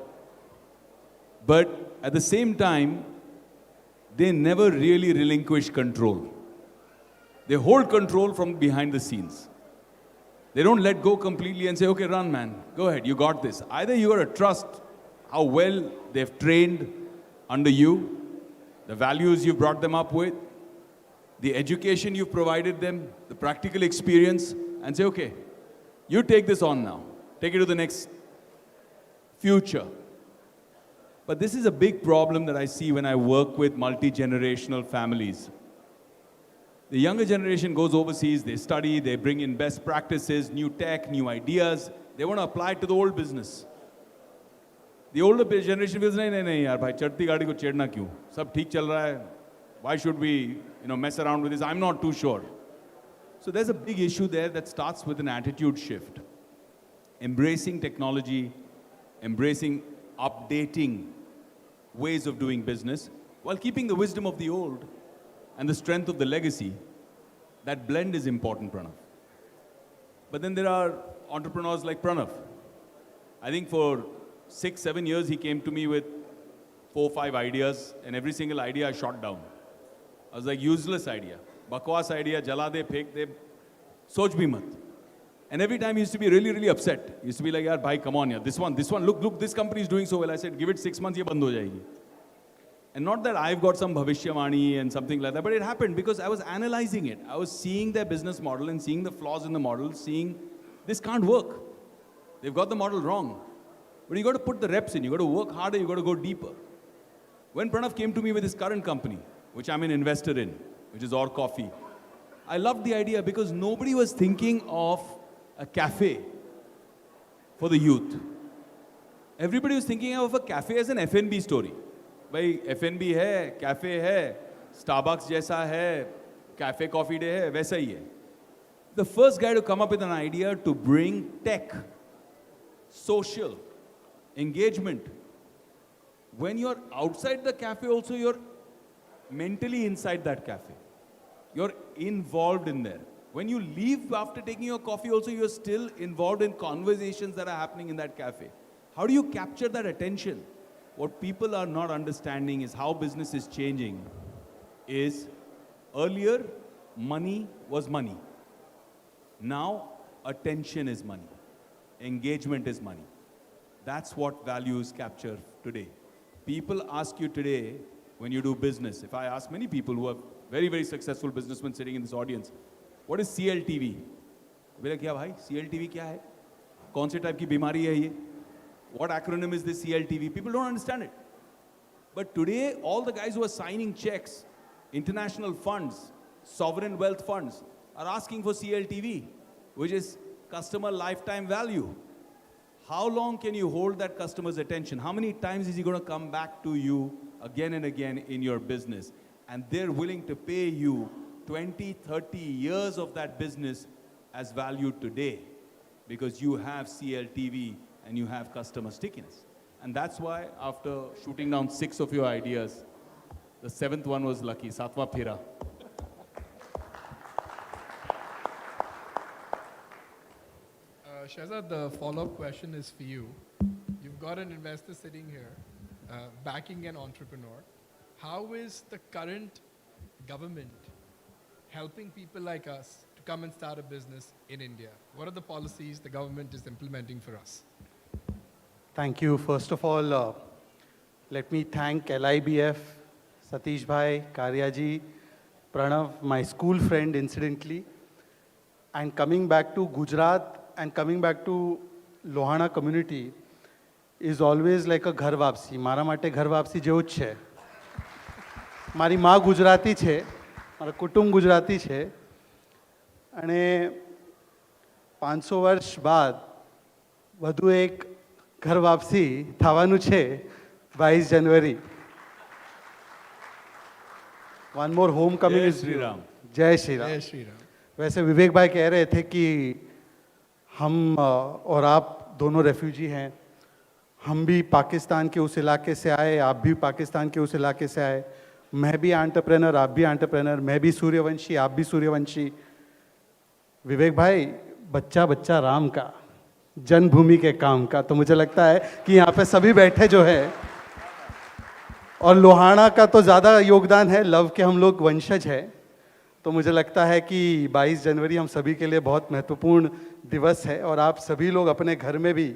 Speaker 3: But at the same time, they never really relinquish control. They hold control from behind the scenes. They don't let go completely and say, okay, run, man. Go ahead, you got this. Either you got to trust how well they've trained under you, the values you've brought them up with, the education you've provided them, the practical experience, and say, okay, you take this on now. Take it to the next future. But this is a big problem that I see when I work with multi-generational families. The younger generation goes overseas, they study, they bring in best practices, new tech, new ideas. They want to apply it to the old business. The older generation feels, nahi, yaar, bhai, chadti gaadi ko chedna kyun? Sab theek chal raha hai. Why should we, mess around with this? I'm not too sure. So there's a big issue there that starts with an attitude shift. Embracing technology, embracing updating ways of doing business, while keeping the wisdom of the old and the strength of the legacy. That blend is important, Pranav. But then there are entrepreneurs like Pranav. I think for 6-7 years, he came to me with 4-5 ideas, and every single idea I shot down. I was like, useless idea. Bakwas idea, jala de, phek de, soch bhi mat. And every time he used to be really, really upset. He used to be like, yaar, bhai, come on, yaar. This one, look, this company is doing so well. I said, give it 6 months, ye band ho jayegi. And not that I've got some bhavishyavani and something like that, but it happened because I was analyzing it. I was seeing their business model and seeing the flaws in the model, seeing this can't work. They've got the model wrong. But you got to put the reps in. You got to work harder. You got to go deeper. When Pranav came to me with his current company, which I'm an investor in, which is Or Coffee, I loved the idea because nobody was thinking of a cafe for the youth. Everybody was thinking of a cafe as an F&B story. भाई F&B है, cafe है, Starbucks जैसा है, cafe coffee day है, वैसा ही है. The first guy to come up with an idea to bring tech, social, engagement. When you're outside the cafe also, you're mentally inside that cafe. You're involved in there. When you leave after taking your coffee also, you're still involved in conversations that are happening in that cafe. How do you capture that attention? What people are not understanding is how business is changing. Is earlier, money was money. Now, attention is money. Engagement is money. That's what values capture today. People ask you today, when you do business, if I ask many people who are very, very successful businessmen sitting in this audience, what is CLTV? बोले क्या भाई CLTV क्या है? कौन से type की बीमारी है ये? What acronym is this CLTV? People don't understand it. But today, all the guys who are signing checks, international funds, sovereign wealth funds are asking for CLTV, which is customer lifetime value. How long can you hold that customer's attention? How many times is he going to come back to you again and again in your business? And they're willing to pay you 20, 30 years of that business as value today because you have CLTV and you have customer stickiness. And that's why after shooting down 6 of your ideas, the 7th one was lucky, Satwa Phira.
Speaker 10: Shehzad, the follow-up question is for you. You've got an investor sitting here, backing an entrepreneur. How is the current government helping people like us to come and start a business in India? What are the policies the government is implementing for us?
Speaker 11: Thank you. First of all, let me thank LIBF, Satish Bhai, Karyaji, Pranav, my school friend incidentally. And coming back to Gujarat and coming back to Lohana community is always like a ghar vapsi. Mara માટે ઘર વાપસી જેવું જ છે. મારી માં ગુજરાતી છે, મારા કુટુંબ ગુજરાતી છે અને 500 વર્ષ બાદ વધુ એક ઘર વાપસી થવાનું છે 22 जनवरी. One more homecoming is
Speaker 3: Jai Shri Ram.
Speaker 11: जय Shri Ram.
Speaker 10: Jai Shri Ram.
Speaker 11: वैसे विवेक भाई कह रहे थे कि हम और आप दोनों रेफ्यूजी हैं. हम भी पाकिस्तान के उस इलाके से आए, आप भी पाकिस्तान के उस इलाके से आए. मैं भी एंटरप्रेनर, आप भी एंटरप्रेनर, मैं भी सूर्यवंशी, आप भी सूर्यवंशी. विवेक भाई, बच्चा बच्चा राम का, जन्मभूमि के काम का. तो मुझे लगता है कि यहाँ पे सभी बैठे जो है, और लोहाना का तो ज़्यादा योगदान है, लव के हम लोग वंशज हैं. तो मुझे लगता है कि 22 जनवरी हम सभी के लिए बहुत महत्वपूर्ण दिवस है. और आप सभी लोग अपने घर में भी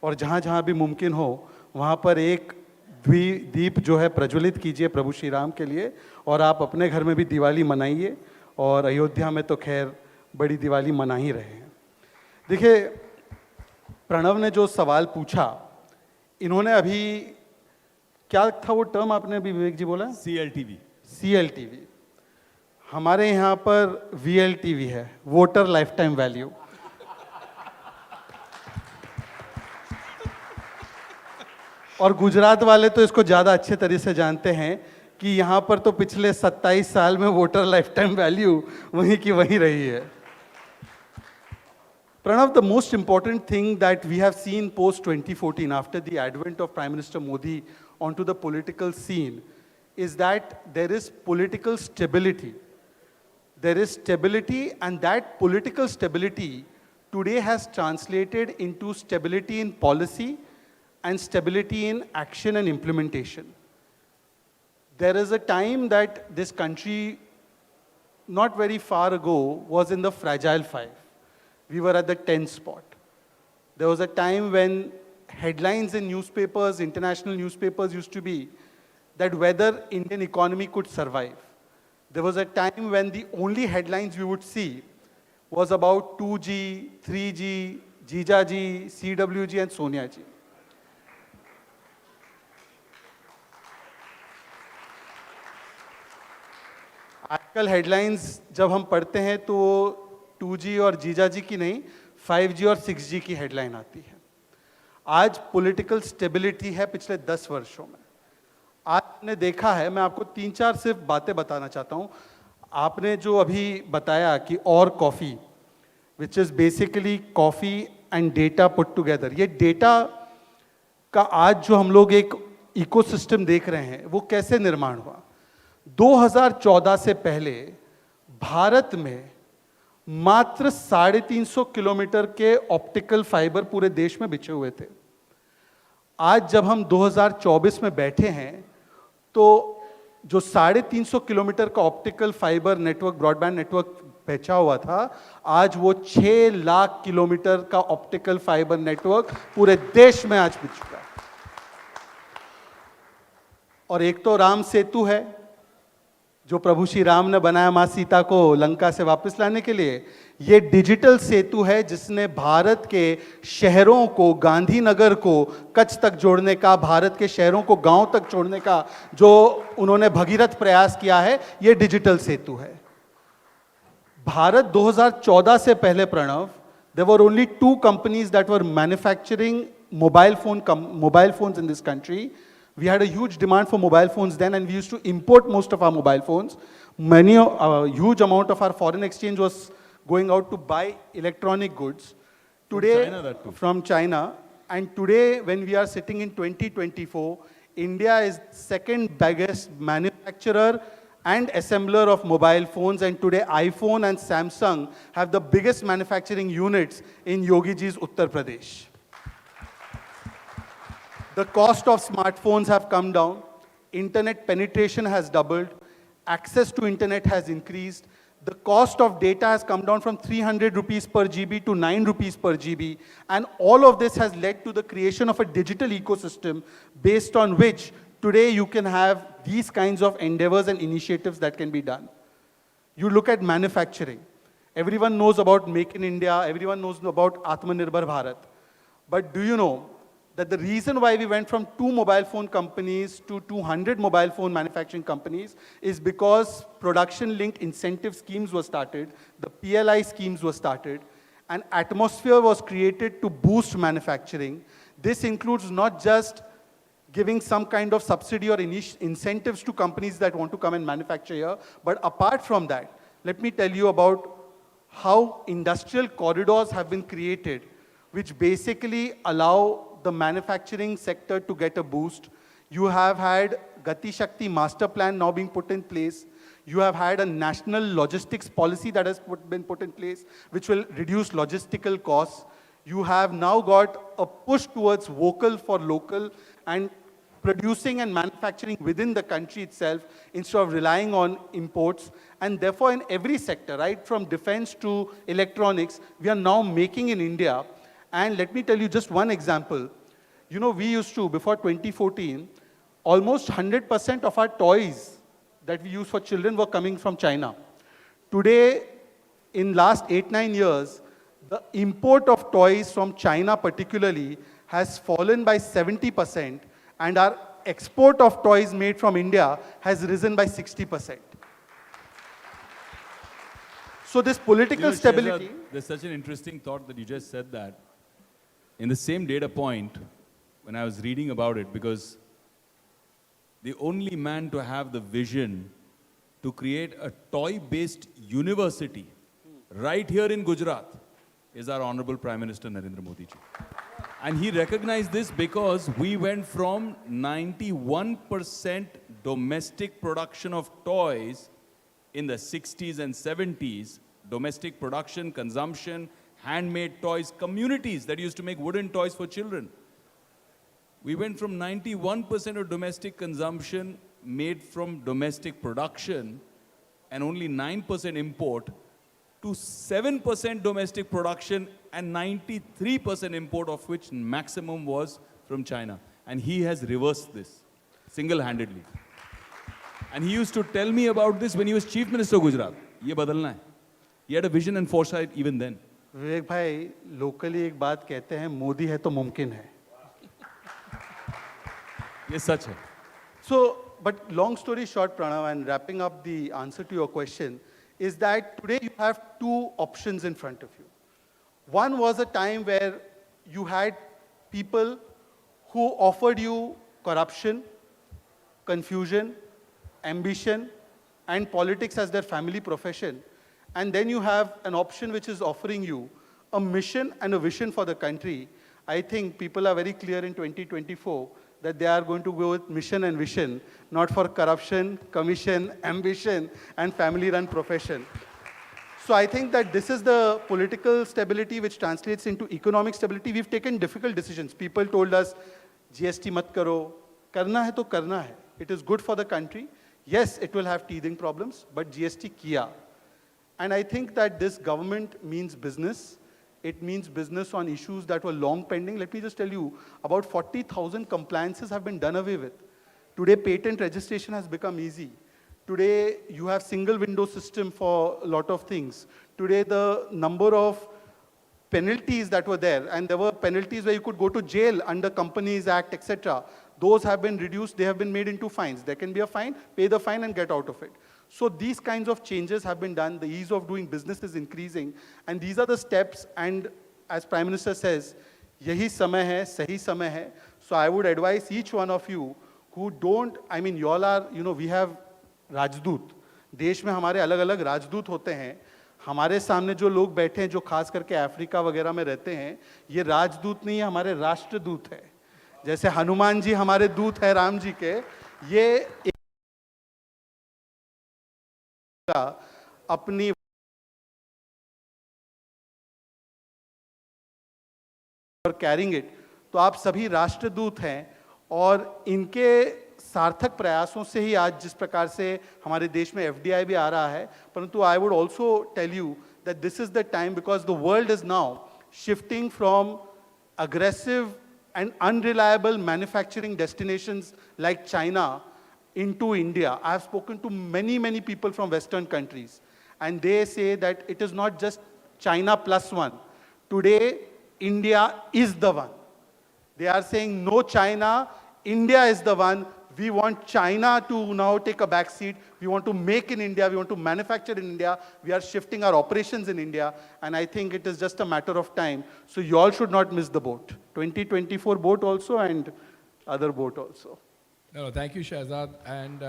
Speaker 11: और जहाँ जहाँ भी मुमकिन हो वहाँ पर एक दीप जो है प्रज्वलित कीजिए प्रभु श्री राम के लिए. और आप अपने घर में भी दिवाली मनाइए. और अयोध्या में तो खैर बड़ी दिवाली मना ही रहे हैं. देखिए, प्रणव ने जो सवाल पूछा, इन्होंने अभी क्या था वो टर्म आपने अभी विवेक जी बोला?
Speaker 3: CLTV.
Speaker 11: CLTV. हमारे यहाँ पर VLTV है, वोटर लाइफ टाइम वैल्यू. और गुजरात वाले तो इसको ज़्यादा अच्छे तरीके से जानते हैं कि यहाँ पर तो पिछले 27 साल में वोटर लाइफ टाइम वैल्यू वहीं की वहीं रही है. Pranav, the most important thing that we have seen post 2014 after the advent of Prime Minister Modi onto the political scene is that there is political stability. There is stability, and that political stability today has translated into stability in policy and stability in action and implementation. There is a time that this country, not very far ago, was in the fragile 5. We were at the 10th spot. There was a time when headlines in newspapers, international newspapers, used to be that whether Indian economy could survive. There was a time when the only headlines we would see was about 2G, 3G, Jijaji, CWG and Sonia ji. आजकल headlines जब हम पढ़ते हैं तो 2G और जीजाजी की नहीं, 5G और 6G की हेडलाइन आती है. आज पॉलिटिकल स्टेबिलिटी है पिछले 10 वर्षों में. आपने देखा है, मैं आपको 3-4 सिर्फ बातें बताना चाहता हूँ. आपने जो अभी बताया कि और coffee, which is basically coffee and data put together. ये डेटा का आज जो हम लोग एक इकोसिस्टम देख रहे हैं, वो कैसे निर्माण हुआ. 2014 से पहले भारत में मात्र 350 किलोमीटर के ऑप्टिकल फाइबर पूरे देश में बिछे हुए थे. आज जब हम 2024 में बैठे हैं तो जो 350 किलोमीटर का optical fibre network, broadband network बिछा हुआ था, आज वो 6 लाख किलोमीटर का ऑप्टिकल फाइबर नेटवर्क पूरे देश में आज बिछ चुका है. और एक तो राम सेतु है जो प्रभु श्री राम ने बनाया मां सीता को लंका से वापस लाने के लिए. ये डिजिटल सेतु है जिसने भारत के शहरों को, गांधीनगर को कच्छ तक जोड़ने का, भारत के शहरों को गांव तक जोड़ने का जो उन्होंने भगीरथ प्रयास किया है, ये डिजिटल सेतु है. भारत 2014 से पहले Pranav, there were only 2 companies that were manufacturing mobile phones in this country. We had a huge demand for mobile phones then, and we used to import most of our mobile phones. Huge amount of our foreign exchange was going out to buy electronic goods. Today,
Speaker 3: China, that too.
Speaker 11: from China. And today, when we are sitting in 2024, India is second biggest manufacturer and assembler of mobile phones, and today iPhone and Samsung have the biggest manufacturing units in Yogi Ji's Uttar Pradesh. The cost of smartphones have come down, internet penetration has doubled, access to internet has increased, the cost of data has come down from 300 rupees per GB to 9 rupees per GB, and all of this has led to the creation of a digital ecosystem based on which today you can have these kinds of endeavors and initiatives that can be done. You look at manufacturing. Everyone knows about Make in India, everyone knows about Atmanirbhar Bharat. But do you know that the reason why we went from 2 mobile phone companies to 200 mobile phone manufacturing companies is because production-linked incentive schemes were started, the PLI schemes were started, an atmosphere was created to boost manufacturing. This includes not just giving some kind of subsidy or incentives to companies that want to come and manufacture here, but apart from that, let me tell you about how industrial corridors have been created, which basically allow the manufacturing sector to get a boost. You have had Gati Shakti master plan now being put in place. You have had a national logistics policy that has been put in place, which will reduce logistical costs. You have now got a push towards vocal for local and producing and manufacturing within the country itself instead of relying on imports. And therefore, in every sector, right from defense to electronics, we are now making in India. And let me tell you just one example. You know, we used to, before 2014, almost 100% of our toys that we use for children were coming from China. Today, in last 8-9 years, the import of toys from China particularly has fallen by 70%, and our export of toys made from India has risen by 60%. So this political stability...
Speaker 3: There's such an interesting thought that you just said that. In the same data point, when I was reading about it, because the only man to have the vision to create a toy-based university right here in Gujarat is our Honorable Prime Minister Narendra Modi ji. And he recognized this because we went from 91% domestic production of toys in the 60s and 70s, domestic production, consumption, handmade toys, communities that used to make wooden toys for children. We went from 91% of domestic consumption made from domestic production and only 9% import to 7% domestic production and 93% import, of which maximum was from China. And he has reversed this single-handedly. And he used to tell me about this when he was Chief Minister of Gujarat. Ye badalna hai. He had a vision and foresight even then.
Speaker 11: विवेक भाई, locally एक बात कहते हैं, मोदी है तो मुमकिन है.
Speaker 3: ये सच है.
Speaker 11: So, but long story short, Pranav, and wrapping up the answer to your question, is that today you have 2 options in front of you. One was a time where you had people who offered you corruption, confusion, ambition, and politics as their family profession. And then you have an option which is offering you a mission and a vision for the country. I think people are very clear in 2024 that they are going to go with mission and vision, not for corruption, commission, ambition, and family-run profession. So I think that this is the political stability which translates into economic stability. We've taken difficult decisions. People told us, GST mat karo, karna hai to karna hai. It is good for the country. Yes, it will have teething problems, but GST kiya. And I think that this government means business. It means business on issues that were long pending. Let me just tell you, about 40,000 compliances have been done away with. Today, patent registration has become easy. Today, you have single window system for a lot of things. Today, the number of penalties that were there, and there were penalties where you could go to jail under Companies Act, etc. Those have been reduced. They have been made into fines. There can be a fine, pay the fine and get out of it. So these kinds of changes have been done. The ease of doing business is increasing. And these are the steps. And as Prime Minister says, yahi samay hai, sahi samay hai. So I would advise each one of you who don't, I mean, you all are, we have राजदूत. देश में हमारे अलग अलग राजदूत होते हैं. हमारे सामने जो लोग बैठे हैं, जो खास करके अफ्रीका वगैरह में रहते हैं, ये राजदूत नहीं है, हमारे राष्ट्रदूत है. जैसे हनुमान जी हमारे दूत है राम जी के, ये अपनी और कैरिंग इट, तो आप सभी राष्ट्रदूत हैं. और इनके सार्थक प्रयासों से ही आज जिस प्रकार से हमारे देश में एफडीआई भी आ रहा है. परंतु I would also tell you that this is the time, because the world is now shifting from aggressive and unreliable manufacturing destinations like China into India. I have spoken to many, many people from Western countries, and they say that it is not just China plus one. Today, India is the one. They are saying, no China, India is the one. We want China to now take a back seat. We want to make in India. We want to manufacture in India. We are shifting our operations in India. And I think it is just a matter of time. So you all should not miss the boat. 2024 boat also and other boat also.
Speaker 10: No, thank you, Shahzad. And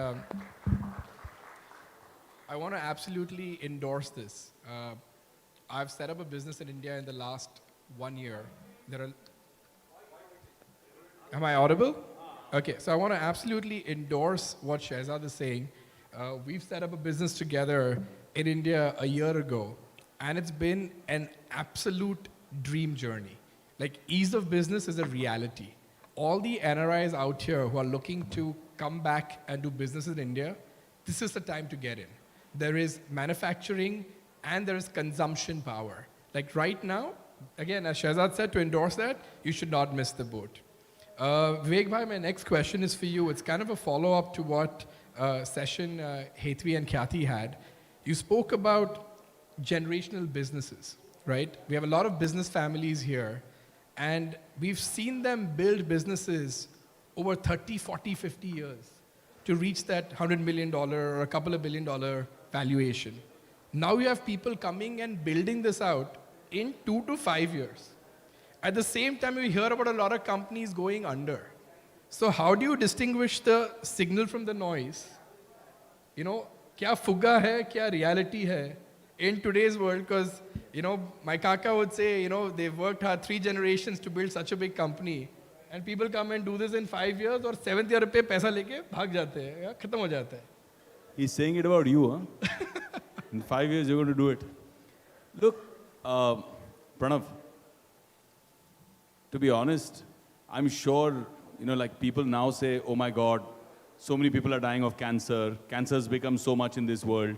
Speaker 10: I want to absolutely endorse this. I've set up a business in India in the last 1 year. Am I audible? Okay, so I want to absolutely endorse what Shahzad is saying. We've set up a business together in India a year ago, and it's been an absolute dream journey. Like, ease of business is a reality. All the NRIs out here who are looking to come back and do business in India, this is the time to get in. There is manufacturing and there is consumption power. Like right now, again, as Shahzad said, to endorse that, you should not miss the boat. Vivek bhai, my next question is for you. It's kind of a follow-up to what session Hetvi and Khyati had. You spoke about generational businesses, right? We have a lot of business families here, and we've seen them build businesses over 30, 40, 50 years to reach that $100 million or a couple of $1 billion valuation. Now you have people coming and building this out in 2 to 5 years. At the same time, we hear about a lot of companies going under. So how do you distinguish the signal from the noise? You know, kya fuga hai, kya reality hai in today's world? Because, you know, my kaka would say, you know, they've worked hard 3 generations to build such a big company. And people come and do this in 5 years or 7th year पे पैसा लेके भाग जाते हैं या खत्म हो जाता है.
Speaker 3: He's saying it about you, huh? In 5 years, you're going to do it. Look, Pranav, to be honest, I'm sure, you know, like people now say, oh my God, so many people are dying of cancer. Cancer has become so much in this world.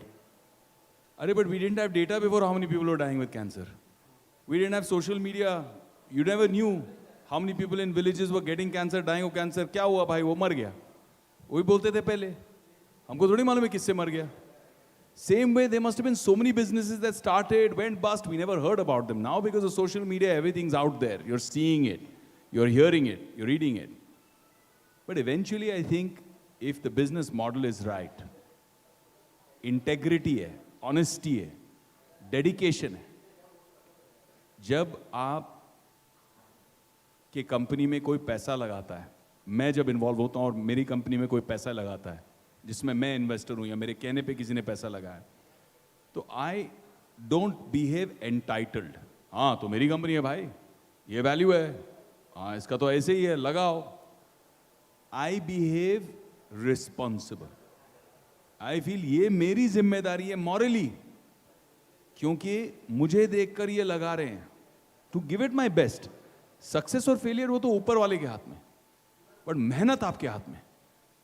Speaker 3: Arey, but we didn't have data before how many people were dying with cancer. We didn't have social media. You never knew how many people in villages were getting cancer, dying of cancer. क्या हुआ भाई, वो मर गया. वही बोलते थे पहले. हमको थोड़ी मालूम है किससे मर गया. Same way, there must have been so many businesses that started, went bust, we never heard about them. Now, because of social media, everything's out there. You're seeing it, you're hearing it, you're reading it. But eventually, I think, if the business model is right, integrity है, honesty है, dedication है, जब आप के company में कोई पैसा लगाता है, मैं जब इन्वॉल्व होता हूँ और मेरी कंपनी में कोई पैसा लगाता है, जिसमें मैं इन्वेस्टर हूँ या मेरे कहने पे किसी ने पैसा लगाया, तो आई डोंट बिहेव एंटाइटल्ड. हाँ, तो मेरी कंपनी है भाई, ये वैल्यू है, हाँ इसका तो ऐसे ही है, लगाओ. I behave responsible. I feel ये मेरी जिम्मेदारी है मॉरली, क्योंकि मुझे देखकर ये लगा रहे हैं. To give it my best. Success और फेलियर वो तो ऊपर वाले के हाथ में, बट मेहनत आपके हाथ में,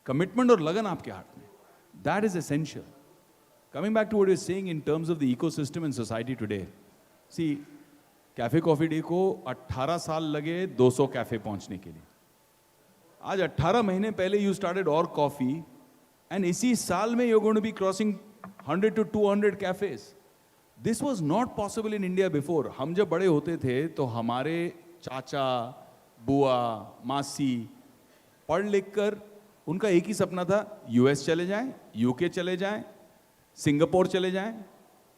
Speaker 3: commitment और लगन आपके हाथ में. That is essential. Coming back to what you're saying in terms of the ecosystem and society today. See, Cafe Coffee Day को 18 साल लगे 200 कैफे पहुंचने के लिए. आज 18 महीने पहले you started और coffee, and इसी साल में you're going to be crossing 100 to 200 cafes. This was not possible in India before. हम जब बड़े होते थे तो हमारे चाचा, बुआ, मासी पढ़ लिख कर उनका एक ही सपना था, यूएस चले जाएं, यूके चले जाएं, सिंगापुर चले जाएं,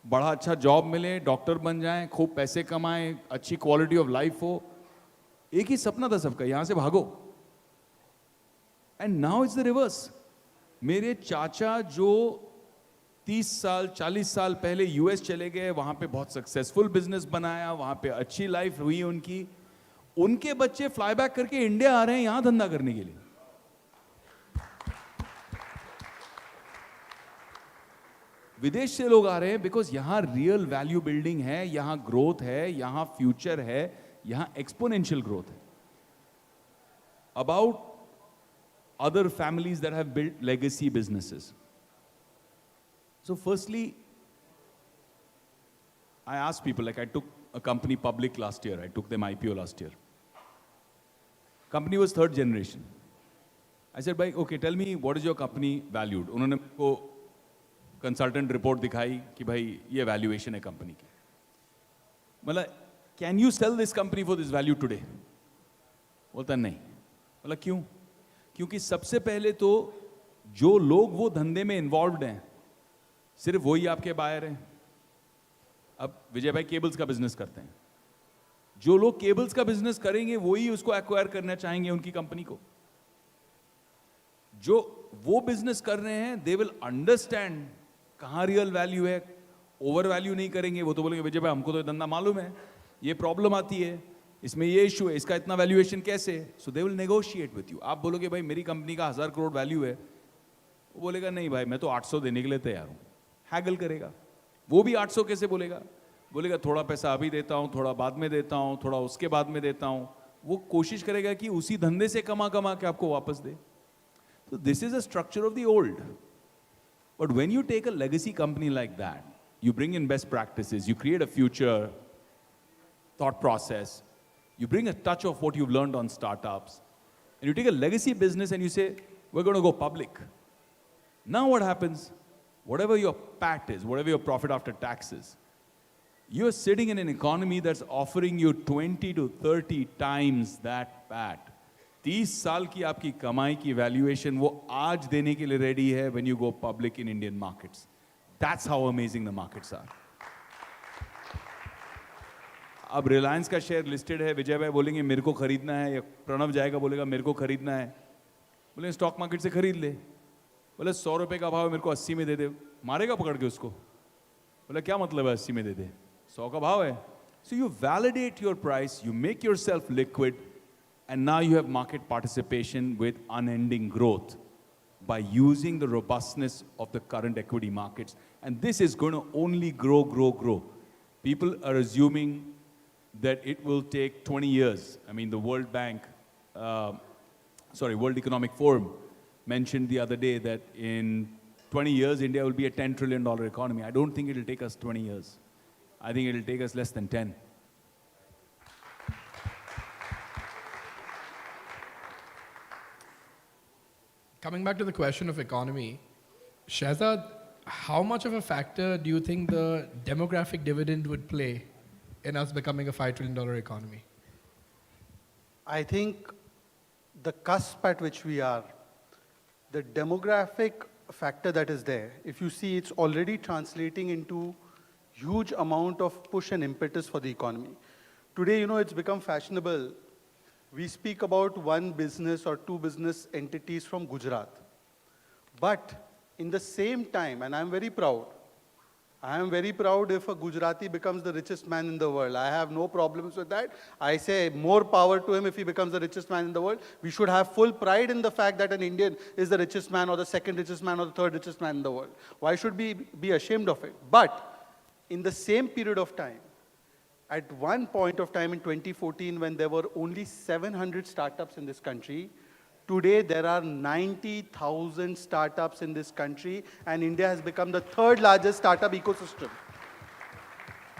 Speaker 3: बड़ा अच्छा जॉब मिले, डॉक्टर बन जाएं, खूब पैसे कमाएं, अच्छी क्वालिटी ऑफ लाइफ हो. एक ही सपना था सबका, यहां से भागो. And now it's the reverse. मेरे चाचा जो 30 साल 40 साल पहले यूएस चले गए, वहां पे बहुत सक्सेसफुल बिजनेस बनाया, वहां पे अच्छी लाइफ हुई उनकी, उनके बच्चे फ्लाई बैक करके इंडिया आ रहे हैं यहां धंधा करने के लिए. विदेश से लोग आ रहे हैं बिकॉज यहां रियल वैल्यू बिल्डिंग है, यहां ग्रोथ है, यहां फ्यूचर है, यहां एक्सपोनेंशियल ग्रोथ है. About other families that have built legacy businesses. So firstly, I asked people, like I took a company public last year, I took them IPO last year. Company was third generation. I said, bhai, okay, tell me what is your company valued? उन्होंने को consultant report दिखाई कि भाई ये valuation है company की. मतलब, can you sell this company for this value today? बोलता नहीं. मतलब क्यों? क्योंकि सबसे पहले तो जो लोग वो धंधे में इन्वॉल्व्ड हैं सिर्फ वही आपके बायर हैं. अब विजय भाई केबल्स का बिजनेस करते हैं, जो लोग केबल्स का बिजनेस करेंगे वही उसको एक्वायर करना चाहेंगे उनकी कंपनी को. जो वो बिजनेस कर रहे हैं दे विल अंडरस्टैंड कहां रियल वैल्यू है, ओवर वैल्यू नहीं करेंगे. वो तो बोलेंगे विजय भाई हमको तो धंधा मालूम है, ये प्रॉब्लम आती है, इसमें ये इशू है, इसका इतना वैल्यूएशन कैसे. So they will negotiate with you. आप बोलोगे भाई मेरी कंपनी का 1000 करोड़ वैल्यू है, वो बोलेगा नहीं भाई मैं तो 800 देने के लिए तैयार हूं. हैगल करेगा. वो भी 800 कैसे बोलेगा, बोलेगा थोड़ा पैसा अभी देता हूं, थोड़ा बाद में देता हूं, थोड़ा उसके बाद में देता हूं. वो कोशिश करेगा कि उसी धंधे से कमा कमा के आपको वापस दे. तो this is a structure of the old. But when you take a legacy company like that, you bring in best practices, you create a future thought process, you bring a touch of what you've learned on startups, and you take a legacy business and you say, we're going to go public. Now what happens? Whatever your PAT is, whatever your profit after tax is, you're sitting in an economy that's offering you 20 to 30 times that PAT. 30 साल की आपकी कमाई की valuation वो आज देने के लिए रेडी है when you go public in Indian markets. That's how amazing the markets are. अब रिलायंस का शेयर लिस्टेड है, विजय भाई बोलेंगे मेरे को खरीदना है, या प्रणव जाएगा बोलेगा मेरे को खरीदना है. बोले स्टॉक मार्केट से खरीद ले. बोले 100 रुपए का भाव है, मेरे को 80 में दे दे. मारेगा पकड़ के उसको. बोले क्या मतलब है 80 में दे दे, 100 का भाव है. So you validate your price, you make your self liquid, and now you have market participation with unending growth by using the robustness of the current equity markets. And this is going to only grow, grow, grow. People are assuming that it will take 20 years. I mean, the World Bank, World Economic Forum mentioned the other day that in 20 years, India will be a $10 trillion economy. I don't think it will take us 20 years. I think it will take us less than 10.
Speaker 10: Coming back to the question of economy, Shahzad, how much of a factor do you think the demographic dividend would play in us becoming a $5 trillion economy?
Speaker 11: I think the cusp at which we are, the demographic factor that is there, if you see, it's already translating into huge amount of push and impetus for the economy. Today, it's become fashionable. We speak about one business or two business entities from Gujarat. But in the same time, and I'm very proud, I am very proud if a Gujarati becomes the richest man in the world. I have no problems with that. I say more power to him if he becomes the richest man in the world. We should have full pride in the fact that an Indian is the richest man or the second richest man or the third richest man in the world. Why should we be ashamed of it? But in the same period of time, at one point of time in 2014 when there were only 700 startups in this country, today there are 90,000 startups in this country, and India has become the third largest startup ecosystem.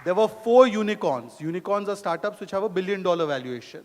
Speaker 11: There were 4 unicorns. Unicorns are startups which have $1 billion valuation.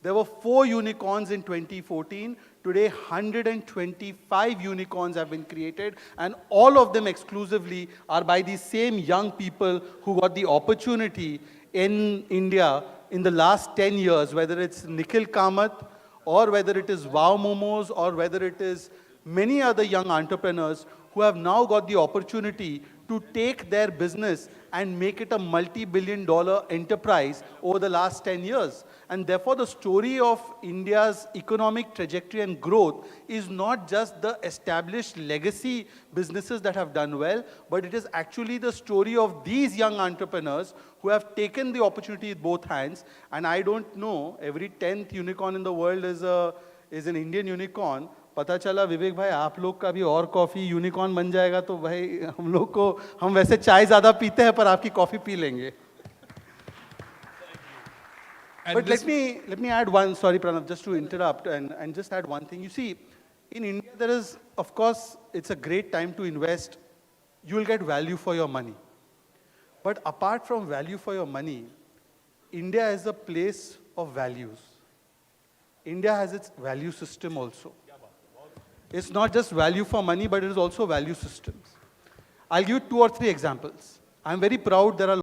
Speaker 11: There were 4 unicorns in 2014. Today, 125 unicorns have been created, and all of them exclusively are by these same young people who got the opportunity in India in the last 10 years, whether it's Nikhil Kamath, or whether it is Wow Momos, or whether it is many other young entrepreneurs who have now got the opportunity to take their business and make it a multi-billion-dollar enterprise over the last 10 years. And therefore, the story of India's economic trajectory and growth is not just the established legacy businesses that have done well, but it is actually the story of these young entrepreneurs who have taken the opportunity with both hands. And I don't know, every 10th unicorn in the world is an Indian unicorn. पता चला विवेक भाई आप लोग का भी और coffee unicorn बन जाएगा तो भाई हम वैसे चाय ज़्यादा पीते हैं पर आपकी कॉफी पी लेंगे. But let me add one, sorry Pranav, just to interrupt and just add one thing. You see, in India there is, of course, it's a great time to invest. You will get value for your money. But apart from value for your money, India is a place of values. India has its value system also. It's not just value for money, but it is also value systems. I'll give you 2 or 3 examples. I'm very proud there are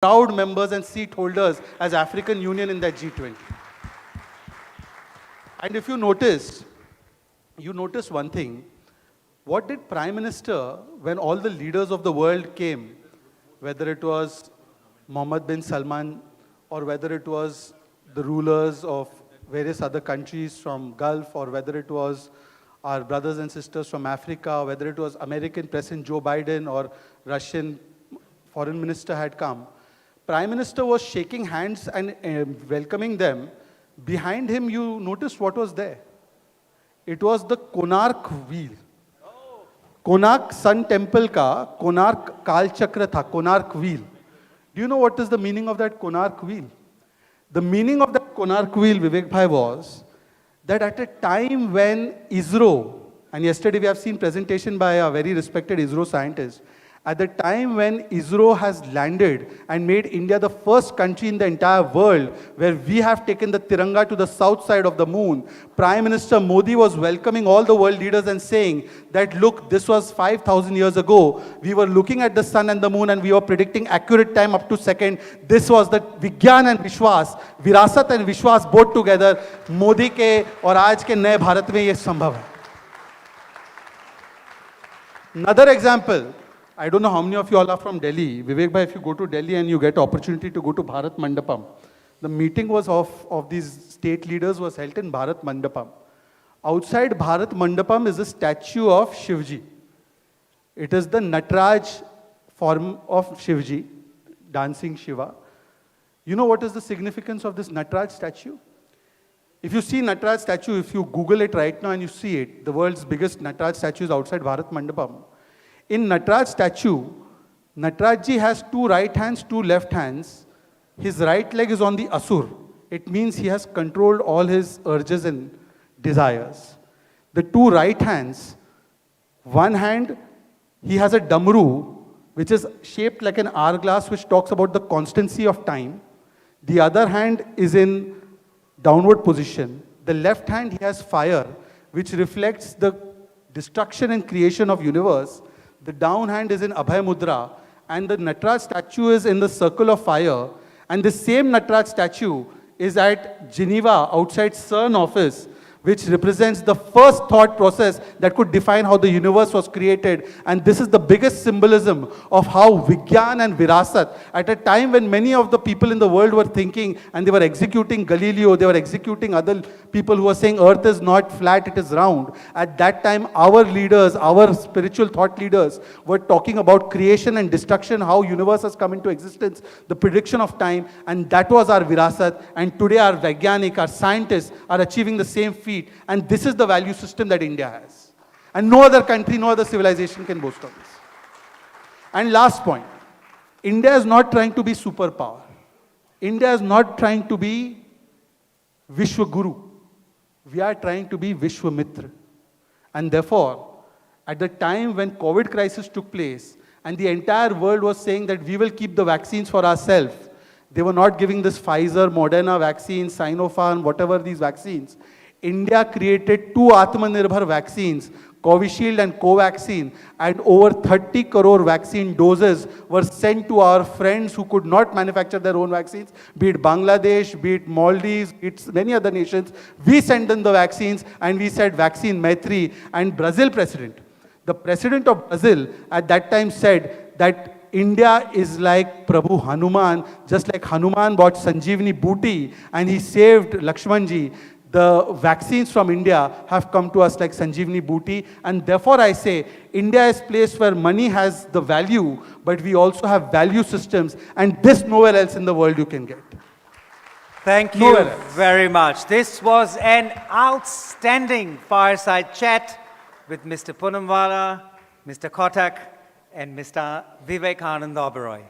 Speaker 11: proud members and seat holders as African Union in that G20. And if you notice one thing. What did Prime Minister, when all the leaders of the world came, whether it was Mohammed bin Salman or whether it was the rulers of various other countries from Gulf or whether it was our brothers and sisters from Africa, whether it was American President Joe Biden or Russian Foreign Minister had come, Prime Minister was shaking hands and welcoming them. Behind him, you noticed what was there. It was the Konark wheel. Konark Sun Temple ka Konark Kal Chakra tha, Konark wheel. Do you know what is the meaning of that Konark wheel? The meaning of that Konark wheel, Vivek Bhai, was that at a time when ISRO, and yesterday we have seen presentation by a very respected ISRO scientist, at the time when ISRO has landed and made India the first country in the entire world where we have taken the Tiranga to the south side of the moon, Prime Minister Modi was welcoming all the world leaders and saying that, look, this was 5,000 years ago. We were looking at the sun and the moon and we were predicting accurate time up to second. This was the Vigyan and Vishwas, Virasat and Vishwas both together. Modi ke aur aaj ke naye Bharat mein ye sambhav hai. Another example. I don't know how many of you all are from Delhi. Vivek Bhai, if you go to Delhi and you get opportunity to go to Bharat Mandapam, the meeting was of these state leaders was held in Bharat Mandapam. Outside Bharat Mandapam is a statue of Shivji. It is the Natraj form of Shivji, dancing Shiva. You know what is the significance of this Natraj statue? If you see Natraj statue, if you Google it right now and you see it, the world's biggest Natraj statue is outside Bharat Mandapam. In Natraj statue, Natrajji has 2 right hands, 2 left hands. His right leg is on the Asur. It means he has controlled all his urges and desires. The 2 right hands, one hand, he has a damru, which is shaped like an hourglass, which talks about the constancy of time. The other hand is in downward position. The left hand, he has fire, which reflects the destruction and creation of universe. The down hand is in Abhay Mudra, and the Natraj statue is in the circle of fire. And the same Natraj statue is at Geneva, outside CERN office, which represents the first thought process that could define how the universe was created. And this is the biggest symbolism of how Vigyan and Virasat, at a time when many of the people in the world were thinking and they were executing Galileo, they were executing other people who were saying earth is not flat, it is round. At that time, our leaders, our spiritual thought leaders were talking about creation and destruction, how universe has come into existence, the prediction of time, and that was our Virasat. And today our Vaigyanik, our scientists are achieving the same feat. And this is the value system that India has. And no other country, no other civilization can boast of this. And last point, India is not trying to be superpower. India is not trying to be Vishwaguru. We are trying to be Vishwamitra. And therefore, at the time when COVID crisis took place, and the entire world was saying that we will keep the vaccines for ourselves, they were not giving this Pfizer, Moderna vaccine, Sinopharm, whatever these vaccines. India created 2 Atmanirbhar vaccines, Covishield and Covaxin, and over 30 crore vaccine doses were sent to our friends who could not manufacture their own vaccines, be it Bangladesh, be it Maldives, be it many other nations. We sent them the vaccines and we said vaccine Maitri. And Brazil president, the president of Brazil at that time said that India is like Prabhu Hanuman, just like Hanuman bought Sanjeevani Booty and he saved Lakshmanji. The vaccines from India have come to us like Sanjeevani Booty, and therefore I say India is a place where money has the value, but we also have value systems, and this nowhere else in the world you can get.
Speaker 1: Thank you
Speaker 11: Nowhere else.
Speaker 1: very much. This was an outstanding fireside chat with Mr. Poonamwala, Mr. Kotak, and Mr. Vivekanand Oberoi.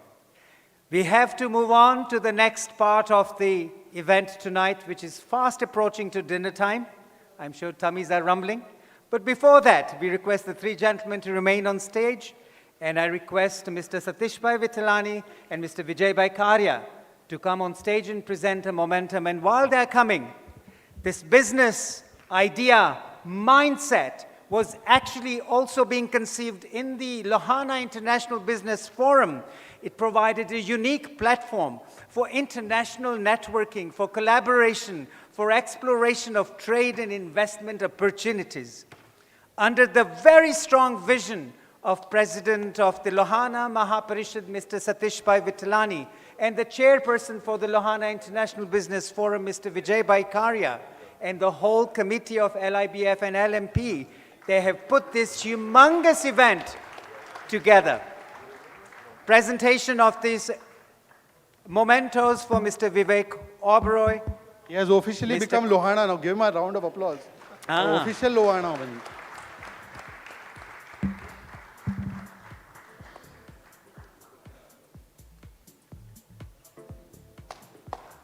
Speaker 1: We have to move on to the next part of the event tonight, which is fast approaching to dinner time. I'm sure tummies are rumbling. But before that, we request the 3 gentlemen to remain on stage, and I request Mr. Satishbhai Vittalani and Mr. Vijaybai Karya to come on stage and present a momentum. And while they're coming, this business idea, mindset, was actually also being conceived in the Lohana International Business Forum. It provided a unique platform for international networking, for collaboration, for exploration of trade and investment opportunities. Under the very strong vision of President of the Lohana Mahaparishad, Mr. Satishbhai Vittalani, and the chairperson for the Lohana International Business Forum, Mr. Vijaybai Karya, and the whole committee of LIBF and LMP, they have put this humongous event together. Presentation of these mementos for Mr. Vivek Oberoi.
Speaker 11: He has officially
Speaker 1: Mr.
Speaker 11: become Lohana now. Give him a round of applause. Official Lohana.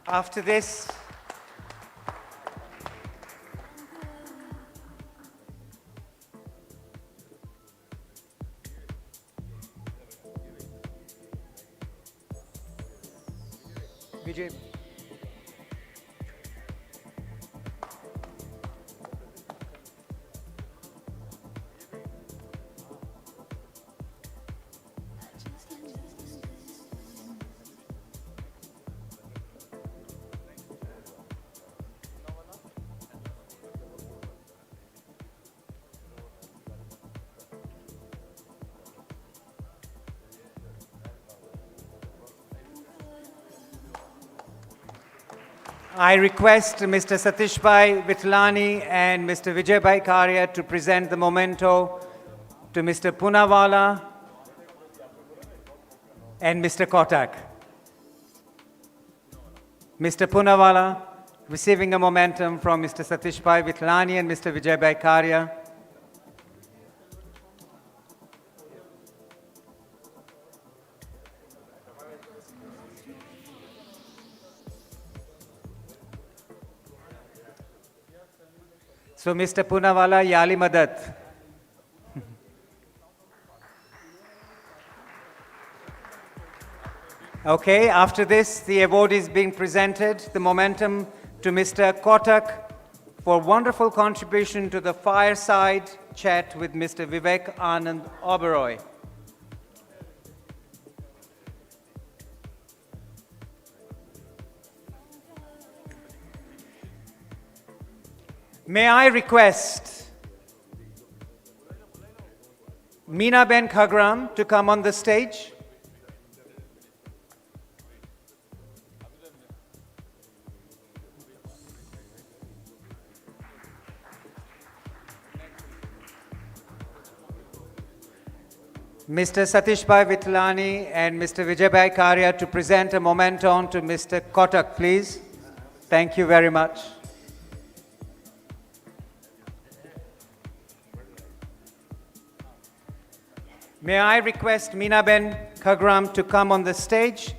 Speaker 1: After this, Vijay. I request Mr. Satishbhai Vittalani and Mr. Vijaybai Karya to present the memento to Mr. Poonawala and Mr. Kotak. Mr. Poonawala receiving a momentum from Mr. Satishbhai Vittalani and Mr. Vijaybai Karya. So, Mr. Poonawala, Yali Madat. Okay, after this, the award is being presented, the momentum to Mr. Kotak for wonderful contribution to the fireside chat with Mr. Vivek Anand Oberoi. May I request Meena Ben Khagram to come on the stage? Mr. Satishbhai Vittalani and Mr. Vijaybai Karya to present a memento to Mr. Kotak, please. Thank you very much. May I request Meena Ben Khagram to come on the stage?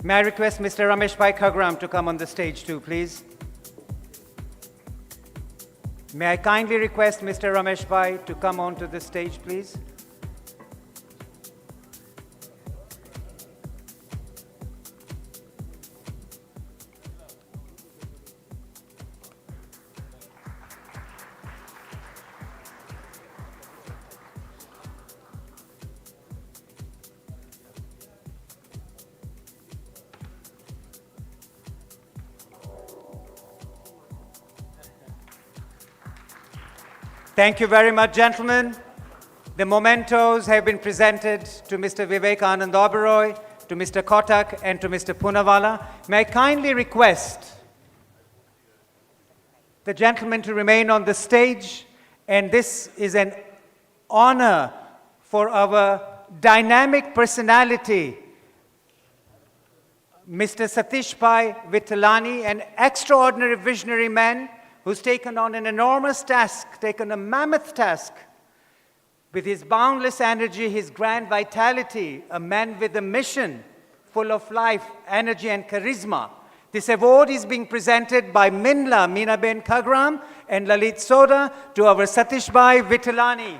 Speaker 1: May I request Mr. Ramesh Bhai Khagram to come on the stage too, please? May I kindly request Mr. Ramesh Bhai to come onto the stage, please? Thank you very much, gentlemen. The mementos have been presented to Mr. Vivekanand Oberoi, to Mr. Kotak, and to Mr. Poonawalla. May I kindly request the gentlemen to remain on the stage, and this is an honor for our dynamic personality, Mr. Satish Bhai Vittalani, an extraordinary visionary man who's taken on an enormous task, taken a mammoth task. With his boundless energy, his grand vitality, a man with a mission, full of life, energy, and charisma. This award is being presented by Minla Meenaben Khagram and Lalit Soda to our Satish Bhai Vittalani.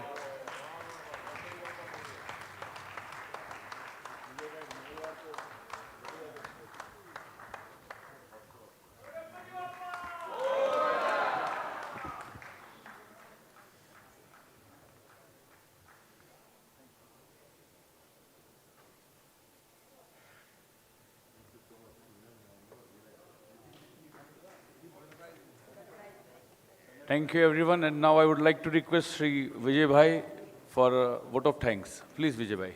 Speaker 12: Thank you, everyone. And now I would like to request Sri Vijay Bhai for a vote of thanks. Please, Vijay Bhai.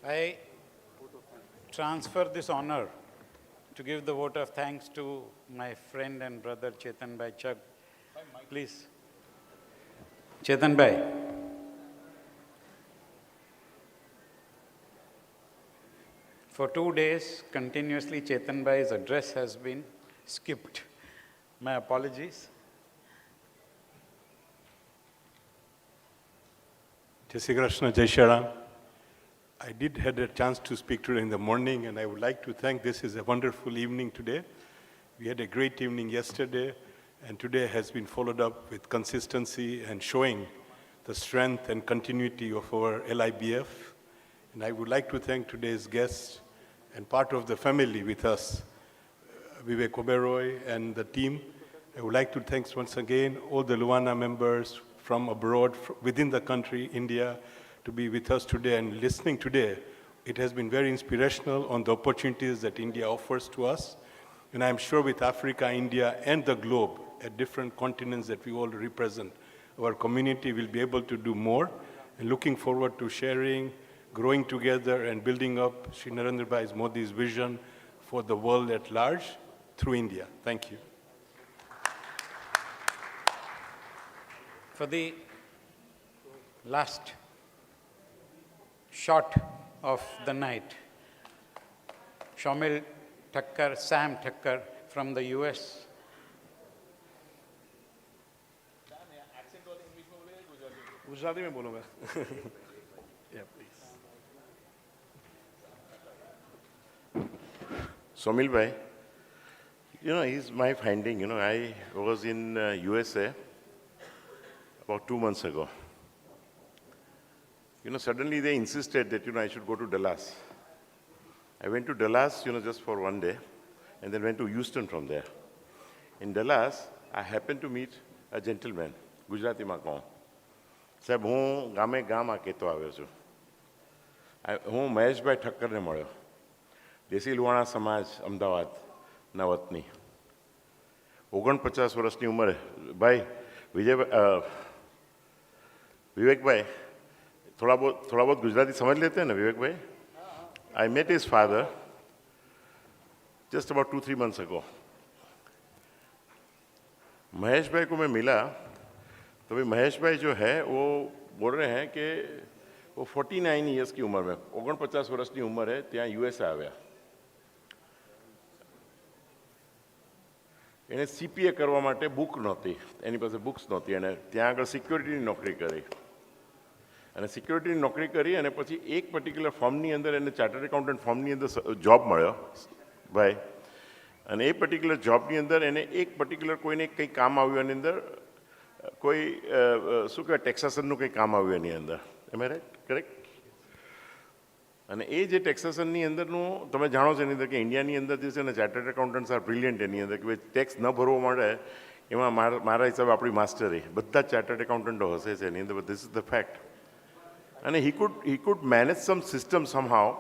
Speaker 13: I transfer this honor to give the vote of thanks to my friend and brother Chetan Bhai Chak. Please. Chetan Bhai. For 2 days, continuously, Chetan Bhai's address has been skipped. My apologies.
Speaker 14: Jai Shri Krishna, Jai Shri Ram. I did had a chance to speak today in the morning, and I would like to thank, this is a wonderful evening today. We had a great evening yesterday, and today has been followed up with consistency and showing the strength and continuity of our LIBF. And I would like to thank today's guests and part of the family with us, Vivek Oberoi and the team. I would like to thank once again all the Lohana members from abroad, within the country, India, to be with us today and listening today. It has been very inspirational on the opportunities that India offers to us. And I'm sure with Africa, India, and the globe, at different continents that we all represent, our community will be able to do more. And looking forward to sharing, growing together, and building up Shri Narendra Bhai Modi's vision for the world at large through India. Thank you.
Speaker 13: For the last shot of the night, Shomil Thakkar, Sam Thakkar from the US.
Speaker 6: Gujarati में बोलूँगा. Yeah, please. Somil bhai, he's my finding. I was in USA about 2 months ago. Suddenly they insisted that, I should go to Dallas. I went to Dallas, just for 1 day, and then went to Houston from there. In Dallas, I happened to meet a gentleman, Gujarati માં કહું. સાહેબ, હું ગામે ગામ આ કહેતો આવ્યો છું. હું મહેશભાઈ ઠક્કરને મળ્યો. દેશી લુહાણા સમાજ અમદાવાદના વતની. 49 વર્ષની ઉંમરે. ભાઈ, વિવેકભાઈ, थोड़ा बहुत गुजराती समझ लेते हैं ना विवेक भाई? I met his father just about 2-3 months ago. Mahesh भाई को मैं मिला तो भाई महेश भाई जो है वो बोल रहे हैं कि वो 49 ईयर्स की उम्र में 49 વર્ષની ઉંમરે ત્યાં યુએસએ આવ્યા. એણે CPA કરવા માટે બુક નહોતી, એની પાસે બુક્સ નહોતી, અને ત્યાં આગળ સિક્યોરિટીની નોકરી કરી, અને સિક્યોરિટીની નોકરી કરી અને પછી એક પર્ટિક્યુલર ફોર્મની અંદર એને ચાર્ટર્ડ એકાઉન્ટન્ટ ફોર્મની અંદર જોબ મળ્યો ભાઈ, અને એ પર્ટિક્યુલર જોબની અંદર એને એક પર્ટિક્યુલર કોઈને કંઈ કામ આવ્યું, એની અંદર કોઈ શું કહેવાય ટેક્સેશનનું કંઈ કામ આવ્યું એની અંદર, એમ રાઈટ કરેક્ટ? અને એ જે ટેક્સેશનની અંદરનું તમે જાણો છો એની અંદર કે ઇન્ડિયાની અંદર જે છે ને ચાર્ટર્ડ એકાઉન્ટન્ટ્સ આર બ્રિલિયન્ટ એની અંદર, કે ભાઈ ટેક્સ ન ભરવો મળે એમાં મારા હિસાબે આપણી માસ્ટરી બધા જ ચાર્ટર્ડ એકાઉન્ટન્ટો હશે છે એની અંદર, ધીસ ઇઝ ધ ફેક્ટ. અને he could manage some system somehow,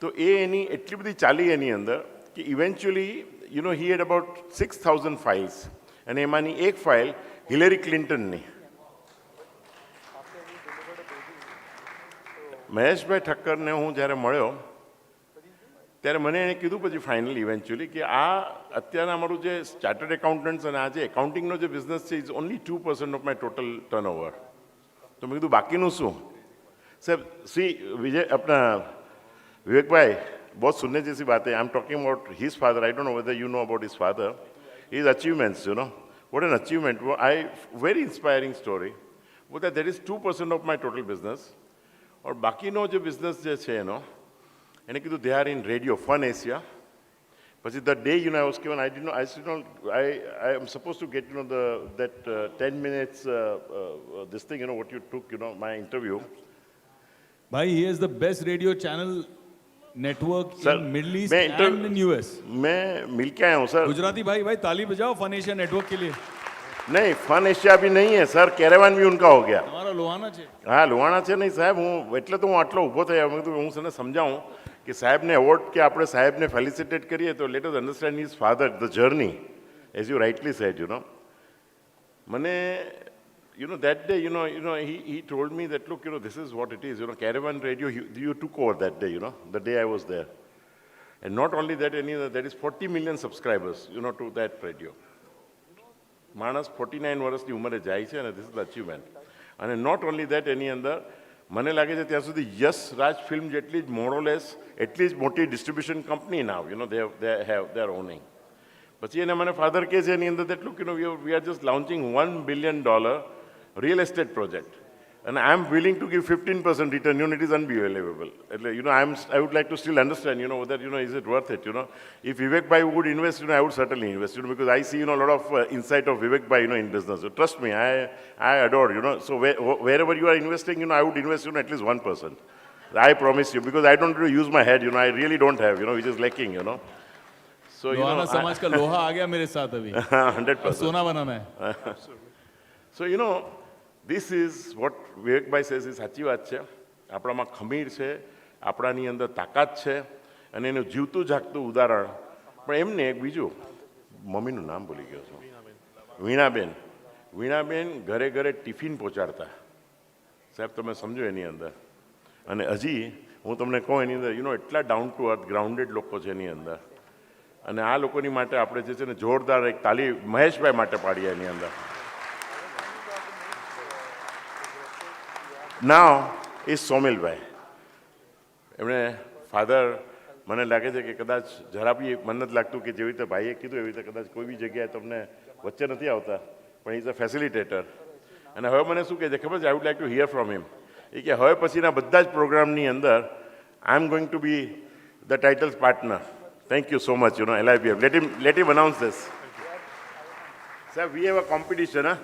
Speaker 6: તો એ એની એટલી બધી ચાલી એની અંદર કે eventually he had about 6,000 files, અને એમાંની એક ફાઇલ હિલેરી ક્લિન્ટનની. મહેશભાઈ ઠક્કરને હું જ્યારે મળ્યો ત્યારે મને એણે કીધું પછી ફાઇનલી ઇવેન્ચ્યુઅલી કે આ અત્યારના અમારું જે ચાર્ટર્ડ એકાઉન્ટન્ટ્સ અને આ જે એકાઉન્ટિંગનો જે બિઝનેસ છે is only 2% of my total turnover. તો મેં કીધું બાકીનું શું? સાહેબ શ્રી अपना विवेक भाई बहुत सुनने जैसी बात है. I am talking about his father. I don't know whether you know about his father. His achievements, you know, what an achievement. I very inspiring story. वो that is 2% of my total business. और बाकीनो जो business जे छे एनो एने कीधुं they are in radio fun Asia. પછી the day you know I was given, I did not, I am supposed to get, you know, that 10 minutes this thing, you know, what you took, you know, my interview.
Speaker 3: Bhai, he has the best radio channel network in Middle East and in US.
Speaker 6: मैं मिल के आया हूँ sir.
Speaker 3: Gujarati भाई ताली बजाओ fun Asia network के लिए.
Speaker 6: नहीं, फन एशिया भी नहीं है सर, कैरेवान भी उनका हो गया.
Speaker 3: हमारा लोहाना છે.
Speaker 6: हाँ, लोहाना છે નહીં સાહેબ. હું એટલે તો હું આટલો ઊભો થયો. મેં કીધું હું તને સમજાવું કે સાહેબને એવોર્ડ કે આપણે સાહેબને ફેલિસિટેટ કરીએ તો let us understand his father, the journey, as you rightly said, you know. મને you know, that day, he told me that, look, this is what it is, Caravan Radio, you took over that day, the day I was there. And not only that, there is 40 million subscribers, to that radio. Manas 49 વર્ષની ઉંમરે જાય છે, and this is the achievement. And not only that, એની અંદર મને લાગે છે ત્યાં સુધી યસ રાજ ફિલ્મ જેટલી જ more or less એટલી જ મોટી distribution company now, they are owning. પછી એને મને ફાધર કહે છે એની અંદર તેટલું કે we are just launching $1 billion real estate project, and I am willing to give 15% return. It is unbelievable. I would like to still understand, whether, is it worth it, If Vivek Bhai would invest, I would certainly invest, because I see, a lot of insight of Vivek Bhai, in business. So trust me, I adore, So wherever you are investing, I would invest, at least 1%. I promise you, because I don't use my head, I really don't have, which is lacking, So,
Speaker 3: Lohana समाज का लोहा आ गया मेरे साथ अभी.
Speaker 6: 100%.
Speaker 3: सोना बना मैं.
Speaker 6: So, this is what Vivek Bhai says is સાચી વાત છે. આપણામાં ખમીર છે, આપણાની અંદર તાકાત છે, અને એનું જીવતું જાગતું ઉદાહરણ. પણ એમને એક બીજું, મમ્મીનું નામ ભૂલી ગયો છું, વીણાબેન ઘરે ઘરે ટિફિન પહોંચાડતા. સાહેબ તમે સમજો એની અંદર. અને હજી હું તમને કહું એની અંદર એટલા ડાઉન ટુ અર્થ ગ્રાઉન્ડેડ લોકો છે એની અંદર. અને આ લોકોની માટે આપણે જે છે ને જોરદાર એક તાલી મહેશભાઈ માટે પાડીએ એની અંદર. નાવ એ સોમિલભાઈ, એમણે ફાધર, મને લાગે છે કે કદાચ જરા બી મને નથી લાગતું કે જેવી રીતે ભાઈએ કીધું એવી રીતે કદાચ કોઈ બી જગ્યાએ તમને વચ્ચે નથી આવતા, પણ ઇઝ અ ફેસિલિટેટર. અને હવે મને શું કહે છે ખબર છે? I would like to hear from him. એ કે હવે પછીના બધા જ પ્રોગ્રામની અંદર I am going to be the titles partner. Thank you so much, LIBF. Let him announce this. Sir, we have a competition, huh?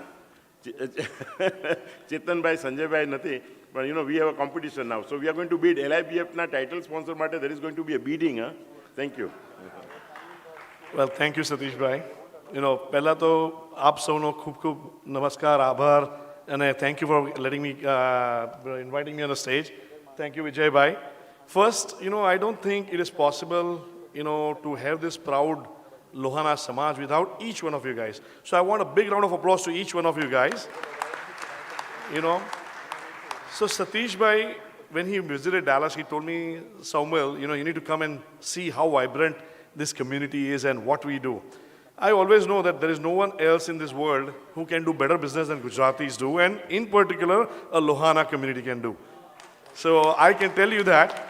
Speaker 6: Chetan bhai, Sanjay bhai, nothing. But, we have a competition now. So we are going to bid. LIBF na title sponsor mate, there is going to be a bidding, huh? Thank you.
Speaker 15: Well, thank you, Satish bhai. પહેલા તો આપ સૌનો ખૂબ ખૂબ નમસ્કાર, આભાર, અને thank you for letting me, inviting me on the stage. Thank you, Vijay bhai. First, I don't think it is possible to have this proud Lohana Samaj without each one of you guys. So I want a big round of applause to each one of you guys. So Satish bhai, when he visited Dallas, he told me, Samuel, you need to come and see how vibrant this community is and what we do. I always know that there is no one else in this world who can do better business than Gujaratis do, and in particular, a Lohana community can do. So I can tell you that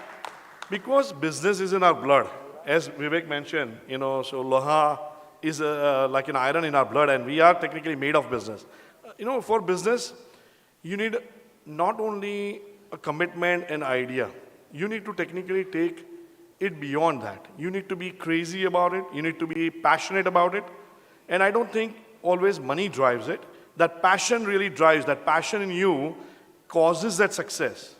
Speaker 15: because business is in our blood. As Vivek mentioned, so Loha is like an iron in our blood, and we are technically made of business. For business, you need not only a commitment and idea, you need to technically take it beyond that. You need to be crazy about it, you need to be passionate about it, and I don't think always money drives it. That passion really drives, that passion in you causes that success.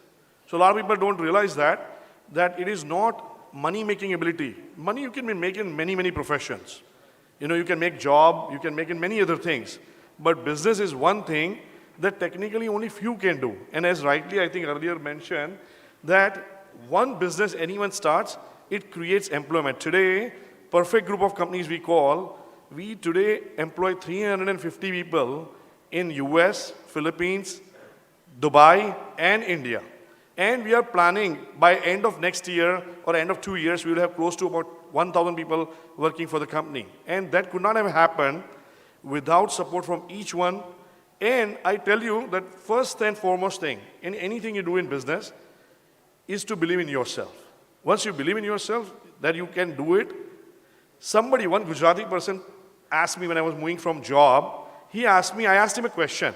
Speaker 15: So a lot of people don't realize that it is not money-making ability. Money you can make in many, many professions. You can make job, you can make in many other things. But business is one thing that technically only few can do. And as rightly, I think earlier mentioned, that one business anyone starts, it creates employment. Today, perfect group of companies we today employ 350 people in US, Philippines, Dubai, and India. And we are planning by end of next year or end of 2 years, we will have close to about 1,000 people working for the company. And that could not have happened without support from each one. And I tell you that first and foremost thing in anything you do in business is to believe in yourself. Once you believe in yourself that you can do it, one Gujarati person asked me when I was moving from job, I asked him a question.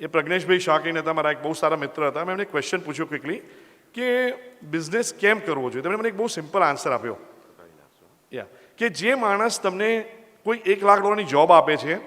Speaker 15: ये प्रज्ञेश भाई शाकिन હતા મારા એક બહુ સારા મિત્ર હતા મેં એમને ક્વેશ્ચન પૂછ્યો ક્વિકલી કે બિઝનેસ કેમ કરવો જોઈએ તેમણે મને એક બહુ સિમ્પલ આન્સર આપ્યો કે જે માણસ તમને કોઈ $1 લાખ જોબ આપે છે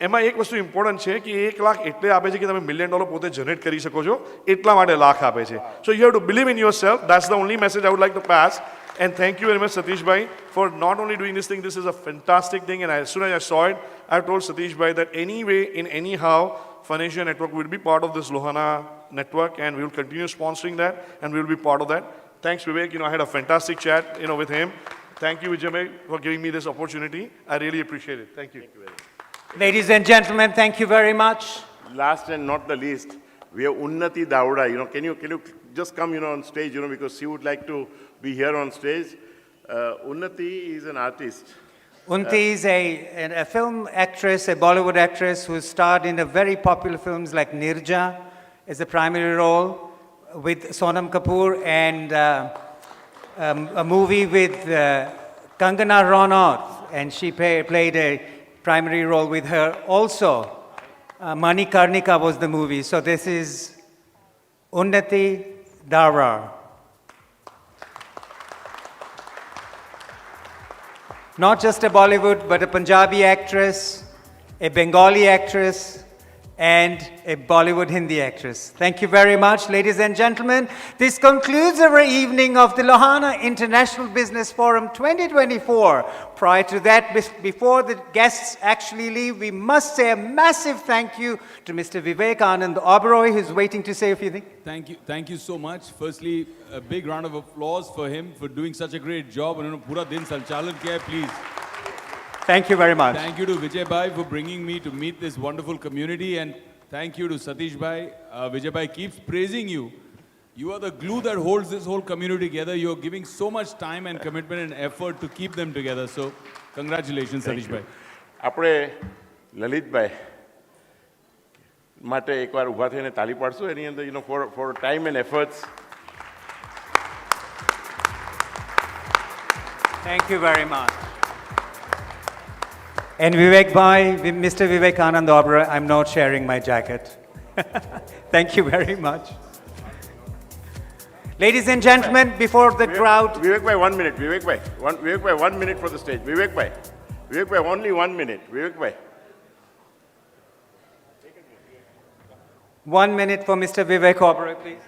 Speaker 15: એમાં એક વસ્તુ ઇમ્પોર્ટન્ટ છે કે $1 લાખ એટલે આપે છે કે તમે $1 મિલિયન પોતે જનરેટ કરી શકો છો એટલા માટે લાખ આપે છે so you have to believe in yourself that's the only message I would like two pass. And thank you very much, Satish Bhai, for not only doing this thing. This is a fantastic thing. And as soon as I saw it, I told Satish Bhai that anyway, in anyhow, Financial Network will be part of this Lohana network, and we will continue sponsoring that, and we will be part of that. Thanks, Vivek. I had a fantastic chat, with him. Thank you, Vijay Bhai, for giving me this opportunity. I really appreciate it. Thank you. Thank you very much.
Speaker 1: Ladies and gentlemen, thank you very much.
Speaker 6: Last and not the least, we have Unnati Dauda. Can you just come, on stage, because she would like to be here on stage. Unnati is an artist.
Speaker 1: Unnati is a film actress, a Bollywood actress who starred in a very popular films like Nirja as a primary role with Sonam Kapoor, and a movie with Kangana Ranaut, and she played a primary role with her also. Manikarnika was the movie. So this is Unnati Dauda. Not just a Bollywood, but a Punjabi actress, a Bengali actress, and a Bollywood Hindi actress. Thank you very much, ladies and gentlemen. This concludes our evening of the Lohana International Business Forum 2024. Prior to that, before the guests actually leave, we must say a massive thank you to Mr. Vivekanand Oberoi, who's waiting to say a few things.
Speaker 3: Thank you so much. Firstly, a big round of applause for him for doing such a great job. Pura din sanchalan kiya hai, please.
Speaker 1: Thank you very much.
Speaker 3: Thank you to Vijay Bhai for bringing me to meet this wonderful community, and thank you to Satish Bhai. Vijay Bhai keeps praising you. You are the glue that holds this whole community together. You are giving so much time and commitment and effort to keep them together. So, congratulations, Satish Bhai.
Speaker 6: આપણે લલિતભાઈ માટે એકવાર ઊભા થઈને તાળી પાડશું એની અંદર for time and efforts.
Speaker 1: Thank you very much. And Vivek Bhai, Mr. Vivekanand Oberoi, I'm not sharing my jacket. Thank you very much. Ladies and gentlemen, before the crowd...
Speaker 6: Vivek Bhai, 1 minute. Vivek Bhai, 1 minute for the stage. Vivek Bhai, only 1 minute. Vivek Bhai.
Speaker 1: 1 minute for Mr. Vivek Oberoi, please.